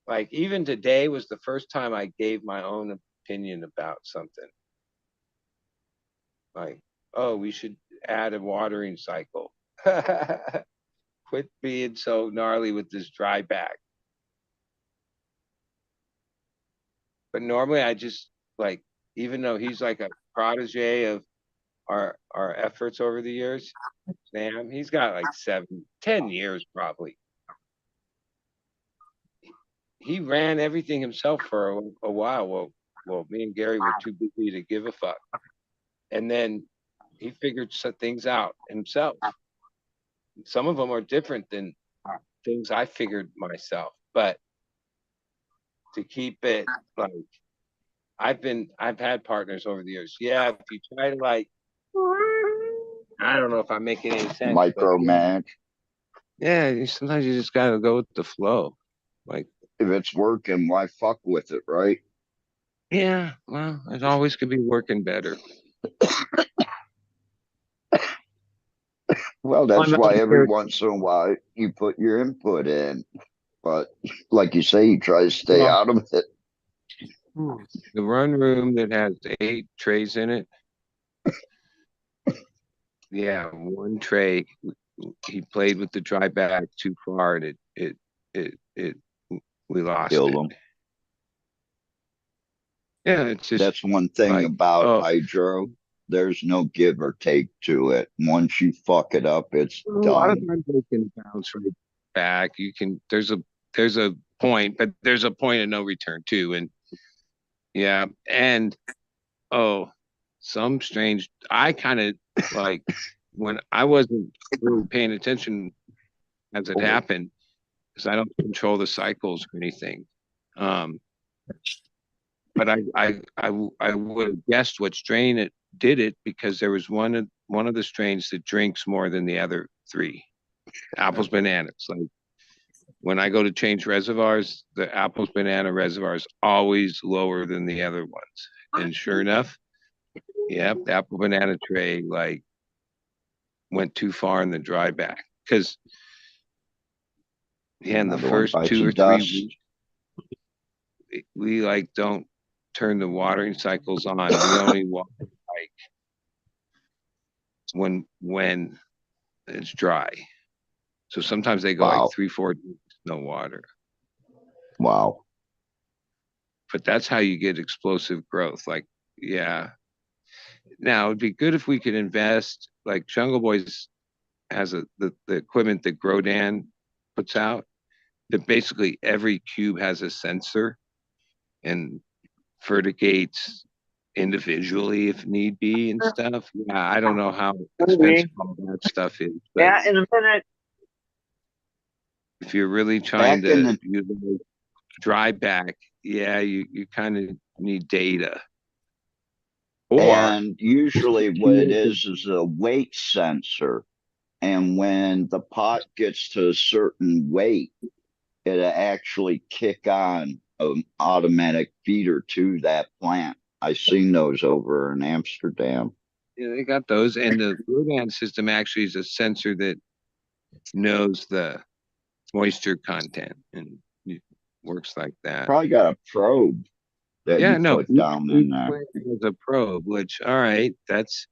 Like even today was the first time I gave my own opinion about something. Like, oh, we should add a watering cycle. Quit being so gnarly with this dry back. But normally I just like, even though he's like a protege of our efforts over the years, Sam, he's got like 10 years probably. He ran everything himself for a while. Well, me and Gary were too busy to give a fuck. And then he figured some things out himself. Some of them are different than things I figured myself, but to keep it like I've had partners over the years. Yeah, if you try to like, I don't know if I'm making any sense. Micromanage. Yeah, sometimes you just gotta go with the flow. Like if it's working, why fuck with it, right? Yeah, well, it always could be working better. Well, that's why every once in a while you put your input in. But like you say, you try to stay out of it. The run room that has 8 trays in it. Yeah, one tray. He played with the dry bag too far, and it we lost Killed it. them. Yeah, it's just That's one thing like, about oh, hydro. There's no give or take to it. Once you fuck it up, it's a lot of done. times they can bounce right back. You can there's a point, but there's a point of no return too. And yeah, and oh, some strange. I kind of like when I wasn't really paying attention as it happened because I don't control the cycles or anything. Um, but I would have guessed what strain it did it because there was one of the strains that drinks more than the other 3. Apples, bananas. Like when I go to change reservoirs, the apples, banana reservoir is always lower than the other ones. And sure enough, yep, the apple banana tray like went too far in the dry back because yeah, in the Another one first bites 2 the or 3 dust. weeks, we like don't turn the watering cycles on. We only water like when it's dry. So sometimes they go like Wow. 3-4 days no water. Wow. But that's how you get explosive growth. Like, yeah. Now it'd be good if we could invest. Like Jungle Boys has the equipment that Grodan puts out. That basically every cube has a sensor and verticates individually if need be and stuff. Yeah, I don't know how expensive all that stuff is, but Yeah, in a minute. if you're really trying Back in to the use a dry back, yeah, you kind of need data. Or and usually what it is a weight sensor. And when the pot gets to a certain weight, it'll actually kick on an automatic feeder to that plant. I've seen those over in Amsterdam. yeah, they got those, and the Rodan system actually is a sensor that knows the moisture content and it works like that. Probably got a probe that Yeah, you no, put down in each there. plant has a probe, which all right, that's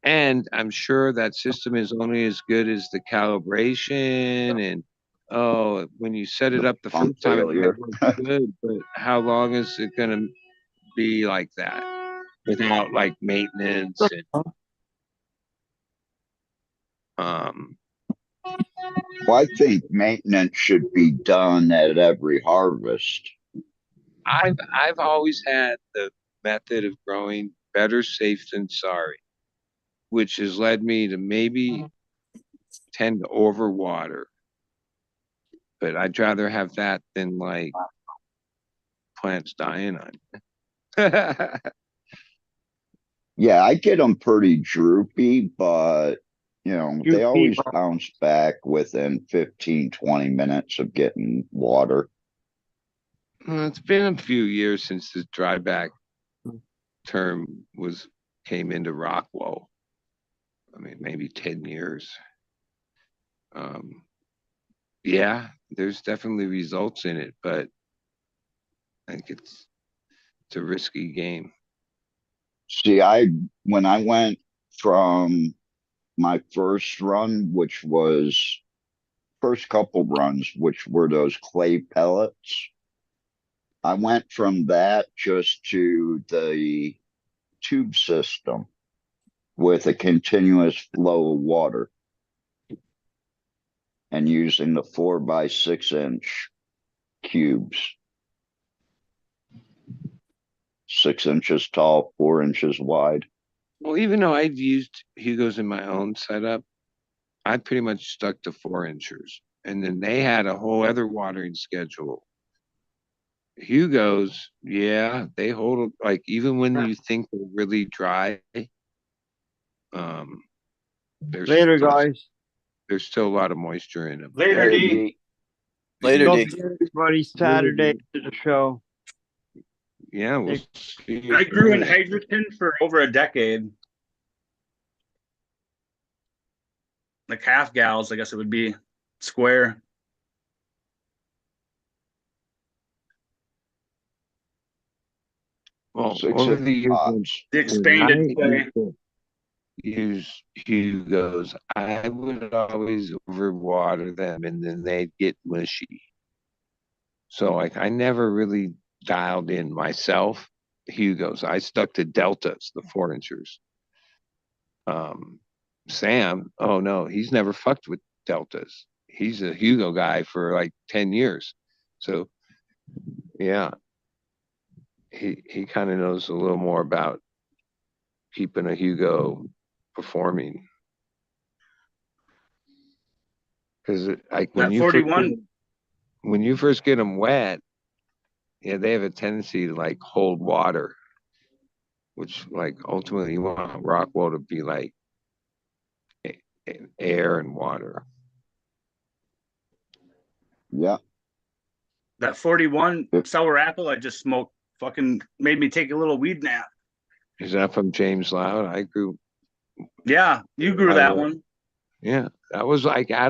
and I'm sure that system is only as good as the calibration and oh, when you set it The up the pump first time it might failure. work good, but how long is it gonna be like that without like maintenance and um Well, I think maintenance should be done at every harvest. I've always had the method of growing better safe than sorry, which has led me to maybe tend to overwater. But I'd rather have that than like plants dying on you. Yeah, I get them pretty droopy, but they You always people. bounce back within 15, 20 minutes of getting water. Well, it's been a few years since the dryback term came into Rockwell. I mean, maybe 10 years. Um, yeah, there's definitely results in it, but I think it's a risky game. See, when I went from my first run, which was first couple runs, which were those clay pellets, I went from that just to the tube system with a continuous flow of water and using the 4 by 6 inch cubes, 6 inches tall, 4 inches wide. Well, even though I've used Hugo's in my own setup, I pretty much stuck to 4 inchers. And then they had a whole other watering schedule. Hugo's, yeah, they hold like even when you think they're really dry, um, Later, guys. there's still a lot of moisture in them. Later, Later, D. D. Later, Don't D. forget everybody Saturday to the show. Yeah, we'll see. I grew in hydrogen for over a decade. Like half gals, I guess it would be square. Well, Six over inch the years, pots. The when I expanded clay. used to use Hugos, I would always overwater them and then they'd get mushy. So like I never really dialed in myself Hugos. I stuck to Deltas, the 4 inchers. Sam, oh no, he's never fucked with Deltas. He's a Hugo guy for like 10 years. So yeah, he kind of knows a little more about keeping a Hugo performing. Because like That 41. when you first get them wet, yeah, they have a tendency to like hold water, which like ultimately you want Rockwell to be like air and water. Yeah. That 41 sour apple I just smoked fucking made me take a little weed nap. Is that from James Loud? I grew. Yeah, you grew that one. Yeah, that was like I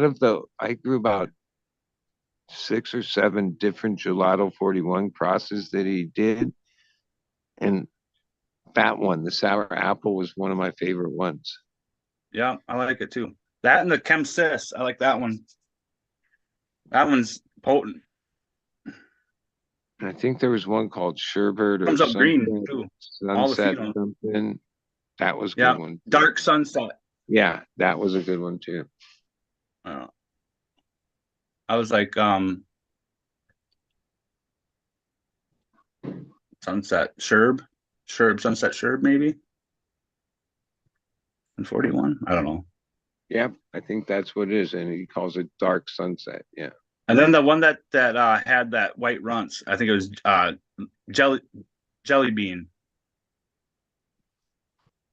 grew about 6 or 7 different Gelato 41 crosses that he did. And that one, the sour apple, was one of my favorite ones. Yeah, I like it too. That and the Chem Sis, I like that one. That one's potent. And I think there was one called Sherbert or Comes up green something, too. All the Sunset feet on. something. That was a Yeah, good one. Dark Sunset. Yeah, that was a good one too. I was like, Sunset Sunset Sherb, maybe. And 41. I don't know. Yep, I think that's what it is, and he calls it Dark Sunset. Yeah. And then the one that had that white runts, I think it was jelly bean,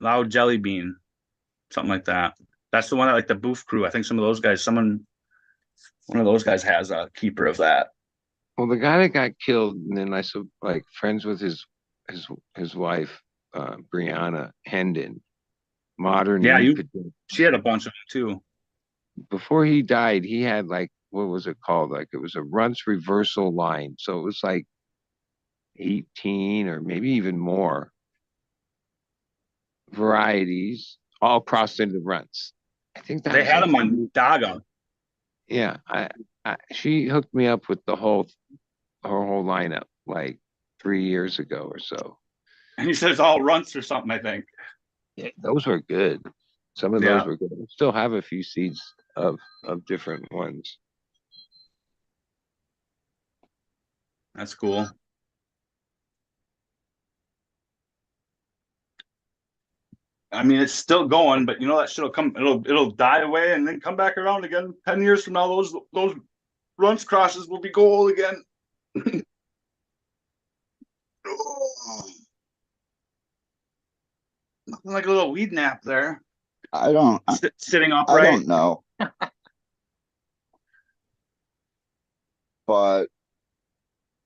loud jelly bean, something like that. That's the one that like the Booth crew. I think some of those guys, one of those guys has a keeper of that. Well, the guy that got killed, and then I saw like friends with his wife, Brianna Hendon, modern Yeah, E. she had a bunch of them too. Before he died, he had like what was it called? Like it was a runts reversal line, so it was like 18 or maybe even more varieties, all crossed into runts. I think that They was had like them on Daga. yeah. She hooked me up with her whole lineup like 3 years ago or so. And he says all runts or something, I think. Yeah, those were good. Some of those Yeah. were good. I still have a few seeds of different ones. That's cool. I mean, it's still going, but you know that shit'll come. It'll die away and then come back around again. 10 years from now, those runts crosses will be gold again. Nothing like a little weed nap there. Sitting I upright. don't know. But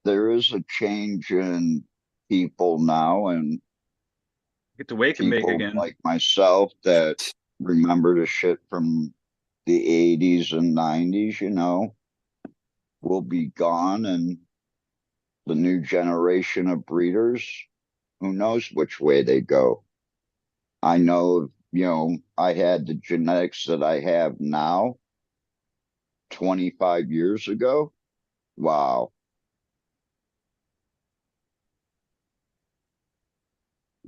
there is a change in people now, and Get to wake and bake people again. like myself that remember the shit from the 80s and 90s, will be gone, and the new generation of breeders, who knows which way they go. I know, I had the genetics that I have now 25 years ago. Wow.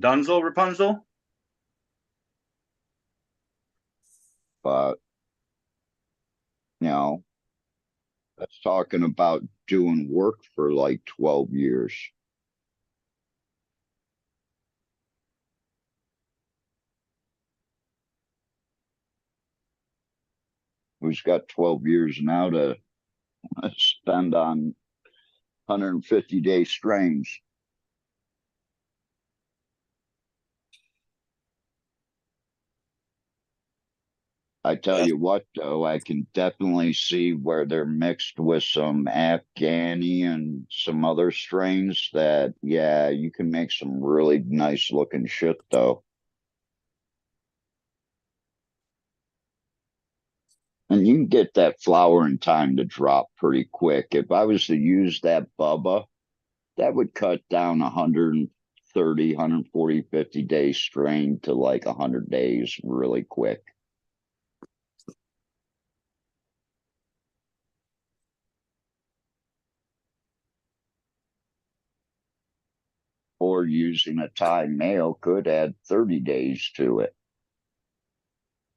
Dunzel, Rapunzel. But, that's talking about doing work for like 12 years. Who's got 12 years now to spend on 150-day strains? I tell you what, though, I can definitely see where they're mixed with some Afghani and some other strains that, yeah, you can make some really nice looking shit, though. And you can get that flowering time to drop pretty quick. If I was to use that Bubba, that would cut down 140 130, 140, 50 days strain to like 100 days really quick. Or using a Thai male could add 30 days to it.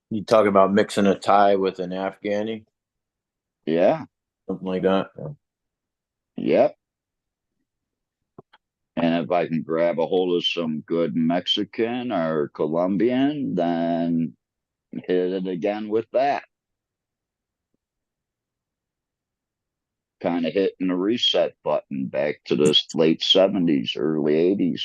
You talk about mixing a Thai with an Afghani, Yeah. something like that. Yep. And if I can grab a hold of some good Mexican or Colombian, then hit it again with that. Kind of hitting the reset button back to the late 70s, early 80s.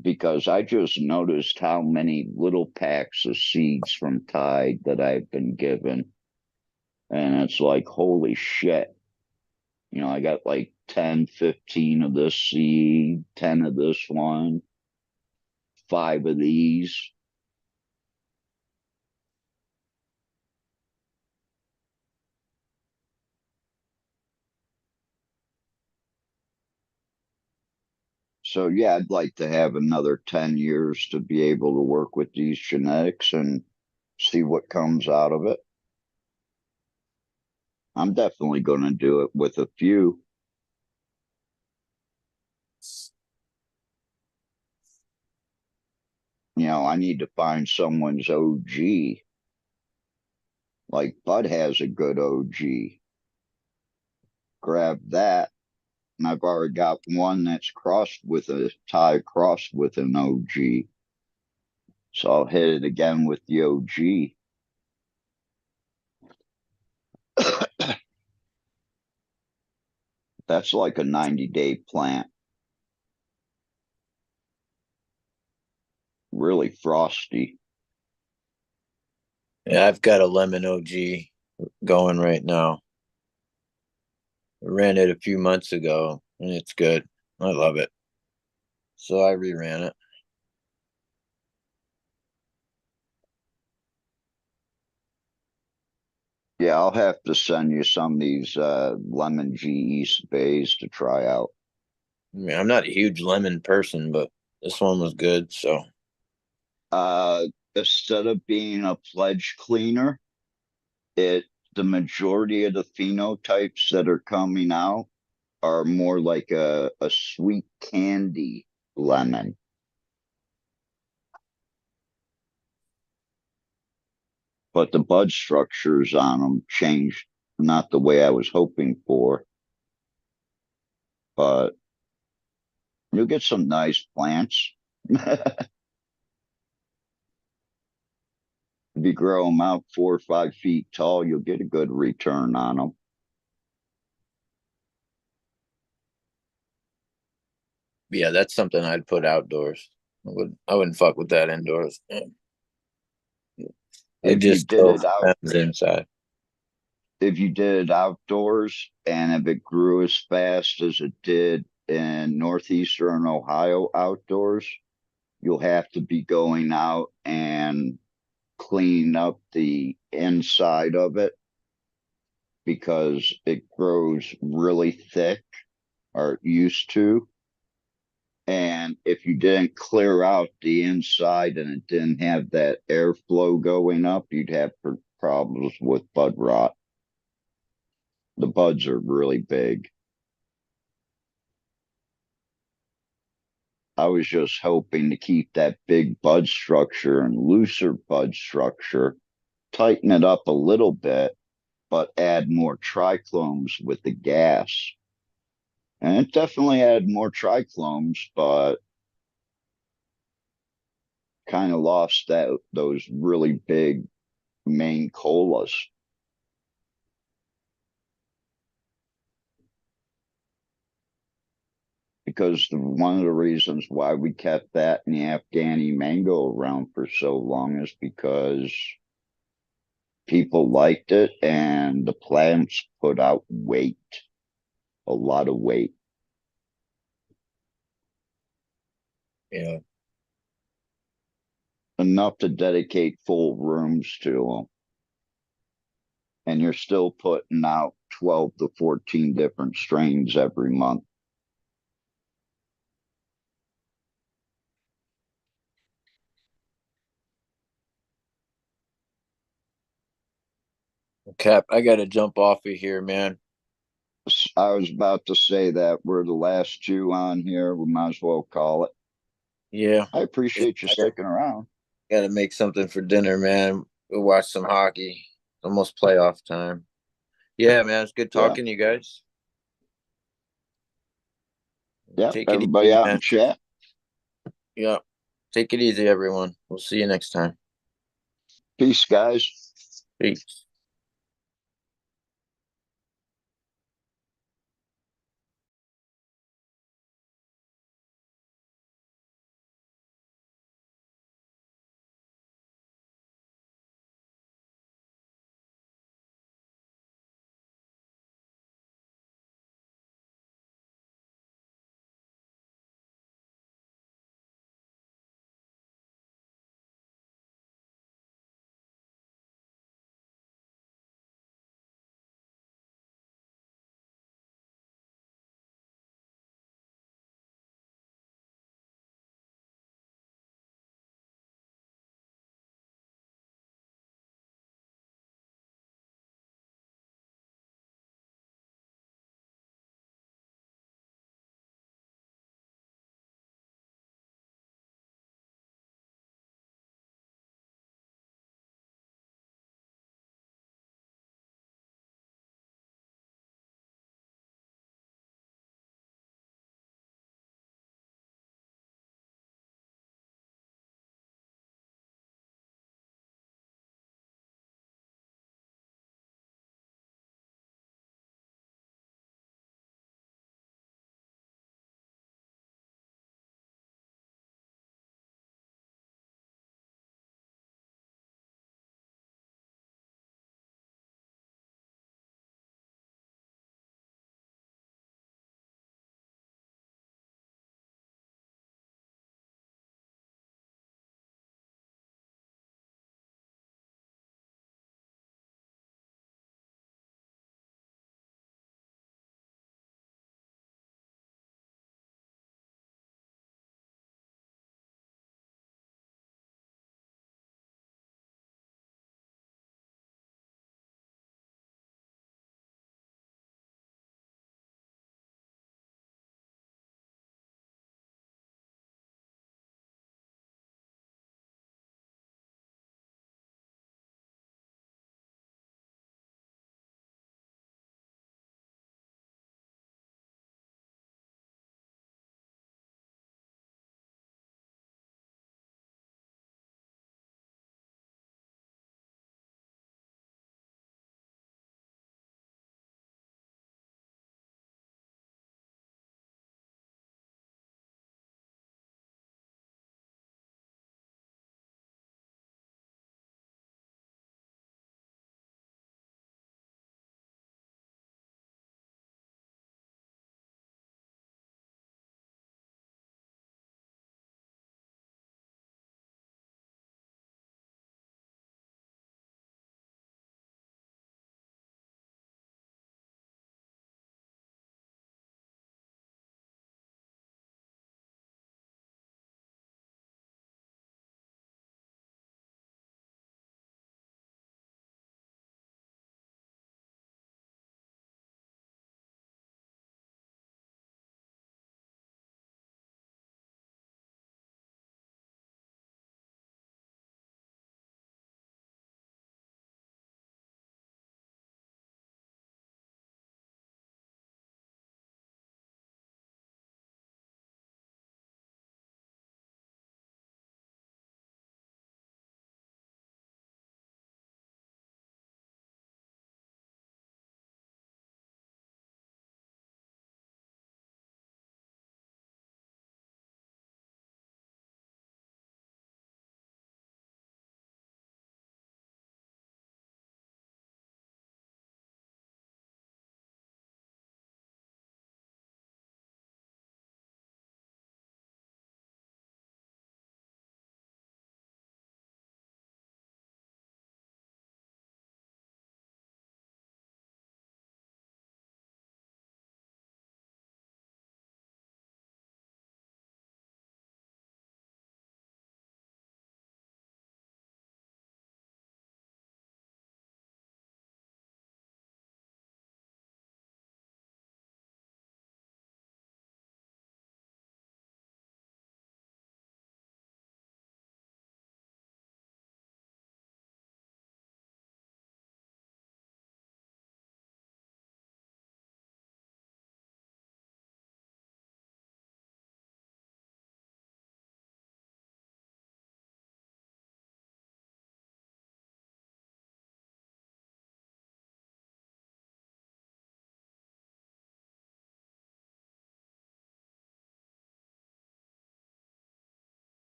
Because I just noticed how many little packs of seeds from Tide that I've been given. And it's like, holy shit. You know, I got like 10, 15 of this seed, 10 of this one, 5 of these. So, yeah, I'd like to have another 10 years to be able to work with these genetics and see what comes out of it. I'm definitely going to do it with a few. You know, I need to find someone's OG. Like Bud has a good OG. Grab that. And I've already got one that's crossed with a Thai crossed with an OG. So I'll hit it again with the OG. That's like a 90-day plant. Really frosty. Yeah, I've got a lemon OG going right now. I ran it a few months ago and it's good. I love it. So I reran it. Yeah, I'll have to send you some of these lemon GE bays to try out. I mean, I'm not a huge lemon person, but this one was good. So Instead of being a pledge cleaner, the majority of the phenotypes that are coming out are more like a sweet candy lemon. But the bud structures on them changed, not the way I was hoping for. But you'll get some nice plants. If you grow them out 4 or 5 feet tall, you'll get a good return on them. yeah, that's something I'd put outdoors. I wouldn't fuck with that indoors. It If you just did it happens inside. if you did it outdoors and if it grew as fast as it did in northeastern Ohio outdoors, you'll have to be going out and cleaning up the inside of it because it grows really thick, or it used to. And if you didn't clear out the inside and it didn't have that airflow going up, you'd have problems with bud rot. The buds are really big. I was just hoping to keep that big bud structure and looser bud structure, tighten it up a little bit, but add more trichlomes with the gas. And it definitely had more trichlomes, but kind of lost those really big main colas. Because one of the reasons why we kept that and the Afghani mango around for so long is because people liked it and the plants put out weight, a lot of weight. Yeah. Enough to dedicate full rooms to them. and you're still putting out 12 to 14 different strains every month. Cap, I gotta jump off of here, man. I was about to say that we're the last two on here. We might as well call it. Yeah, I appreciate you sticking around. gotta make something for dinner, man. We'll watch some hockey. Almost playoff time. Yeah, man, it's good Yeah. talking to you guys. Yep. Take it Everybody easy, out man. in chat. Yeah. Take it easy, everyone. We'll see you next time. Peace, guys. Peace.